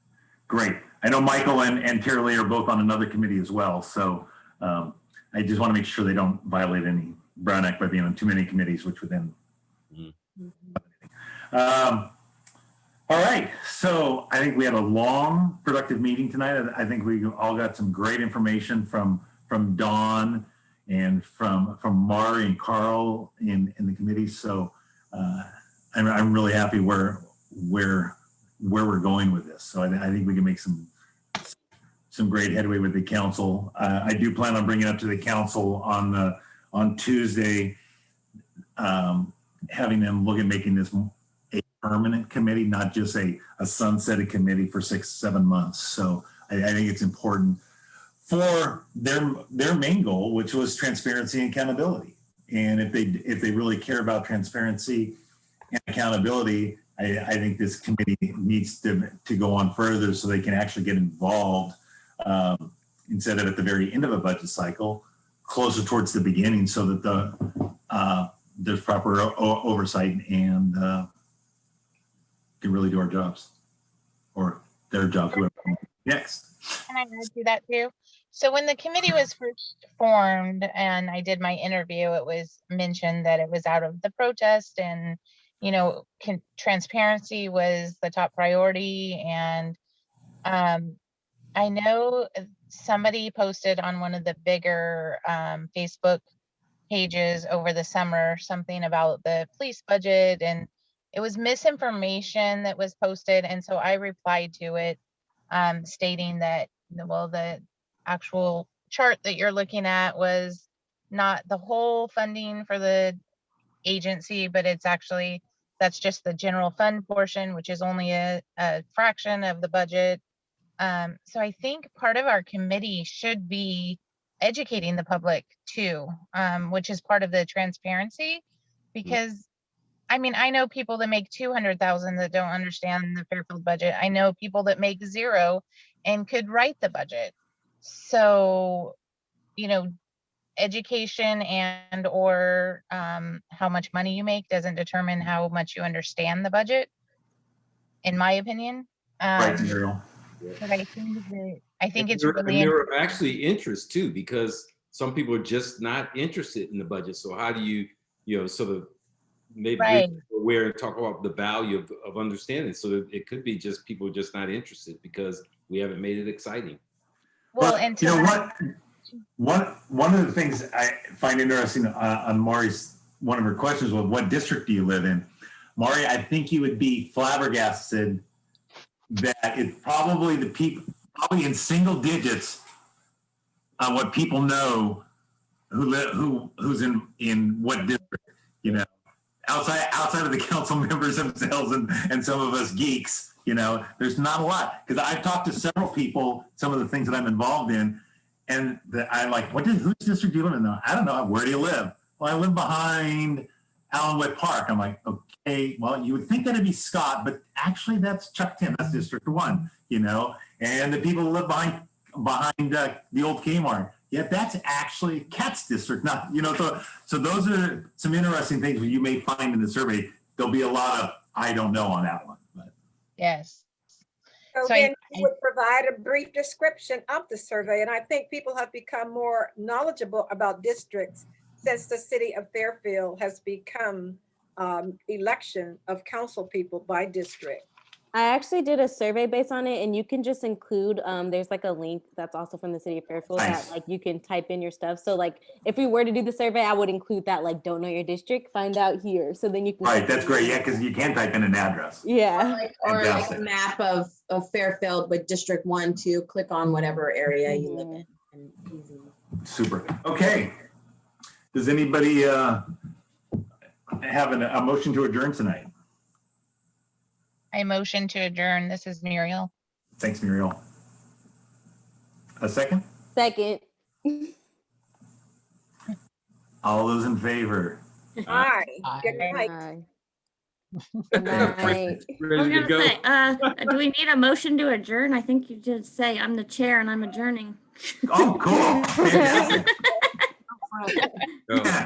Great. I know Michael and Tara Lee are both on another committee as well. So I just want to make sure they don't violate any Brown Act by being on too many committees, which would then. All right. So I think we had a long, productive meeting tonight. I think we all got some great information from Dawn and from Mari and Carl in the committee. So I'm really happy where we're going with this. So I think we can make some great headway with the council. I do plan on bringing it up to the council on Tuesday, having them look at making this a permanent committee, not just a sunsetted committee for 6-7 months. So I think it's important for their main goal, which was transparency and accountability. And if they really care about transparency and accountability, I think this committee needs to go on further so they can actually get involved instead of at the very end of a budget cycle, closer towards the beginning, so that there's proper oversight and can really do our jobs or their job. Whoever. Next. Can I add to that too? So when the committee was first formed and I did my interview, it was mentioned that it was out of the protest and, you know, transparency was the top priority. And I know somebody posted on one of the bigger Facebook pages over the summer something about the police budget, and it was misinformation that was posted. And so I replied to it stating that, well, the actual chart that you're looking at was not the whole funding for the agency, but it's actually, that's just the general fund portion, which is only a fraction of the budget. So I think part of our committee should be educating the public too, which is part of the transparency, because I mean, I know people that make 200,000 that don't understand the Fairfield budget. I know people that make 0 and could write the budget. So, you know, education and or how much money you make doesn't determine how much you understand the budget, in my opinion. Right, Muriel. But I think it's And really there are actually interests too, because some people are just not interested in the budget. So how do you, sort of maybe Right. aware and talk about the value of understanding? So it could be just people just not interested because we haven't made it exciting. well, But, and you know what? One of the things I find interesting on Mari's, one of her questions was, what district do you live in? Mari, I think you would be flabbergasted that it's probably the people, probably in single digits on what people know who's in what district, outside of the council members themselves and some of us geeks, there's not a lot. Because I've talked to several people, some of the things that I'm involved in, and I'm like, whose district do you live in? I don't know. Where do you live? Well, I live behind Allenwood Park. I'm like, okay, well, you would think that'd be Scott, but actually that's Chuck Tim. That's District 1, and the people who live behind the old Kmart. Yeah, that's actually Cat's district, not, so those are some interesting things you may find in the survey. There'll be a lot of, I don't know on that one. But. yes. So then you would provide a brief description of the survey. And I think people have become more knowledgeable about districts since the city of Fairfield has become election of council people by district. I actually did a survey based on it, and you can just include, there's like a link that's also from the city of Fairfield that like you can type in your stuff. So like if we were to do the survey, I would include that, like, don't know your district, find out here. So then you can. Right, that's great. Yeah, because you can type in an address. Yeah. Or like a map of Fairfield with District 1, 2, click on whatever area you live in. And easy. Super. Okay. Does anybody have a motion to adjourn tonight? I motion to adjourn. This is Muriel. Thanks, Muriel. A second? Second. All those in favor? Aye. Good night. Good night. I was gonna say, do we need a motion to adjourn? I think you did say I'm the chair and I'm adjourning. Oh, cool. Fantastic. Oh.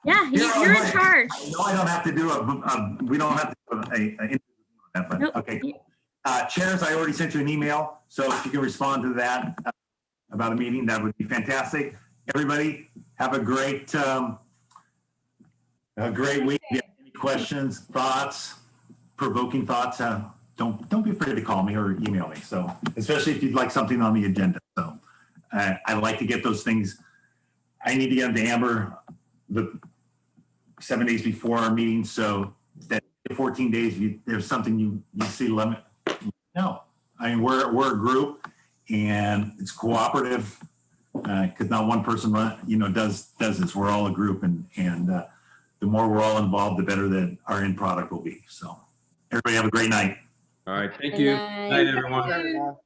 Yeah, you're in charge. No, I don't have to do we don't have to do Nope. Okay. Chairs, I already sent you an email, so if you can respond to that about a meeting, that would be fantastic. Everybody, have a great week. If you have any questions, thoughts, provoking thoughts, don't be afraid to call me or email me. So, especially if you'd like something on the agenda. So, I like to get those things. I need to get them to Amber the 7 days before our meeting, so that 14 days, there's something you see limit. No, I mean, we're a group and it's cooperative because not one person does this. We're all a group, and the more we're all involved, the better that our end product will be. So everybody have a great night. All right. Thank Good you. night. Night, everyone.